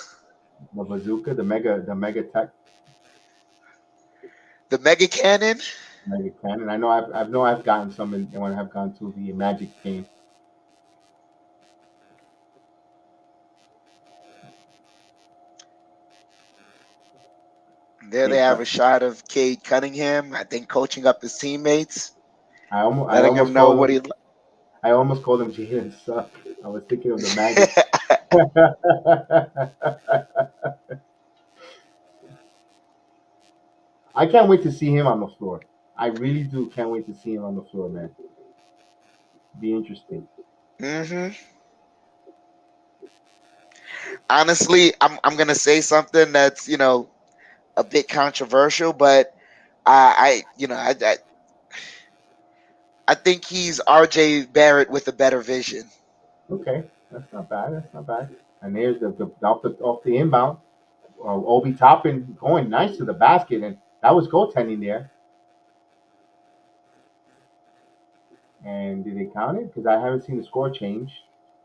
The bazooka, the mega tech, The mega cannon? mega cannon. I've gotten some when I've gone to the Magic game. There they Cade have a Cut. shot of Cade Cunningham, I think, coaching up his teammates, I letting him almost know called what him. he. I almost called him Jalen Suck. I was thinking of the Magic. I can't wait to see him on the floor. I really do can't wait to see him on the floor, man. Be interesting. hmm Honestly, I'm gonna say something that's a bit controversial, but I think he's R.J. Barrett with a better vision. Okay, that's not bad. That's not bad. And there's off the inbound. Obi Toppin going nice to the basket, and that was goaltending there. And did they count it? Because I haven't seen the score change.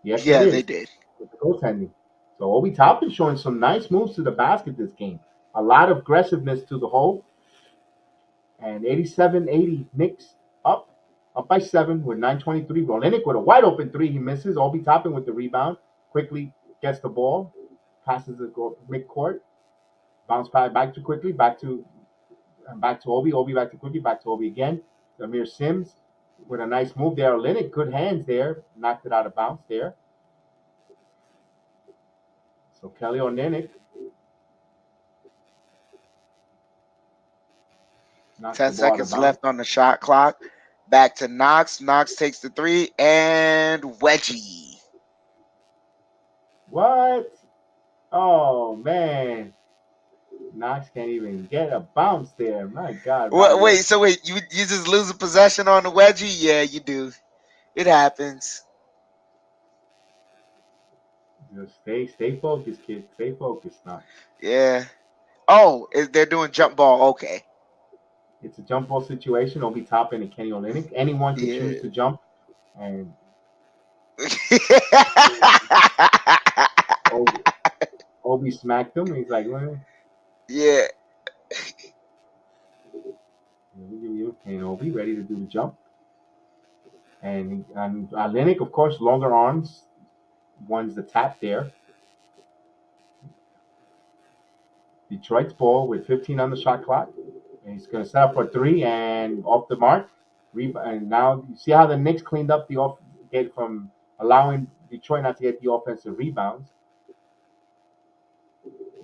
Yes, it Yeah, they is. did. It's goaltending. So Obi Toppin showing some nice moves to the basket this game. A lot of aggressiveness to the hole. And 87-80 Knicks up by 7 with 9:23. Olenek with a wide open three. He misses. Obi Toppin with the rebound. Quickly gets the ball. Passes the midcourt. Bounce back too quickly. Back to Obi. Obi back to quickly. Back to Obi again. Amir Sims with a nice move there. Olenek, good hands there. Knocked it out of bounds there. So Kelly Olenek knocks the Ten ball out of seconds bounds. left on the shot clock. Back to Knox. Knox takes the three and wedgie. What? Oh man. Knox can't even get a bounce there. My God, Mario. Wait, you just lose a possession on the wedgie? Yeah, you do. It happens. Just stay focused, kid. Stay focused now. Yeah. Oh, they're doing jump ball. Okay. It's a jump ball situation. Obi Toppin and Kenny Olynyk. Anyone could choose Yeah. to jump, and Obi, Obi smacked him. He's like, well, yeah. and Obi ready to do the jump. And Olynyk, of course, longer arms. One's the tap there. Detroit's ball with 15 on the shot clock. And he's going to set up for three and off the mark. And now you see how the Knicks cleaned up the off get from allowing Detroit not to get the offensive rebounds.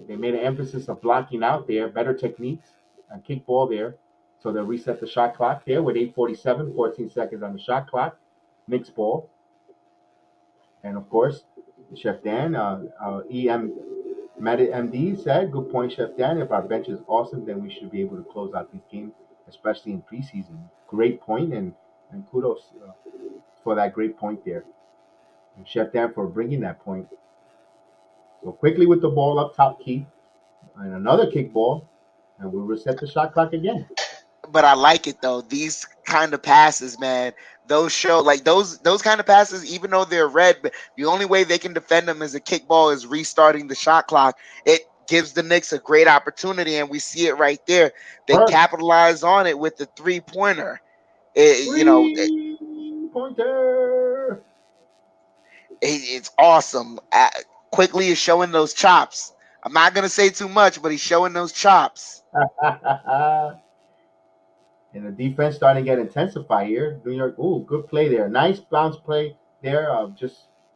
They made an emphasis of blocking out there, better techniques, and kick ball there. So they'll reset the shot clock there with 8:47, 14 seconds on the shot clock. Knicks ball. And of course, Chef Dan, MD said, good point, Chef Dan. If our bench is awesome, then we should be able to close out these games especially in preseason. Great point, and kudos for that great point there. And Chef Dan for bringing that point. So quickly with the ball up top, key, and another kick ball, and we'll reset the shot clock again. But I like it though. These kind of passes, man, those show like those kind of passes, even though they're red, but the only way they can defend them as a kickball is restarting the shot clock. It gives the Knicks a great opportunity, and we see it right there. They Burks, capitalize on it with the 3-pointer. It, 3-pointer. it's awesome. Quickly is showing those chops. I'm not gonna say too much, but he's showing those chops. And the defense starting to get intensified here. New York, ooh, good play there. Nice bounce play there.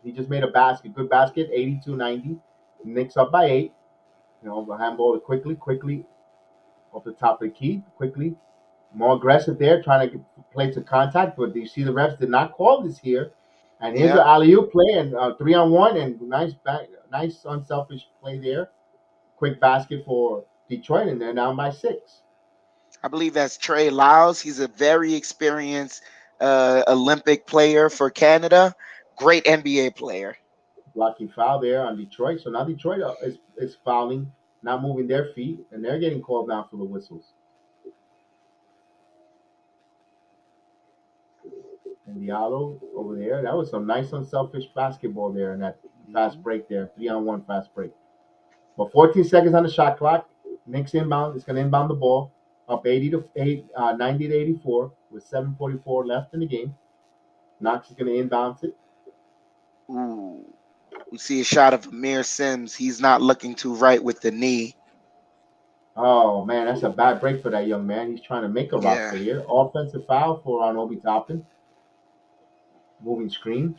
He just made a basket, good basket, 82-90. Knicks up by 8. The handball quickly off the top of the key, quickly. More aggressive there, trying to play to contact, but you see the refs did not call this here. And here's Yeah, an alley-oop play and 3-on-1 and nice unselfish play there. Quick basket for Detroit, and they're down by 6. I believe that's Trey Lyles. He's a very experienced Olympic player for Canada. Great NBA player. Blocking foul there on Detroit. So now Detroit is fouling, not moving their feet, and they're getting called down for the whistles. And Diallo over there, that was some nice unselfish basketball there in that fast break there, 3-on-1 fast break. But 14 seconds on the shot clock. Knicks inbound. It's going to inbound the ball up 90 to 84 with 7:44 left in the game. Knox is going to inbound it. Ooh. We see a shot of Amir Sims. He's not looking too right with the knee. Oh man, that's a bad break for that young man. He's trying to make a Yeah. roster here. Offensive foul for Obi Toppin. Moving screen.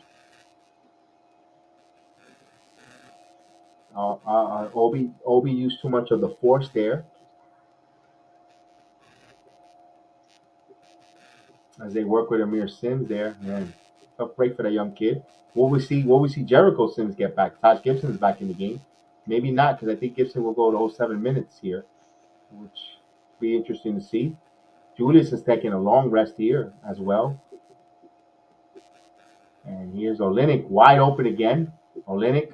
Obi used too much of the force there as they work with Amir Sims there. Man, tough break for that young kid. Will we see Jericho Sims get back? Taj Gibson's back in the game. Maybe not, because I think Gibson will go the whole 7 minutes here, which will be interesting to see. Julius is taking a long rest here as well. And here's Olynyk wide open again. Olynyk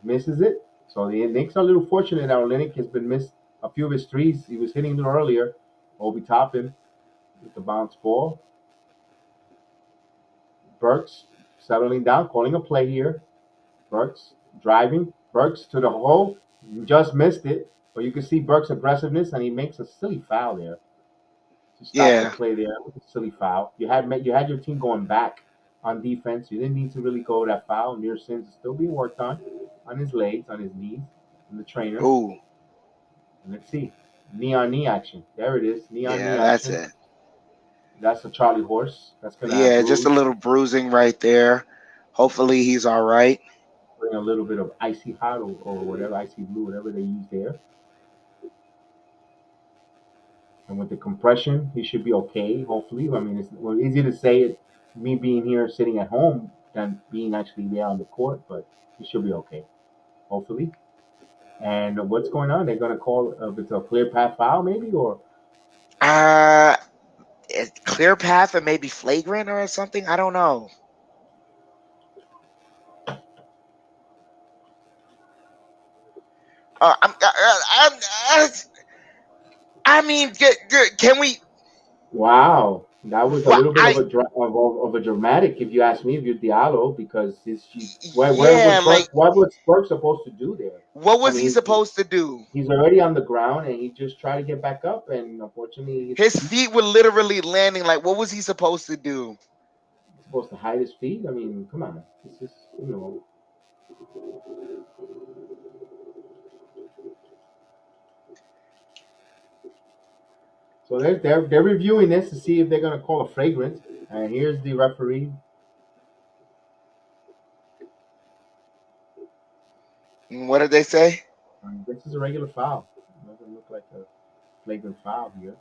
misses it. So the Knicks are a little fortunate that Olynyk has been missed a few of his threes. He was hitting a little earlier. Obi Toppin with the bounce ball. Burks settling down, calling a play here. Burks driving. Burks to the hole. Just missed it. But you can see Burks' aggressiveness, and he makes a silly foul there to stop the Yeah. play there. Silly foul. You had your team going back on defense. You didn't need to really go that foul. Near Sims is still being worked on his legs, on his knees, and the trainer. Ooh. And let's see. Knee on knee action. There it is. Knee on knee Yeah, that's action. it. That's a Charlie horse. That's gonna have Yeah, just a bruise. little bruising right there. Hopefully he's all right. Bring a little bit of icy hot or whatever, icy blue, whatever they use there. And with the compression, he should be okay. Hopefully, I mean, it's easy to say it, me being here sitting at home than being actually there on the court, but he should be okay. Hopefully. And what's going on? They're gonna call if it's a clear path foul, maybe, or Uh, Clear path or maybe flagrant or something. I don't know. Uh, I'm, I, I, I mean, can we? wow, that was a What little bit of I a of a dramatic, if you ask me, if you're Diallo, because where was yeah, like Burke supposed to do there? what I was he mean, supposed to do? he's already on the ground, and he just tried to get back up, and unfortunately, his His feet. feet were literally landing. Like what was he supposed to do? He's supposed to hide his feet. I mean, come on, it's just So they're reviewing this to see if they're going to call a flagrant. And here's the referee. What did they say? This is a regular foul. It doesn't look like a flagrant foul here.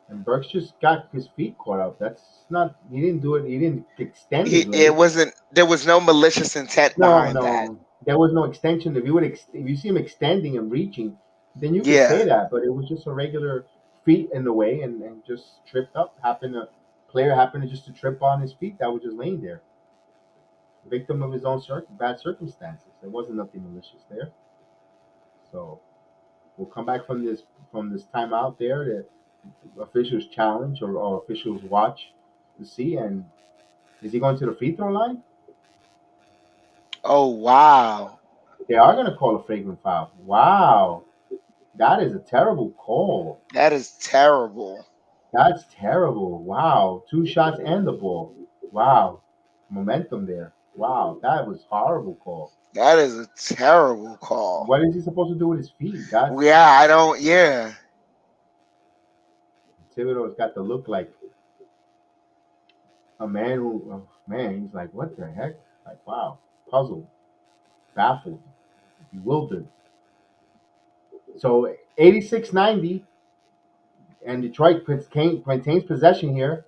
And Burks just got his feet caught up. That's not. He didn't do it. He didn't extend his It leg. wasn't. There was no malicious intent No, behind that. no. There was no extension. If you see him extending and reaching, then you could Yeah, say that. But it was just a regular feet in the way and just tripped up. Player happened to just to trip on his feet that was just laying there, victim of his own bad circumstances. There wasn't nothing malicious there. So we'll come back from this timeout there. The officials challenge or officials watch to see. And is he going to the free throw line? Oh, wow. They are going to call a flagrant foul. Wow, that is a terrible call. That is terrible. That's terrible. Wow, 2 shots and the ball. Wow, momentum there. Wow, that was horrible call. That is a terrible call. What is he supposed to do with his feet? That's Yeah, I don't. Yeah. Thibodeau's got to look like a man who, oh, man, he's like, what the heck? Like, wow, puzzled, baffled, bewildered. So 86-90, and Detroit maintains possession here.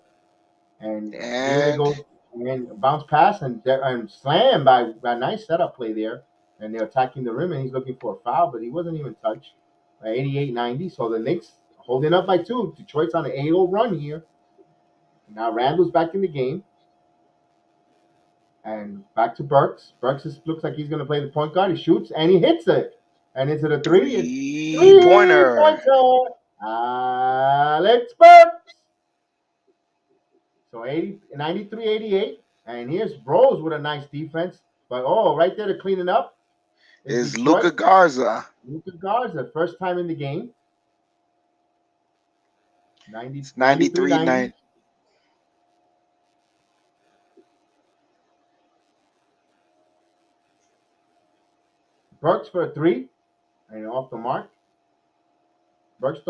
And here they And go, and bounce pass and slam by a nice setup play there. And they're attacking the rim, and he's looking for a foul, but he wasn't even touched. 88-90. So the Knicks holding up by 2. Detroit's on an 8-0 run here. Now Randall's back in the game. And back to Burks. Looks like he's going to play the point guard. He shoots, and he hits it. And into the 3. It's 3-pointer. three-pointer. Alex Burks. So 93-88. And here's Rose with a nice defense. But, right there to clean it up Is Detroit. Luka Garza. Luka Garza, first time in the game. 93-90. Burks for a 3. And off the mark. Burke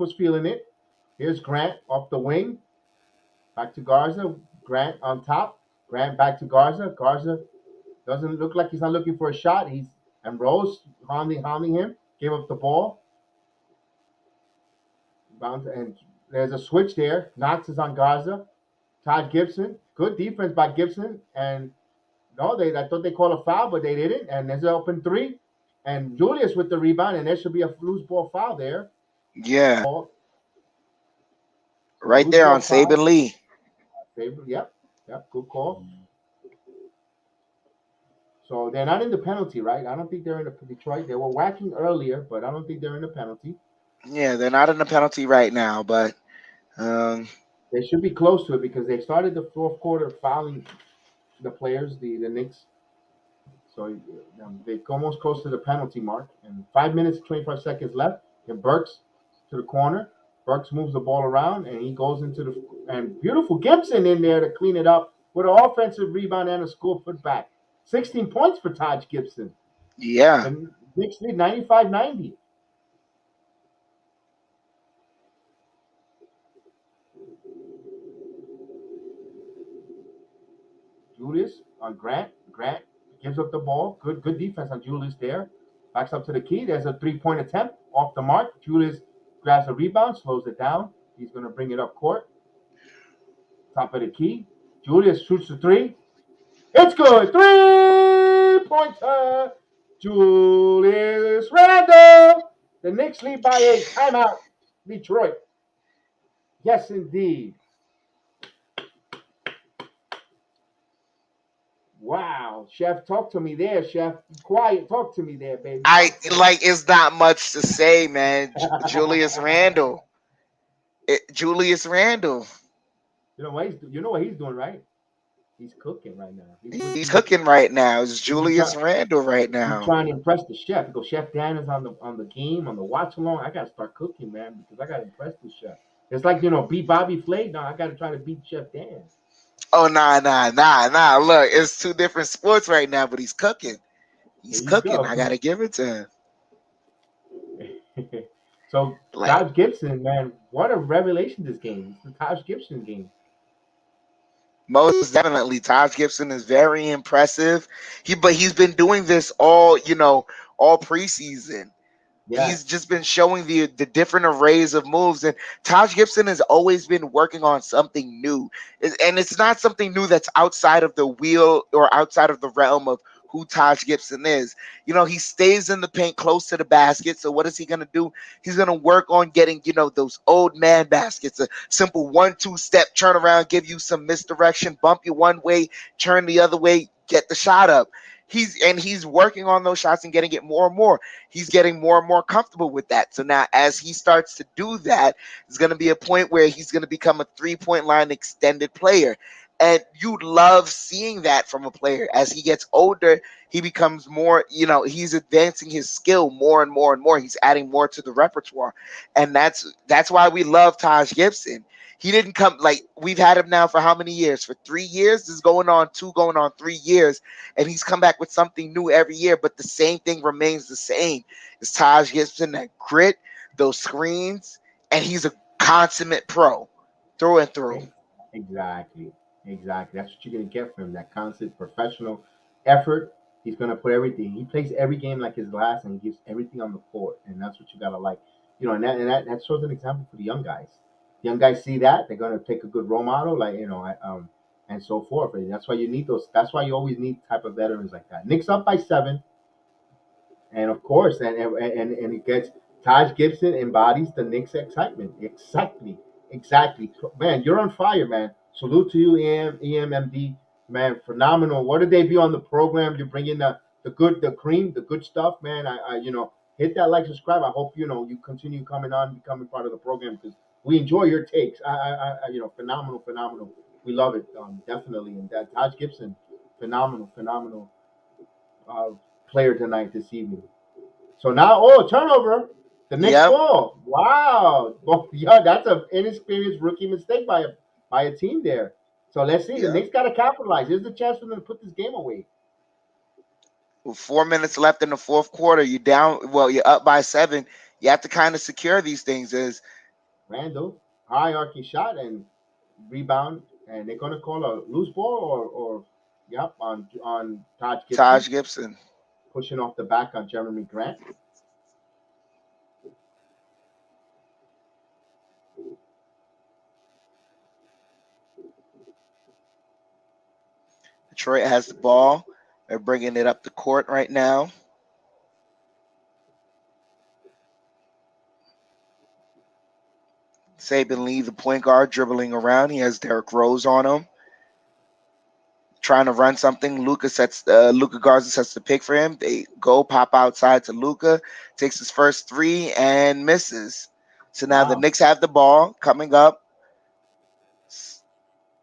was feeling it. Here's Grant off the wing. Back to Garza. Grant on top. Grant back to Garza. Garza doesn't look like he's not looking for a shot. And Rose hounding him. Gave up the ball. And there's a switch there. Knox is on Garza. Todd Gibson. Good defense by Gibson. And no, I thought they called a foul, but they didn't. And there's an open 3. And Julius with the rebound, and there should be a loose ball foul there. Yeah. Right there on Saban Lee. Yep, good call. So they're not in the penalty, right? I don't think they're in the Detroit. They were whacking earlier, but I don't think they're in the penalty. Yeah, they're not in the penalty right now, but they should be close to it because they started the fourth quarter fouling the players, the Knicks. So they're almost close to the penalty mark. And 5 minutes, 25 seconds left. And Burks to the corner. Burks moves the ball around, and he goes and beautiful Gibson in there to clean it up with an offensive rebound and a score put back. 16 points for Taj Gibson. Yeah. And Knicks lead 95-90. Julius on Grant. Grant gives up the ball. Good defense on Julius there. Backs up to the key. There's a 3-point attempt off the mark. Julius grabs a rebound, slows it down. He's going to bring it up court. Top of the key. Julius shoots the 3. It's good. 3-pointer. Julius Randle. The Knicks lead by 8. Timeout. Detroit. Yes, indeed. Wow, Chef, talk to me there, Chef. Quiet, talk to me there, baby. It's not much to say, man. Julius Randle. Julius Randle. You know what he's doing, right? He's cooking right now. He's cooking right now. It's Julius Randle right now. He's trying to impress the chef. He goes, Chef Dan is on the game, on the watch along. I gotta start cooking, man, because I gotta impress the chef. It's like, beat Bobby Flay. No, I gotta try to beat Chef Dan. Oh, nah. Look, it's 2 different sports right now, but he's cooking. He's cooking. I got to give it to him. So, Taj Gibson, man, what a revelation this game. It's the Taj Gibson game. Most definitely. Taj Gibson is very impressive. He's been doing this all preseason. Yeah. He's just been showing the different arrays of moves, and Taj Gibson has always been working on something new. And it's not something new that's outside of the wheel or outside of the realm of who Taj Gibson is. He stays in the paint close to the basket. So what is he going to do? He's going to work on getting, those old man baskets, a simple 1-2 step turn around, give you some misdirection, bump you one way, turn the other way, get the shot up. He's working on those shots and getting it more and more. He's getting more and more comfortable with that. So now as he starts to do that, there's going to be a point where he's going to become a 3-point line extended player. And you love seeing that from a player. As he gets older, he becomes more, he's advancing his skill more and more and more. He's adding more to the repertoire. And that's why we love Taj Gibson. He didn't come, like, we've had him now for how many years? For 3 years? This is going on 3 years. And he's come back with something new every year, but the same thing remains the same. It's Taj Gibson, that grit, those screens, and he's a consummate pro through and through. Exactly. That's what you're gonna get from him. That constant professional effort. He's gonna put everything. He plays every game like his last, and he gives everything on the court. And that's what you gotta like. And that shows an example for the young guys. Young guys see that they're gonna take a good role model, like and so forth. And that's why you need those. That's why you always need type of veterans like that. Knicks up by 7. And of course, and it gets Taj Gibson embodies the Knicks excitement. Exactly. Man, you're on fire, man. Salute to you, EMMD. Man, phenomenal. What did they be on the program? You bring in the cream, the good stuff, man. Hit that like, subscribe. I hope you continue coming on, becoming part of the program because we enjoy your takes. Phenomenal. We love it, definitely. And that Taj Gibson, phenomenal uh, player tonight this evening. So now, turnover. The next Yep. ball. Wow. Well, yeah, that's an inexperienced rookie mistake by a team there. So let's see. The Yeah. Knicks got to capitalize. Here's the chance for them to put this game away. With 4 minutes left in the fourth quarter, you're up by 7. You have to kind of secure these things. Is Randall, hierarchy shot and rebound, and they're going to call a loose ball or yep, on Taj Gibson, Taj Gibson. pushing off the back on Jeremy Grant. Detroit has the ball. They're bringing it up the court right now. Saban Lee, the point guard, dribbling around. He has Derrick Rose on him, trying to run something. Luka Garza sets the pick for him. They go pop outside to Luka, takes his first 3 and misses. So now the Wow. Knicks have the ball coming up.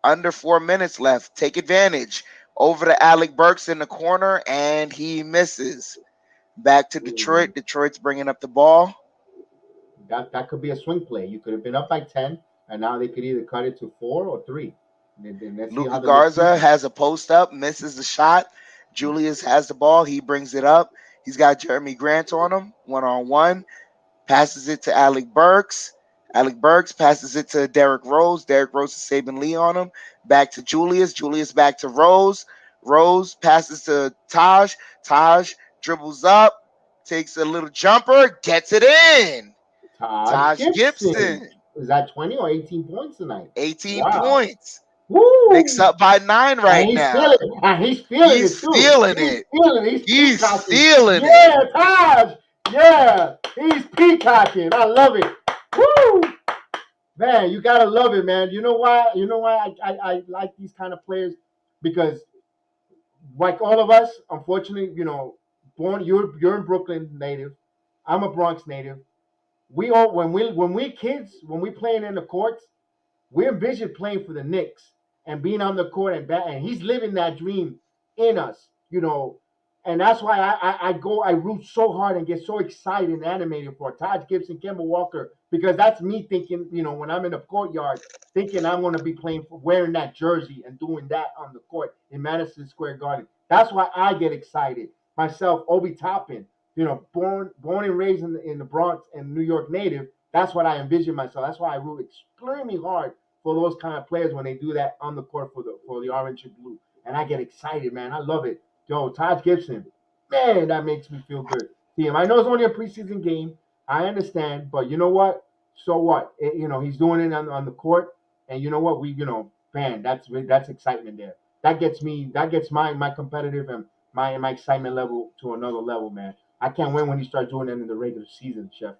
Under 4 minutes left. Take advantage. Over to Alec Burks in the corner, and he misses. Back to Detroit. Detroit's bringing up the ball. That could be a swing play. You could have been up by 10, and now they could either cut it to 4 or 3. Then let's see Luka how the Knicks Garza keep it. has a post up, misses the shot. Julius has the ball. He brings it up. He's got Jeremy Grant on him, 1-on-1. Passes it to Alec Burks. Alec Burks passes it to Derrick Rose. Derrick Rose is Saban Lee on him. Back to Julius. Julius back to Rose. Rose passes to Taj. Taj dribbles up, takes a little jumper, gets it in. Taj Taj Gibson. Gibson, Is that 20 or 18 points tonight? 18 Wow. points. Knicks Woo! up by 9 And right he's now. feeling it. And he's feeling He's it too. feeling He's it. feeling it. He's He's peacocking. feeling it. Yeah, Taj. Yeah. He's peacocking. I love it. Woo! Man, you gotta love it, man. You know why? I like these kind of players because like all of us, unfortunately, born you're in Brooklyn native. I'm a Bronx native. We all when we kids, when we playing in the courts, we envision playing for the Knicks and being on the court and he's living that dream in us. And that's why I root so hard and get so excited and animated for Taj Gibson, Kemba Walker, because that's me thinking, when I'm in the courtyard, thinking I'm going to be playing for wearing that jersey and doing that on the court in Madison Square Garden. That's why I get excited. Myself, Obi Toppin, born and raised in the Bronx and New York native. That's what I envision myself. That's why I root extremely hard for those kind of players when they do that on the court for the orange and blue. And I get excited, man. I love it. Yo, Taj Gibson, man, that makes me feel good. See him. I know it's only a preseason game. I understand, but you know what? So what? He's doing it on the court, and you know what? Man, that's excitement there. That gets me. That gets my competitive and my excitement level to another level, man. I can't wait when he starts doing it in the regular season, Chef.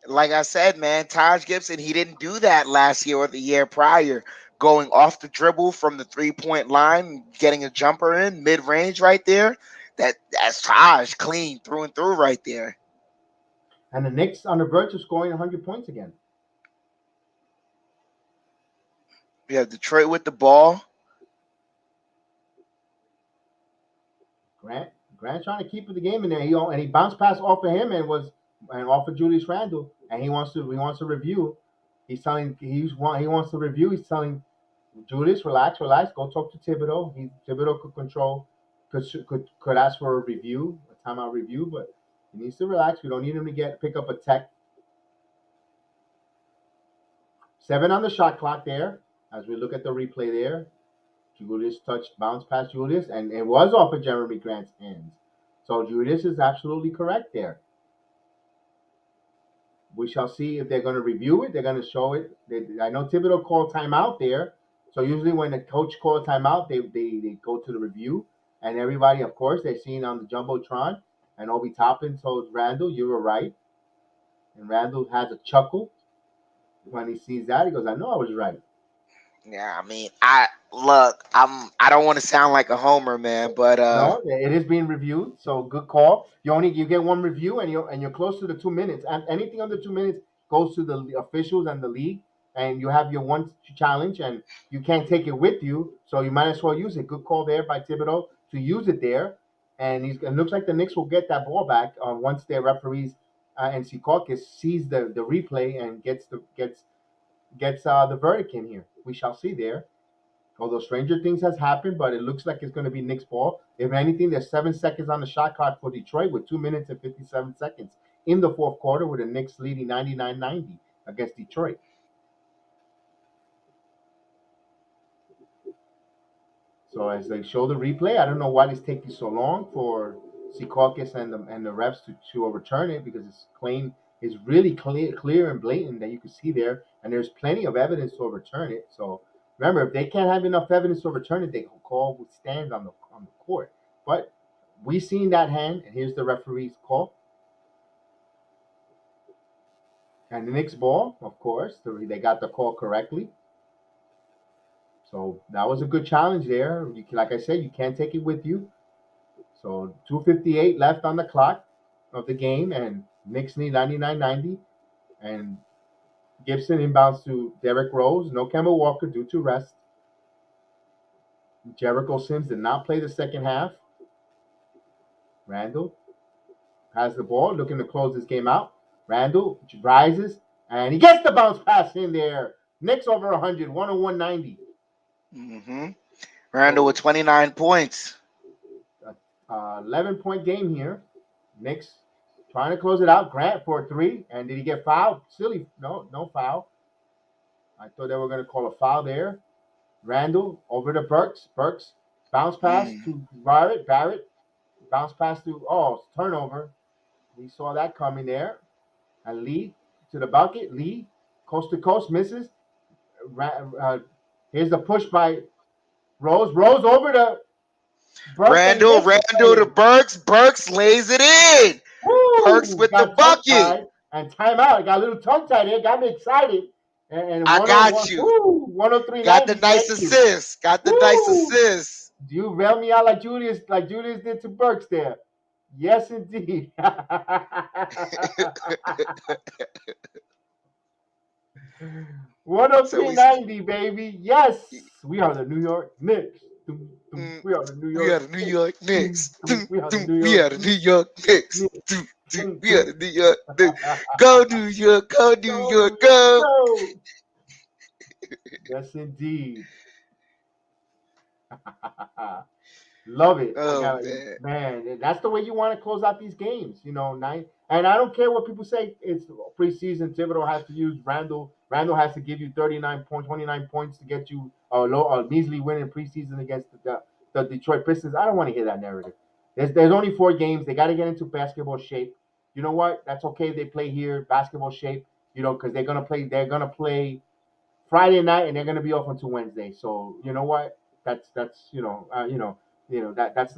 Like I said, man, Taj Gibson, he didn't do that last year or the year prior. Going off the dribble from the 3-point line, getting a jumper in mid range right there. That's Taj clean through and through right there. And the Knicks on the verge of scoring 100 points again. We have Detroit with the ball. Grant trying to keep the game in there. He bounced pass off of him and off of Julius Randle, and he wants to review. He wants to review. He's telling Julius, relax, go talk to Thibodeau. Thibodeau could ask for a review, a timeout review, but he needs to relax. We don't need him to pick up a tech. 7 on the shot clock there. As we look at the replay there, Julius bounced past Julius, and it was off of Jeremy Grant's hands. So Julius is absolutely correct there. We shall see if they're going to review it. They're going to show it. I know Thibodeau called timeout there. So usually when the coach calls timeout, they go to the review. And everybody, of course, they're seeing on the Jumbotron. And Obi Toppin told Randall, you were right. And Randall has a chuckle when he sees that. He goes, I know I was right. Yeah, I mean, I don't want to sound like a homer, man, but No, it is being reviewed. So good call. You get one review, and you're close to the 2 minutes. And anything under 2 minutes goes to the officials and the league. And you have your one challenge, and you can't take it with you, so you might as well use it. Good call there by Thibodeau to use it there. And it looks like the Knicks will get that ball back once their referees and Secaucus sees the replay and gets the verdict in here. We shall see there. Although stranger things has happened, but it looks like it's going to be Knicks ball. If anything, there's 7 seconds on the shot clock for Detroit with 2 minutes and 57 seconds in the fourth quarter, with the Knicks leading 99-90 against Detroit. So as they show the replay, I don't know why it's taking so long for Secaucus and the refs to overturn it, because it's really clear and blatant that you can see there, and there's plenty of evidence to overturn it. So remember, if they can't have enough evidence to overturn it, they can call what stands on the court. But we seen that hand, and here's the referee's call. And the Knicks ball, of course, they got the call correctly. So that was a good challenge there. Like I said, you can't take it with you. So 2:58 left on the clock of the game, and Knicks need 99-90. And Gibson inbounds to Derrick Rose. No Kemba Walker due to rest. Jericho Sims did not play the second half. Randall has the ball, looking to close this game out. Randall rises, and he gets the bounce pass in there. Knicks over 100, 101-90. Mm-hmm. Randall with 29 points. 11-point game here. Knicks trying to close it out. Grant for a 3. And did he get fouled? Silly. No foul. I thought they were going to call a foul there. Randall over to Burks. Burks bounce pass to Barrett. Barrett bounce pass to turnover. We saw that coming there. And Lee to the bucket. Lee coast to coast misses. Here's the push by Rose. Rose over to Burks. Randall to Burks. Burks lays it in. Woo! Burks with the bucket. And timeout. Got a little tongue tied there. Got me excited. And I got you. 103. Got the nice assist. Do you rail me out like Julius did to Burks there? Yes, indeed. 103-90, baby. Yes, we are the New York Knicks. We are the New York Knicks. We are the New We are the New York Knicks. We are the New York Knicks. Go New York, go New York, go. Yes, indeed. Love it. Oh, man, that's the way you want to close out these games. And I don't care what people say. It's preseason. Thibodeau has to use Randall. Randall has to give you 29 points to get you a measly win in preseason against the Detroit Pistons. I don't want to hear that narrative. There's only 4 games. They got to get into basketball shape. You know what? That's okay. They play here, basketball shape. Because they're gonna play. They're gonna play Friday night, and they're gonna be off until Wednesday. So you know what? That's That's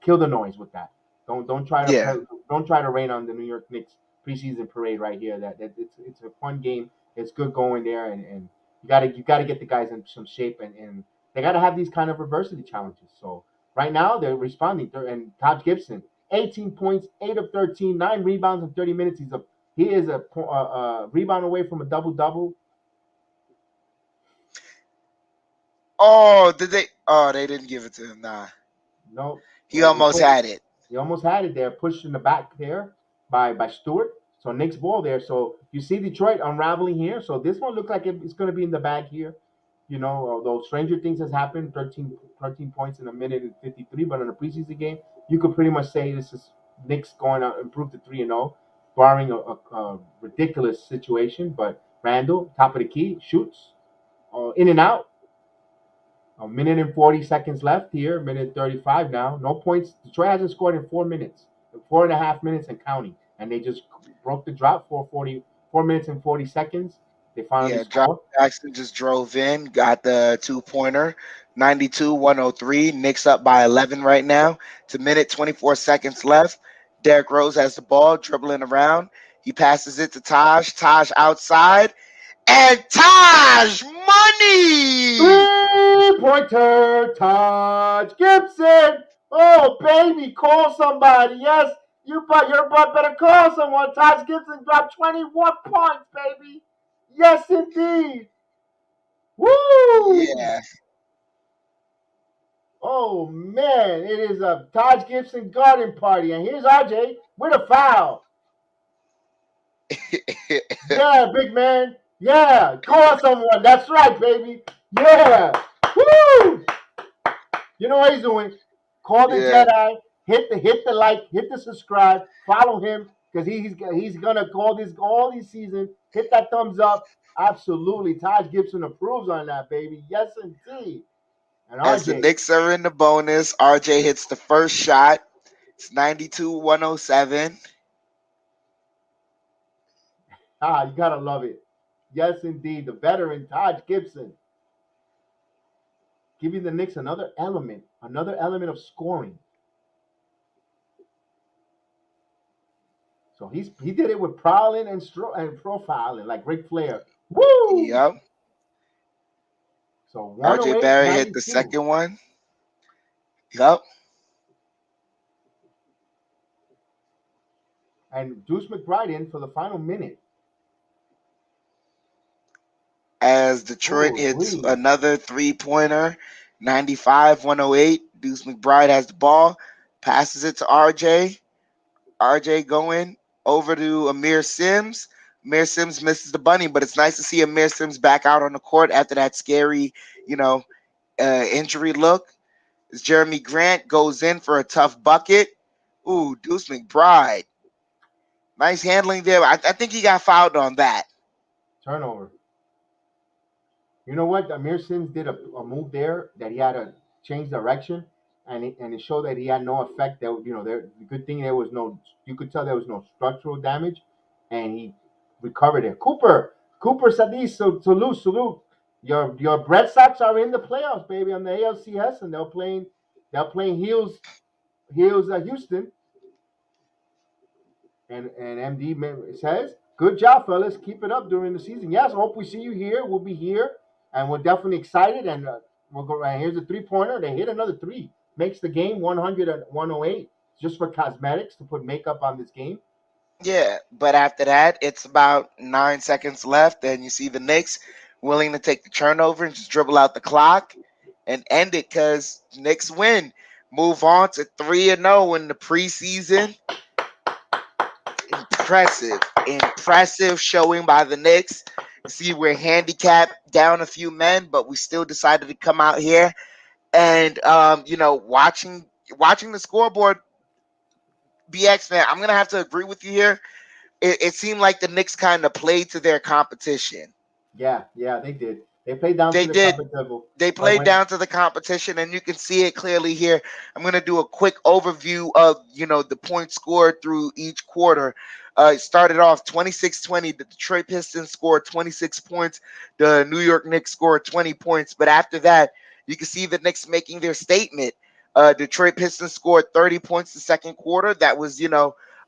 kill the noise with that. Don't try to Yeah. don't try to rain on the New York Knicks preseason parade right here. That it's a fun game. It's good going there, and you gotta get the guys in some shape, and they gotta have these kind of adversity challenges. So right now they're responding. And Taj Gibson, 18 points, 8 of 13, 9 rebounds in 30 minutes. He is a rebound away from a double double. Oh, did they? Oh, they didn't give it to him. Nah, No, he almost had it. he almost had it there, pushed in the back there by Stewart. So Knicks ball there. So you see Detroit unraveling here. So this one looks like it's going to be in the bag here. Although stranger things has happened, 13 points in a minute and 53. But in a preseason game, you could pretty much say this is Knicks going to improve to 3-0, barring a ridiculous situation. But Randall, top of the key, shoots in and out. A minute and 40 seconds left here, minute 35 now. No points. Detroit hasn't scored in 4 minutes, 4.5 minutes and counting. And they just broke the drought for 4 minutes and 40 seconds. They finally Yeah, Josh score. Jackson just drove in, got the 2-pointer, 92-103. Knicks up by 11 right now. It's a minute 24 seconds left. Derrick Rose has the ball, dribbling around. He passes it to Taj. Taj outside, and Taj money. 3-pointer, Taj Gibson. Oh, baby, call somebody. Yes, your butt better call someone. Taj Gibson dropped 21 points, baby. Yes, indeed. Woo! Yeah. Oh man, it is a Taj Gibson garden party, and here's RJ with a foul. Yeah, big man. Yeah, call someone. That's right, baby. Yeah. Woo! You know what he's doing? Call the Yeah. Jedi. Hit the like. Hit the subscribe. Follow him because he's gonna call this all these season. Hit that thumbs up. Absolutely, Taj Gibson approves on that, baby. Yes, indeed. And As the RJ, Knicks are in the bonus, RJ hits the first shot. It's 92-107. you gotta love it. Yes, indeed. The veteran Taj Gibson giving the Knicks another element of scoring. So he did it with prowling and profiling like Ric Flair. Woo! Yep. So RJ 108, Barrett hit the 92. second one. Yep. And Deuce McBride in for the final minute. As Detroit Ooh, hits wee. another 3-pointer, 95-108. Deuce McBride has the ball, passes it to RJ. RJ going over to Amir Sims. Amir Sims misses the bunny, but it's nice to see Amir Sims back out on the court after that scary, you know, injury look. As Jeremy Grant goes in for a tough bucket. Ooh, Deuce McBride. Nice handling there. I think he got fouled on that. Turnover. You know what? Amir Sims did a move there that he had to change direction, and it showed that he had no effect. The good thing there was no. You could tell there was no structural damage, and he recovered it. Cooper Sadis, salute. Your Red Sox are in the playoffs, baby, on the ALCS, and they're playing Heels Houston, and MD says, "Good job, fellas. Keep it up during the season." Yes, I hope we see you here. We'll be here, and we're definitely excited. And we'll go. And here's a 3-pointer. They hit another three. Makes the game 100 and 108 just for cosmetics to put makeup on this game. Yeah, but after that, it's about 9 seconds left, and you see the Knicks willing to take the turnover and just dribble out the clock and end it because Knicks win. Move on to 3-0 in the preseason. Impressive showing by the Knicks. You see, we're handicapped down a few men, but we still decided to come out here and watching the scoreboard. BX man, I'm gonna have to agree with you here. It seemed like the Knicks kind of played to their competition. Yeah, they did. They played down to They the did. competition, They but played when down to the competition, and you can see it clearly here. I'm going to do a quick overview of the points scored through each quarter. It started off 26-20. The Detroit Pistons scored 26 points. The New York Knicks scored 20 points. But after that, you can see the Knicks making their statement. Detroit Pistons scored 30 points the second quarter. That was,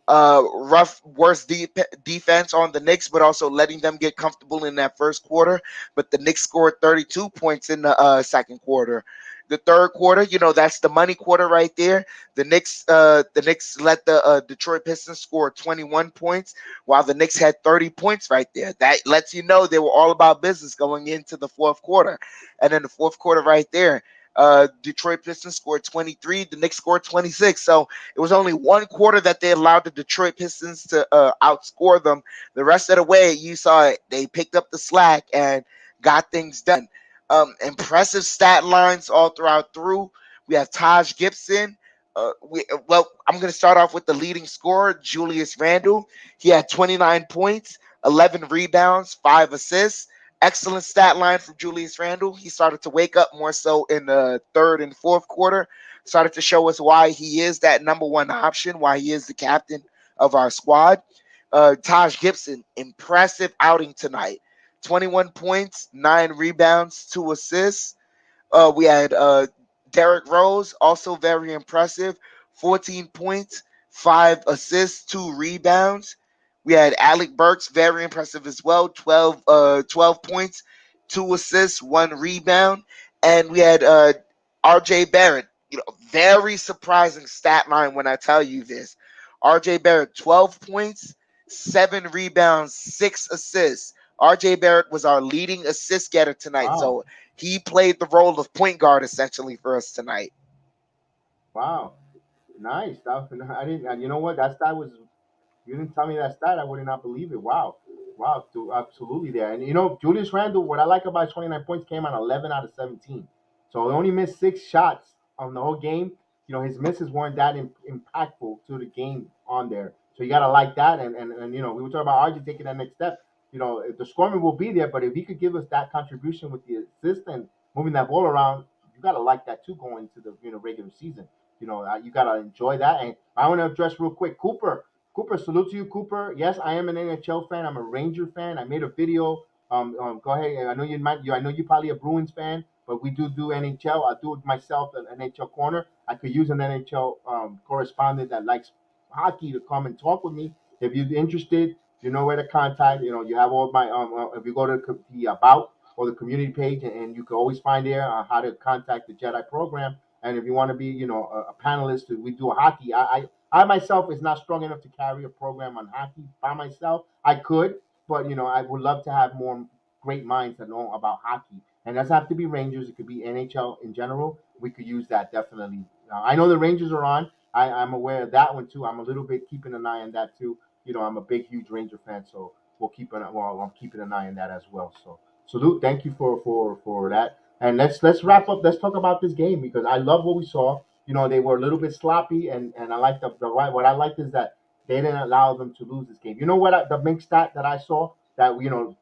rough, worse defense on the Knicks, but also letting them get comfortable in that first quarter. But the Knicks scored 32 points in the second quarter. The third quarter, that's the money quarter right there. The Knicks let the Detroit Pistons score 21 points, while the Knicks had 30 points right there. That lets you know they were all about business going into the fourth quarter. And then the fourth quarter right there, Detroit Pistons scored 23. The Knicks scored 26. So it was only one quarter that they allowed the Detroit Pistons to outscore them. The rest of the way, you saw it. They picked up the slack and got things done. Impressive stat lines all through. We have Taj Gibson. I'm going to start off with the leading scorer, Julius Randle. He had 29 points, 11 rebounds, 5 assists. Excellent stat line from Julius Randle. He started to wake up more so in the third and fourth quarter. Started to show us why he is that number one option, why he is the captain of our squad. Taj Gibson, impressive outing tonight. 21 points, 9 rebounds, 2 assists. We had Derrick Rose, also very impressive. 14 points, 5 assists, 2 rebounds. We had Alec Burks, very impressive as well. 12 points, 2 assists, 1 rebound. And we had RJ Barrett, very surprising stat line when I tell you this. RJ Barrett, 12 points, 7 rebounds, 6 assists. RJ Barrett was our leading assist getter tonight. Wow. So he played the role of point guard essentially for us tonight. Wow. Nice. I didn't. You know what? That stat was. You didn't tell me that stat. I would not believe it. Wow. Wow. Absolutely there. And Julius Randle. What I like about his 29 points came on 11 out of 17. So he only missed 6 shots on the whole game. His misses weren't that impactful to the game on there. So you gotta like that. And we were talking about RJ taking that next step. The scoring will be there, but if he could give us that contribution with the assist and moving that ball around, you gotta like that too going into the regular season. You gotta enjoy that. And I want to address real quick, Cooper. Cooper, salute to you, Cooper. Yes, I am an NHL fan. I'm a Ranger fan. I made a video. Go ahead. I know you might. I know you're probably a Bruins fan, but we do NHL. I do it myself, an NHL corner. I could use an NHL correspondent that likes hockey to come and talk with me. If you're interested, you know where to contact. You have all my. If you go to the about or the community page, and you can always find there how to contact the Jedi program. And if you want to be, a panelist, we do hockey. I myself is not strong enough to carry a program on hockey by myself. I could, but I would love to have more great minds that know about hockey. And it doesn't have to be Rangers; it could be NHL in general. We could use that definitely. I know the Rangers are on. I'm aware of that one too. I'm a little bit keeping an eye on that too. I'm a big, huge Ranger fan, so I'm keeping an eye on that as well. So salute, thank you for that. And let's wrap up. Let's talk about this game because I love what we saw. They were a little bit sloppy, and I like what I liked is that they didn't allow them to lose this game. You know what? The big stat that I saw that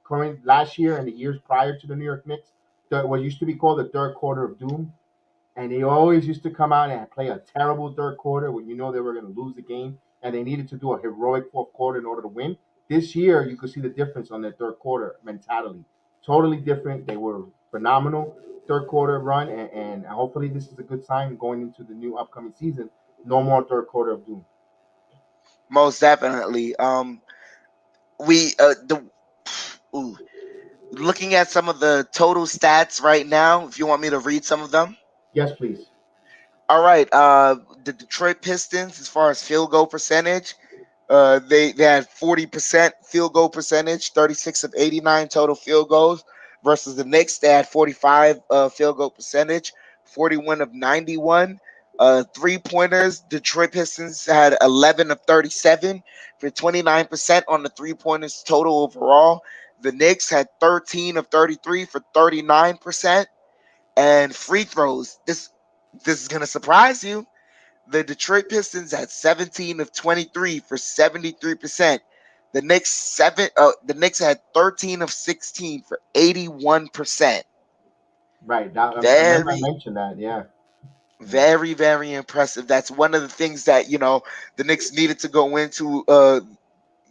current last year and the years prior to the New York Knicks, what used to be called the third quarter of doom, and they always used to come out and play a terrible third quarter when they were going to lose the game, and they needed to do a heroic fourth quarter in order to win. This year, you could see the difference on their third quarter mentality. Totally different. They were phenomenal third quarter run, and hopefully this is a good sign going into the new upcoming season. No more third quarter of doom. Most definitely. We the ooh, looking at some of the total stats right now. If you want me to read some of them. Yes, please. All right. The Detroit Pistons, as far as field goal percentage, they had 40% field goal percentage, 36 of 89 total field goals, versus the Knicks. They had 45 field goal percentage, 41 of 91. 3 pointers, Detroit Pistons had 11 of 37 for 29% on the 3 pointers total overall. The Knicks had 13 of 33 for 39%. And free throws, this is gonna surprise you. The Detroit Pistons had 17 of 23 for 73%. The Knicks had 13 of 16 for 81%. Right. I remember I Very, mentioned that. Yeah. Yeah. very, very impressive. That's one of the things that the Knicks needed to go into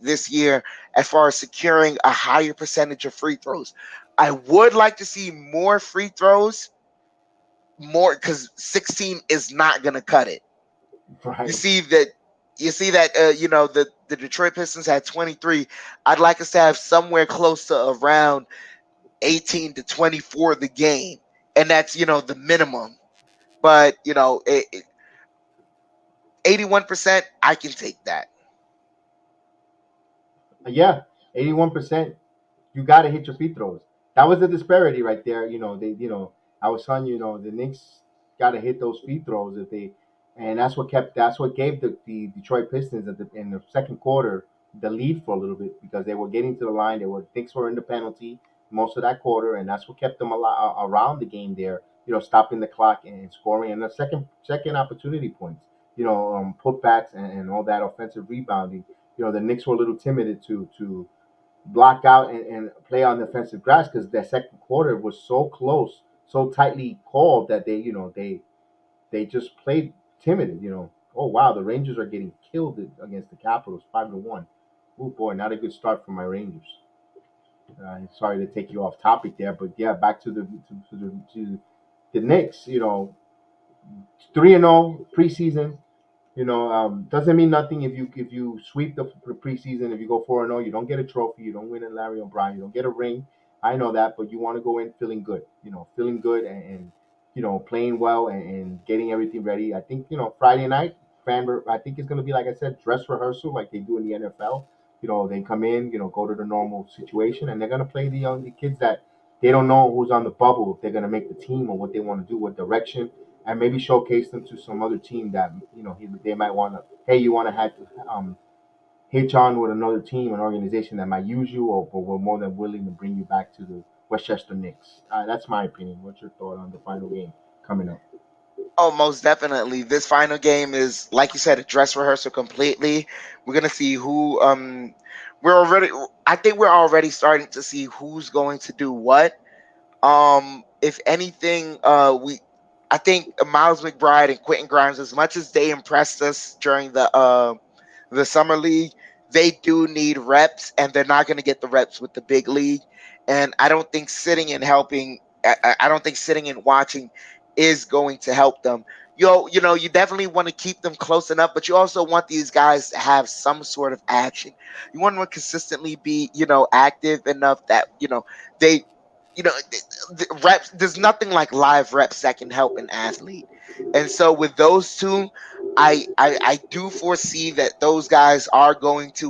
this year as far as securing a higher percentage of free throws. I would like to see more free throws more because 16 is not gonna cut it. You Right. see that. You see that. The Detroit Pistons had 23. I'd like us to have somewhere close to around 18 to 24 the game, and that's the minimum. But 81%, I can take that. Yeah, 81%. You got to hit your free throws. That was the disparity right there. I was telling you, the Knicks got to hit those free throws if they, and that's what gave the Detroit Pistons in the second quarter the lead for a little bit because they were getting to the line. Knicks were in the penalty most of that quarter, and that's what kept them around the game there. Stopping the clock and scoring, and the second opportunity points. Putbacks and all that offensive rebounding. The Knicks were a little timid to block out and play on defensive grass because that second quarter was so close, so tightly called that they just played timid. Oh wow, the Rangers are getting killed against the Capitals 5-1. Oh boy, not a good start for my Rangers. Sorry to take you off topic there, but yeah, back to the Knicks. 3-0 preseason. Doesn't mean nothing if you sweep the preseason. If you go 4-0, you don't get a trophy. You don't win a Larry O'Brien. You don't get a ring. I know that, but you want to go in feeling good. Feeling good and playing well and getting everything ready. I think Friday night I think it's gonna be like I said, dress rehearsal like they do in the NFL. They come in, go to the normal situation, and they're gonna play the kids that they don't know who's on the bubble if they're gonna make the team or what they want to do, what direction and maybe showcase them to some other team that they might want to. Hey, you want to have hitch on with another team, an organization that might use you, or we're more than willing to bring you back to the Westchester Knicks. That's my opinion. What's your thought on the final game coming up? Oh, most definitely. This final game is, like you said, a dress rehearsal completely. We're gonna see who. We're already. I think we're already starting to see who's going to do what. If anything, I think Miles McBride and Quentin Grimes, as much as they impressed us during the summer league, they do need reps, and they're not going to get the reps with the big league. And I don't think sitting and helping. I don't think sitting and watching is going to help them. You definitely want to keep them close enough, but you also want these guys to have some sort of action. You want them to consistently be, active enough that they, the reps. There's nothing like live reps that can help an athlete, and so with those two, I do foresee that those guys are going to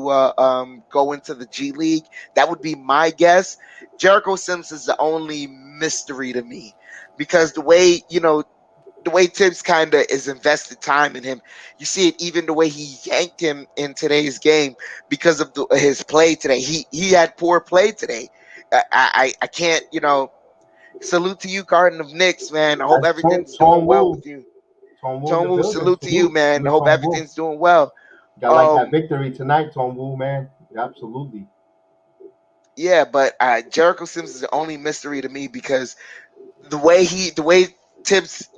go into the G League. That would be my guess. Jericho Sims is the only mystery to me because the way Tibbs kind of is invested time in him. You see it even the way he yanked him in today's game because of his play today. He had poor play today. I can't salute to you, Garden of Knicks, man. I hope That's Tone, everything's doing Tone well Wu. with you. Tone Wu in the Tongwu, building. salute to you, Salute. man. Yeah, Hope Tone Wu. everything's doing well. Got like that Um, victory tonight, Tone Wu, man. Absolutely. yeah, but Jericho Sims is the only mystery to me because the way Tibbs,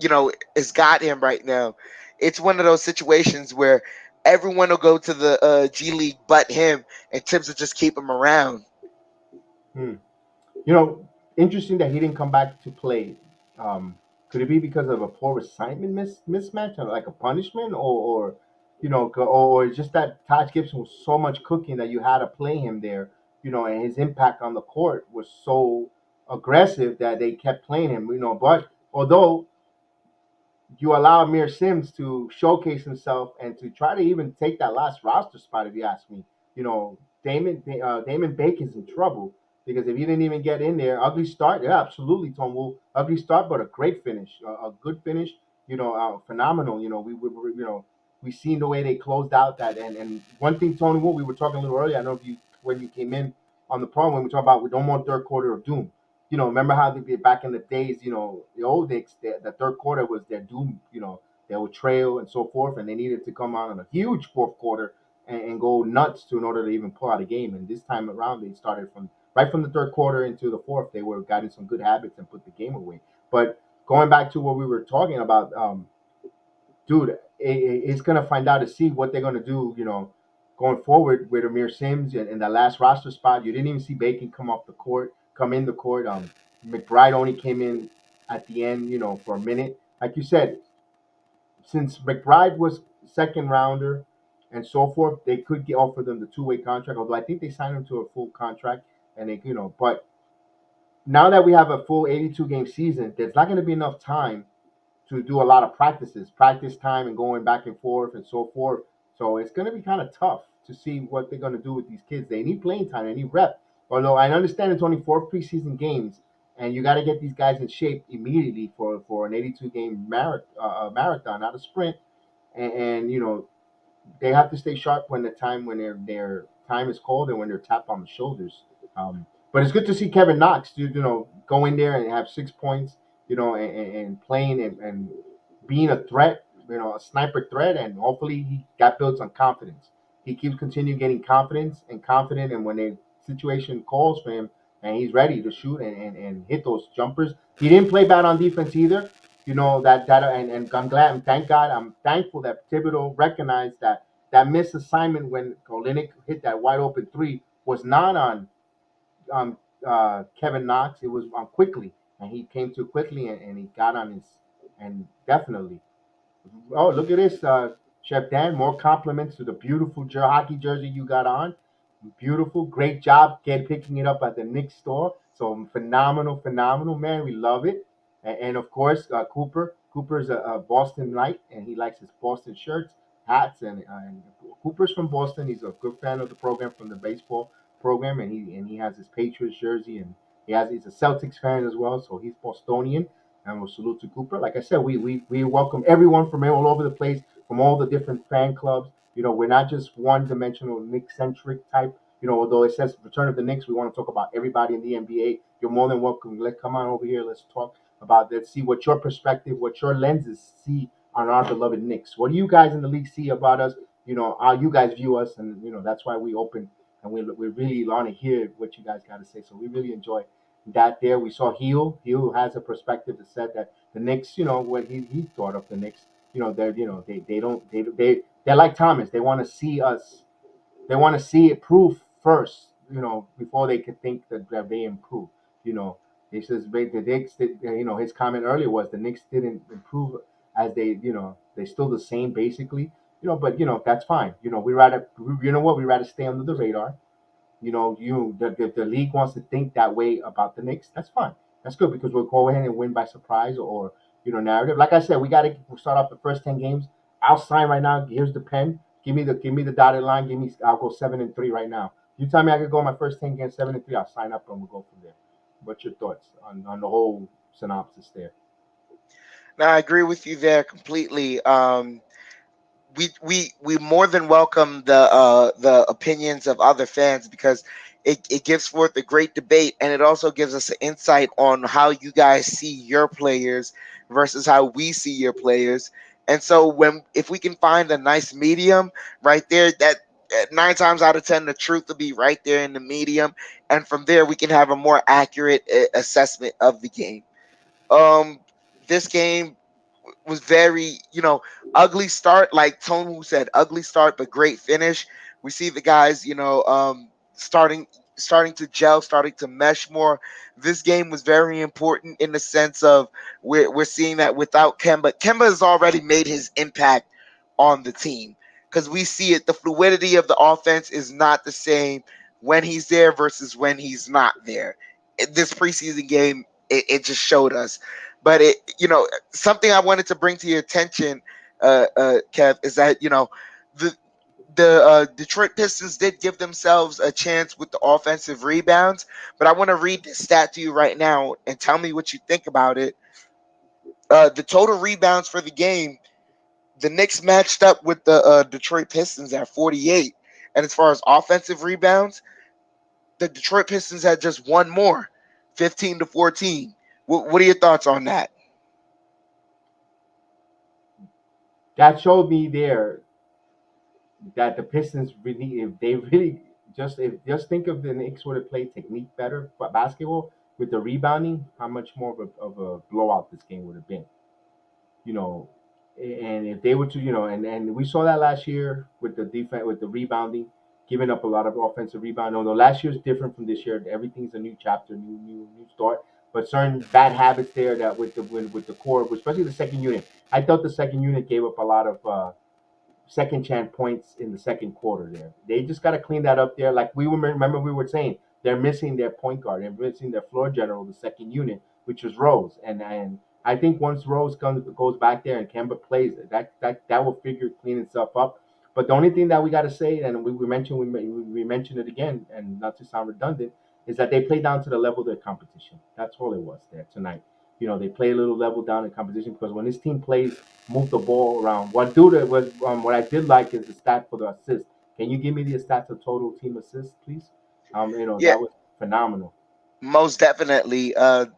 has got him right now. It's one of those situations where everyone will go to the G League but him, and Tibbs will just keep him around. Hmm. You know, Interesting that he didn't come back to play. Could it be because of a poor assignment mismatch, or like a punishment, or it's just that Taj Gibson was so much cooking that you had to play him there, and his impact on the court was so aggressive that they kept playing him, But although you allow Amir Sims to showcase himself and to try to even take that last roster spot. If you ask me, Damon Bacon's in trouble because if he didn't even get in there, ugly start. Yeah, absolutely, Tom Wu. Ugly start, but a great finish, a good finish. Phenomenal. We seen the way they closed out that. And one thing, Tony Wu, we were talking a little earlier. I know if you when you came in on the program when we talked about we don't want third quarter of doom. Remember how they did back in the days, the old Knicks, the third quarter was their doom, they would trail and so forth, and they needed to come out on a huge fourth quarter and go nuts in order to even pull out a game. And this time around, they started from right from the third quarter into the fourth. They were got in some good habits and put the game away. But going back to what we were talking about, dude, it's gonna find out to see what they're gonna do. Going forward with Amir Sims and the last roster spot, you didn't even see Bacon come in the court. McBride only came in. at the end, for a minute. Like you said, since McBride was second rounder and so forth, they could offer them the two-way contract. Although I think they signed him to a full contract, and but now that we have a full 82 game season, there's not going to be enough time to do a lot of practice time, and going back and forth and so forth. So it's going to be kind of tough to see what they're going to do with these kids. They need playing time, they need rep. Although I understand it's only 4 preseason games, and you got to get these guys in shape immediately for an 82 game marathon, not a sprint. And they have to stay sharp when their time is called and when they're tapped on the shoulders. But it's good to see Kevin Knox, go in there and have 6 points, and playing and being a threat, a sniper threat, and hopefully that builds on confidence. He keeps continue getting confidence and confident, and when the situation calls for him and he's ready to shoot and hit those jumpers, he didn't play bad on defense either. And I'm glad and thank God, I'm thankful that Thibodeau recognized that missed assignment when Olenek hit that wide open three was not on Kevin Knox. It was on Quickly, and he came to quickly, and he got on his, and definitely. Oh, look at this, Chef Dan. More compliments to the beautiful hockey jersey you got on. Beautiful, great job picking it up at the Knicks store. So phenomenal, phenomenal, man. We love it. And of course, Cooper. Cooper's a Boston Knight, and he likes his Boston shirts, hats, and Cooper's from Boston. He's a good fan of the program from the baseball program, and he has his Patriots jersey, and he's a Celtics fan as well. So he's Bostonian, and we'll salute to Cooper. Like I said, we welcome everyone from all over the place, from all the different fan clubs. We're not just one-dimensional Knicks-centric type. Although it says Return of the Knicks, we want to talk about everybody in the NBA. You're more than welcome. Let's come on over here. Let's talk about that. See what your perspective, what your lenses see on our beloved Knicks. What do you guys in the league see about us? How you guys view us, and that's why we open and we really want to hear what you guys got to say. So we really enjoy that. There, we saw Heel. Heel has a perspective that said that the Knicks, what he thought of the Knicks. They don't they're like Thomas. They want to see us. They want to see it proof first, before they could think that they improve. You know, he says the Knicks. His comment earlier was the Knicks didn't improve as they're still the same basically. But that's fine. We rather, we rather stay under the radar. The league wants to think that way about the Knicks. That's fine. That's good because we'll go ahead and win by surprise or narrative. Like I said, we got to start off the first 10 games. I'll sign right now. Here's the pen. Give me the dotted line. I'll go 7-3 right now. You tell me I could go my first 10 games 7-3. I'll sign up and we'll go from there. What's your thoughts on the whole synopsis there? Now, I agree with you there completely. We more than welcome the opinions of other fans because it gives forth a great debate, and it also gives us an insight on how you guys see your players versus how we see your players. And so when if we can find a nice medium right there, that 9 times out of 10 the truth will be right there in the medium, and from there we can have a more accurate assessment of the game. um this game was very, ugly start, like Tone who said, ugly start but great finish. We see the guys, starting to gel, starting to mesh more. This game was very important in the sense of we're seeing that without Kemba has already made his impact on the team because we see it. The fluidity of the offense is not the same when he's there versus when he's not there. This preseason game, it just showed us. But something I wanted to bring to your attention, Kev, is that the Detroit Pistons did give themselves a chance with the offensive rebounds, but I want to read this stat to you right now and tell me what you think about it. The total rebounds for the game, the Knicks matched up with the Detroit Pistons at 48, and as far as offensive rebounds, the Detroit Pistons had just one more, 15-14. What are your thoughts on that? That showed me there that the Pistons really, if they really just think of the Knicks would have played technique better, but basketball with the rebounding, how much more of a blowout this game would have been. You know, and if they were to, and we saw that last year with the defense, with the rebounding, giving up a lot of offensive rebound. Although last year's different from this year, everything's a new chapter, new start. but certain bad habits there that with the core, especially the second unit. I thought the second unit gave up a lot of second chance points in the second quarter there. They just got to clean that up there. Like remember we were saying, they're missing their point guard. They're missing their floor general, the second unit, which was Rose. And I think once Rose goes back there and Kemba plays, that will figure clean itself up. But the only thing that we got to say, and we mentioned it again, and not to sound redundant, is that they play down to the level of their competition. That's all it was there tonight. They play a little level down in competition because when this team plays move the ball around. What I did like is the stat for the assist. Can you give me the stats of total team assists, please? Yeah, That was phenomenal. most definitely.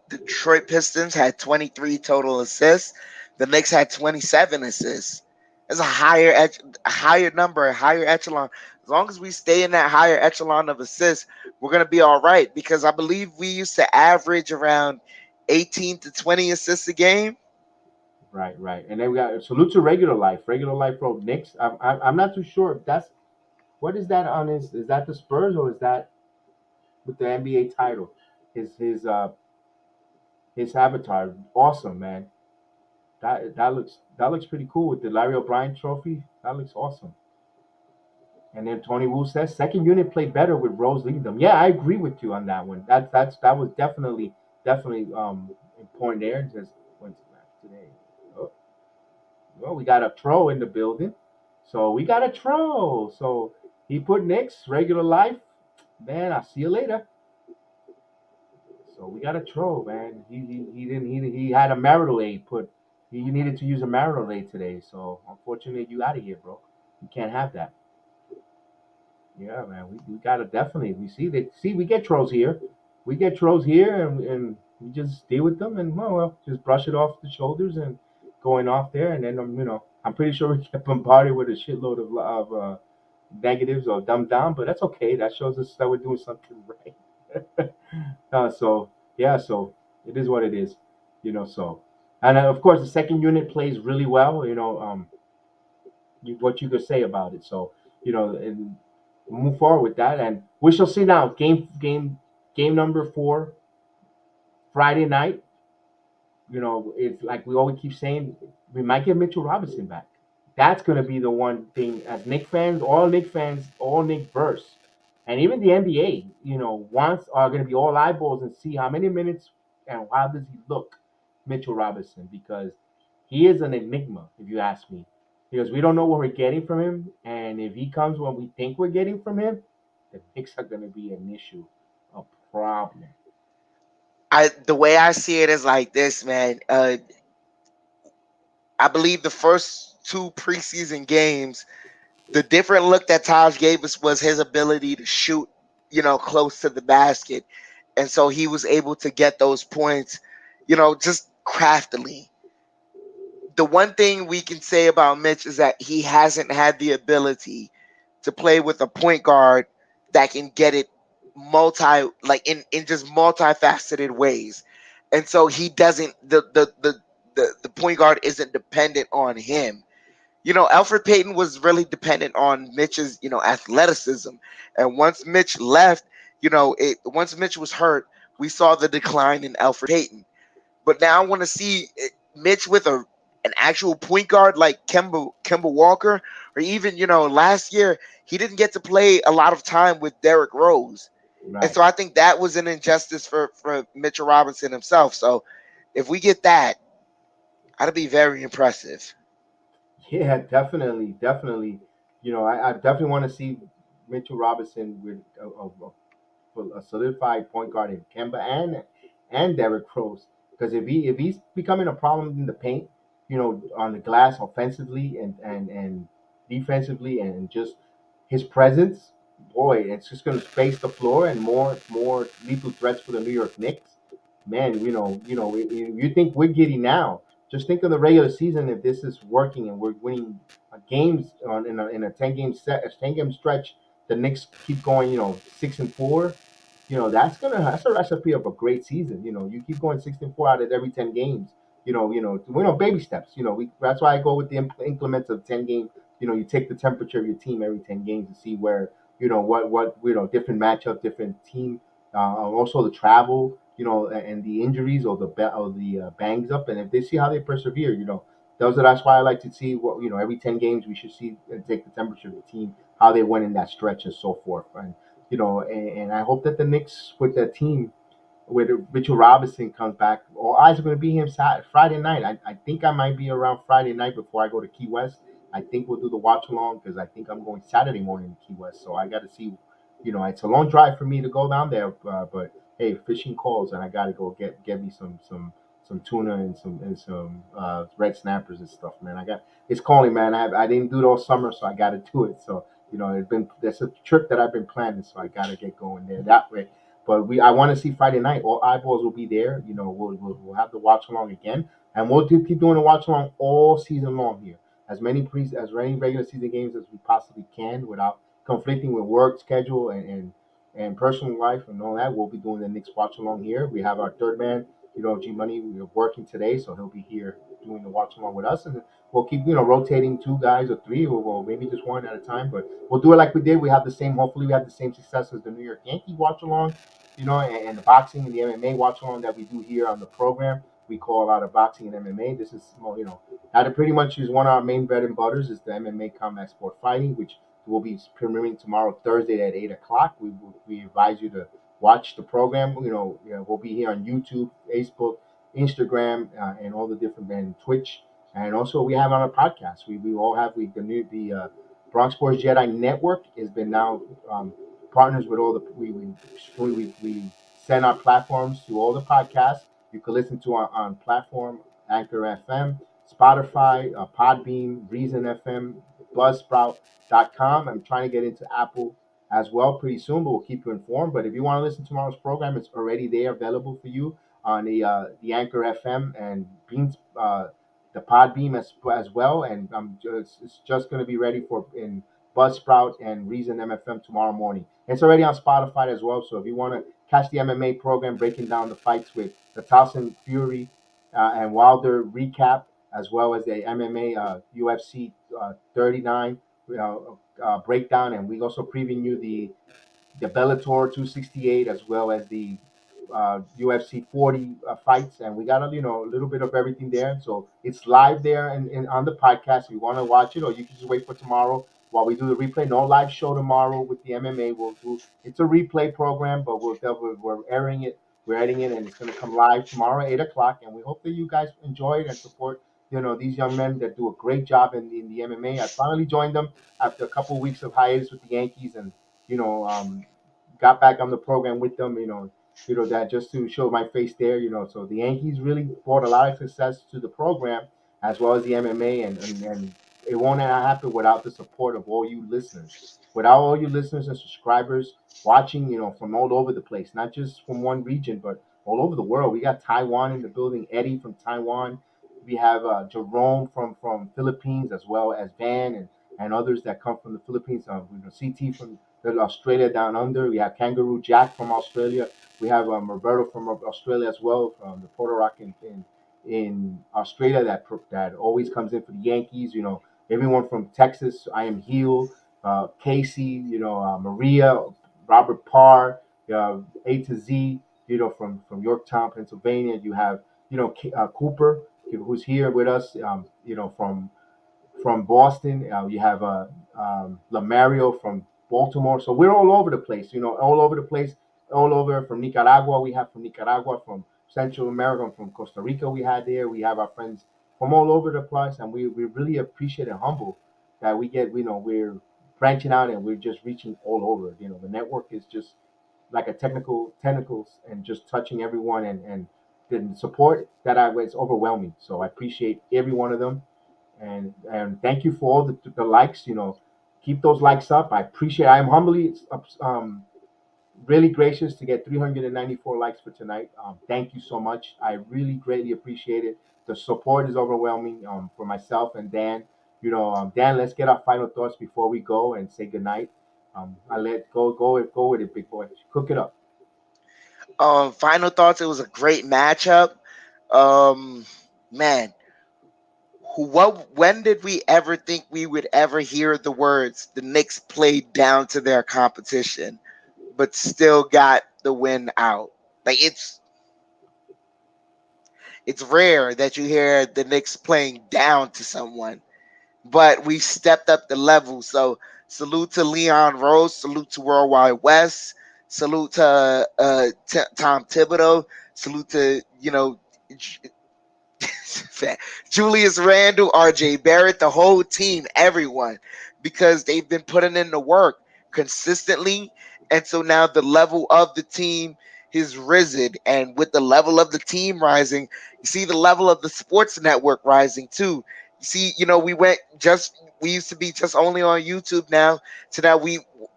Detroit Pistons had 23 total assists. The Knicks had 27 assists. It's a higher number, a higher echelon. As long as we stay in that higher echelon of assists, we're gonna be all right. Because I believe we used to average around 18 to 20 assists a game. Right, right. And then we got salute to regular life. Regular life wrote Knicks. I'm not too sure if that's what is that on his. Is that the Spurs or is that with the NBA title? His avatar. Awesome, man. That looks pretty cool with the Larry O'Brien trophy. That looks awesome. And then Tony Wu says second unit played better with Rose leading them. Yeah, I agree with you on that one. That was definitely important there. Just went to match today. Oh, well, we got a troll in the building, so we got a troll. So he put Knicks regular life. Man, I'll see you later. So we got a troll, man. He didn't he had a marital aid put. He needed to use a marital aid today. So unfortunately, you out of here, bro. You can't have that. Yeah, man, we gotta definitely. We get trolls here. We get trolls here, and we just deal with them, and well, just brush it off the shoulders and going off there, and then I'm pretty sure we get bombarded with a shitload of negatives or dumbed down, but that's okay. That shows us that we're doing something right. So yeah, so it is what it is, So, and of course, the second unit plays really well. What you could say about it. So, and move forward with that, and we shall see now. Game number 4, Friday night. It's like we always keep saying, we might get Mitchell Robinson back. That's going to be the one thing as Knicks fans, all Knicks verse, and even the NBA, wants are going to be all eyeballs and see how many minutes and how does he look, Mitchell Robinson, because he is an enigma, if you ask me, because we don't know what we're getting from him, and if he comes when we think we're getting from him, the Knicks are going to be an issue, a problem. The way I see it is like this, man. I believe the first two preseason games, the different look that Taj gave us was his ability to shoot, close to the basket. And so he was able to get those points, just craftily. The one thing we can say about Mitch is that he hasn't had the ability to play with a point guard that can get it like in just multifaceted ways. And so he doesn't the point guard isn't dependent on him. Alfred Payton was really dependent on Mitch's, athleticism. And once Mitch left, once Mitch was hurt, we saw the decline in Alfred Payton. But now I want to see Mitch with an actual point guard like Kemba Walker, or even last year he didn't get to play a lot of time with Derrick Rose, and Right. so I think that was an injustice for Mitchell Robinson himself. So if we get that, that'd be very impressive. Yeah, definitely, definitely. I definitely want to see Mitchell Robinson with a solidified point guard in Kemba and Derrick Rose. Because if he's becoming a problem in the paint, on the glass offensively and defensively, and just his presence, boy, it's just going to space the floor and more lethal threats for the New York Knicks. Man, you think we're giddy now. Just think of the regular season if this is working and we're winning games in a 10 game stretch. The Knicks keep going, 6-4. That's a recipe of a great season. You keep going 6-4 out of every 10 games. Baby steps. That's why I go with the increments of 10 games. You take the temperature of your team every 10 games to see where what different matchup, different team. Also the travel. and the injuries or the bangs up, and if they see how they persevere, that's why I like to see what every 10 games we should see and take the temperature of the team, how they went in that stretch and so forth, and I hope that the Knicks with that team when Mitchell Robinson comes back, all eyes are going to be him Friday night. I think I might be around Friday night before I go to Key West. I think we'll do the watch along because I think I'm going Saturday morning to Key West. So I got to see, it's a long drive for me to go down there. But hey, fishing calls, and I got to go get me some tuna and some red snappers and stuff, man. It's calling, man. I didn't do it all summer, so I got to do it. So that's a trip that I've been planning, so I got to get going there that way. But I want to see Friday night. All eyeballs will be there. We'll have the watch along again, and we'll keep doing the watch along all season long here. As many regular season games as we possibly can without conflicting with work schedule and personal life and all that. We'll be doing the Knicks watch along here. We have our third man, G Money. We're working today, so he'll be here doing the watch along with us, and we'll keep rotating two guys or three, or maybe just one at a time. But we'll do it like we did. We have the same. Hopefully, we have the same success as the New York Yankee watch along, and the boxing and the MMA watch along that we do here on the program. We call a lot of boxing and MMA. This is, that pretty much is one of our main bread and butters is the MMA combat sport fighting, which will be premiering tomorrow, Thursday at 8 o'clock. We advise you to watch the program. We'll be here on YouTube, Facebook, Instagram, and all the different and Twitch, and also we have on our podcast. We all have the Bronx Sports Jedi Network has been now partners with all the we send our platforms to all the podcasts. You can listen to on platform Anchor FM, Spotify, Podbean, Reason FM, Buzzsprout.com. I'm trying to get into Apple as well pretty soon, but we'll keep you informed. But if you want to listen to tomorrow's program, it's already there available for you on the Anchor FM and Beans the Podbeam as well, and it's just going to be ready for in Buzzsprout and Reason MFM tomorrow morning. It's already on Spotify as well. So if you want to catch the MMA program breaking down the fights with the Tyson Fury and Wilder recap, as well as the MMA UFC 39 breakdown, and we also preview you the Bellator 268 as well as the UFC 40 fights, and we got a little bit of everything there. So it's live there and on the podcast. If you want to watch it, or you can just wait for tomorrow while we do the replay. No live show tomorrow with the MMA. We'll do it's a replay program, but we're airing it, we're editing it, and it's going to come live tomorrow at 8 o'clock. And we hope that you guys enjoy it and support. These young men that do a great job in the MMA. I finally joined them after a couple of weeks of hiatus with the Yankees, and you know um, got back on the program with them. That just to show my face there. So the Yankees really brought a lot of success to the program as well as the MMA, and it won't happen without the support of all you listeners. Without all you listeners and subscribers watching, from all over the place, not just from one region, but all over the world. We got Taiwan in the building, Eddie from Taiwan. We have Jerome from Philippines, as well as Van and others that come from the Philippines. CT from Australia down under. We have Kangaroo Jack from Australia. We have Roberto from Australia as well, from the Puerto Rock in Australia that always comes in for the Yankees. Everyone from Texas. I am Heel, Casey. Maria, Robert Parr, A to Z. From Yorktown, Pennsylvania. You have Cooper, who's here with us. From Boston. You have Lamario from Baltimore. So we're all over the place, all over the place, all over from Nicaragua. We have from Nicaragua, from Central America, from Costa Rica. We had there. We have our friends from all over the place, and we really appreciate and humble that we get. We're branching out and we're just reaching all over. The network is just like a tentacles and just touching everyone and the support that I was overwhelming. So I appreciate every one of them and thank you for all the likes. Keep those likes up. I appreciate. I am humbly really gracious to get 394 likes for tonight. Thank you so much. I really greatly appreciate it. The support is overwhelming for myself and Dan. Dan, let's get our final thoughts before we go and say goodnight. I let go with it, big boy. Cook it up. Final thoughts. It was a great matchup. Um, man, when did we ever think we would ever hear the words the Knicks played down to their competition, but still got the win out? Like It's rare that you hear the Knicks playing down to someone, but we stepped up the level. So salute to Leon Rose, salute to Worldwide West, salute to Tom Thibodeau, salute to Julius Randle, RJ Barrett, the whole team, everyone, because they've been putting in the work consistently. And so now the level of the team has risen. And with the level of the team rising, you see the level of the sports network rising too. You see, we used to be just only on YouTube now. So now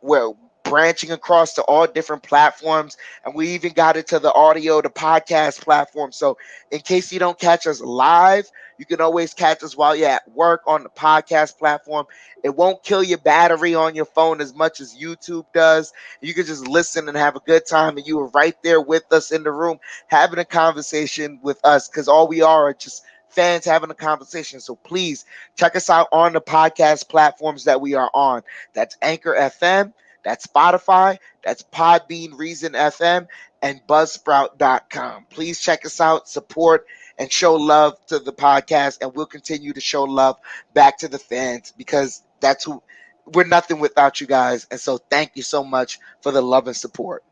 we're branching across to all different platforms. And we even got into the audio, the podcast platform. So in case you don't catch us live, you can always catch us while you're at work on the podcast platform. It won't kill your battery on your phone as much as YouTube does. You can just listen and have a good time, and you are right there with us in the room having a conversation with us, because all we are just fans having a conversation. So please check us out on the podcast platforms that we are on. That's Anchor FM, that's Spotify, that's Podbean, Reason FM, and Buzzsprout.com. Please check us out, support, and show love to the podcast, and we'll continue to show love back to the fans, because that's who we're nothing without you guys. And so thank you so much for the love and support.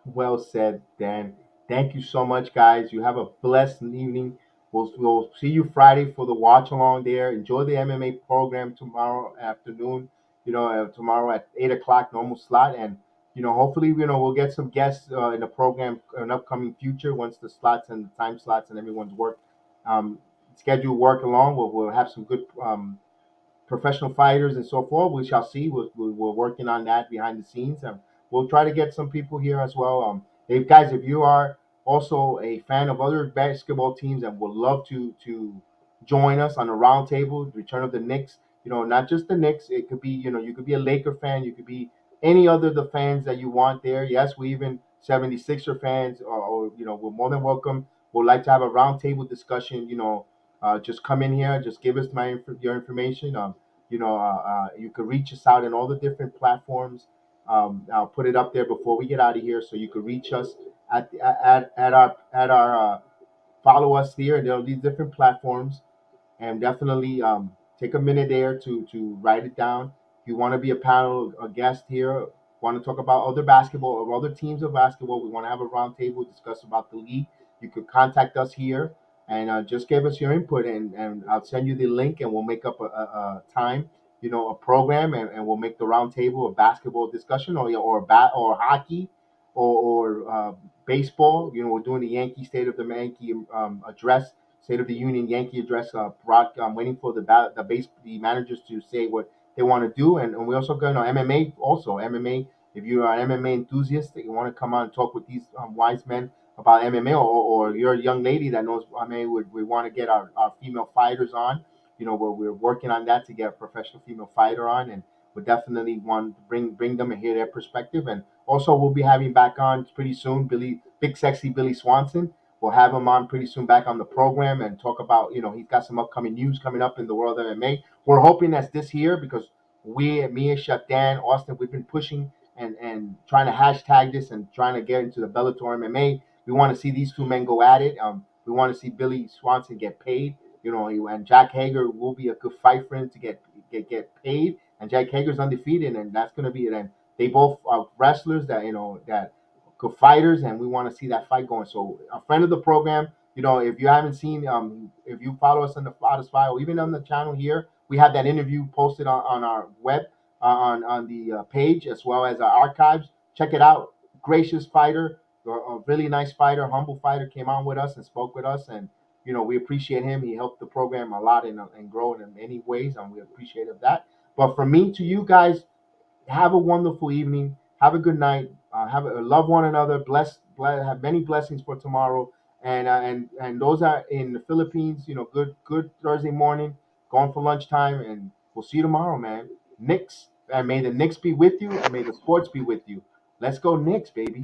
Well said, Dan. Thank you so much, guys. You have a blessed evening. We'll see you Friday for the watch along there. Enjoy the MMA program tomorrow afternoon. Tomorrow at 8 o'clock, normal slot, and hopefully, we'll get some guests in the program in upcoming future once the slots and the time slots and everyone's work um, schedule work along. We'll have some good professional fighters and so forth. We shall see. We're working on that behind the scenes, and we'll try to get some people here as well. If guys, if you are also a fan of other basketball teams and would love to join us on the round table, return of the Knicks. Not just the Knicks. It could be you could be a Laker fan. You could be any other the fans that you want there. Yes, we even 76er fans, or we're more than welcome. We'd like to have a round table discussion. Just come in here, just give us your information. You can reach us out in all the different platforms. I'll put it up there before we get out of here, so you can reach us at our follow us here. There are these different platforms, and definitely take a minute there to write it down. If you want to be a panel, a guest here, want to talk about other basketball or other teams of basketball, we want to have a roundtable, discuss about the league. You could contact us here and just give us your input, and I'll send you the link, and we'll make up a time, a program, and we'll make the roundtable a basketball discussion, or hockey, or baseball. We're doing the Yankee State of the Yankee address, State of the Union Yankee address. I'm waiting for the managers to say what they want to do, and we also got MMA. Also, MMA. If you are an MMA enthusiast that you want to come on and talk with these wise men about MMA, or you're a young lady that knows MMA, we want to get our female fighters on. We're working on that to get a professional female fighter on, and we definitely want to bring them and hear their perspective. And also, we'll be having back on pretty soon Big Sexy Billy Swanson. We'll have him on pretty soon back on the program and talk about, he's got some upcoming news coming up in the world of MMA. We're hoping that's this year, because me and Chef Dan, Austin, we've been pushing and trying to hashtag this and trying to get into the Bellator MMA. We want to see these two men go at it. We want to see Billy Swanson get paid. And Jack Hager will be a good fight for him to get paid. And Jack Hager's undefeated, and that's going to be it. And they both are wrestlers that good fighters, and we want to see that fight going. So, a friend of the program, if you haven't seen, if you follow us on the Spotify or even on the channel here, we have that interview posted on our web, on the page, as well as our archives. Check it out. Gracious fighter, a really nice fighter, humble fighter, came on with us and spoke with us, and we appreciate him. He helped the program a lot and grow it in many ways, and we appreciate that. But from me to you guys, have a wonderful evening. Have a good night. Love one another. Have many blessings for tomorrow. And those are in the Philippines. Good Thursday morning. Going for lunchtime, and we'll see you tomorrow, man. Knicks. And may the Knicks be with you, and may the sports be with you. Let's go Knicks, baby.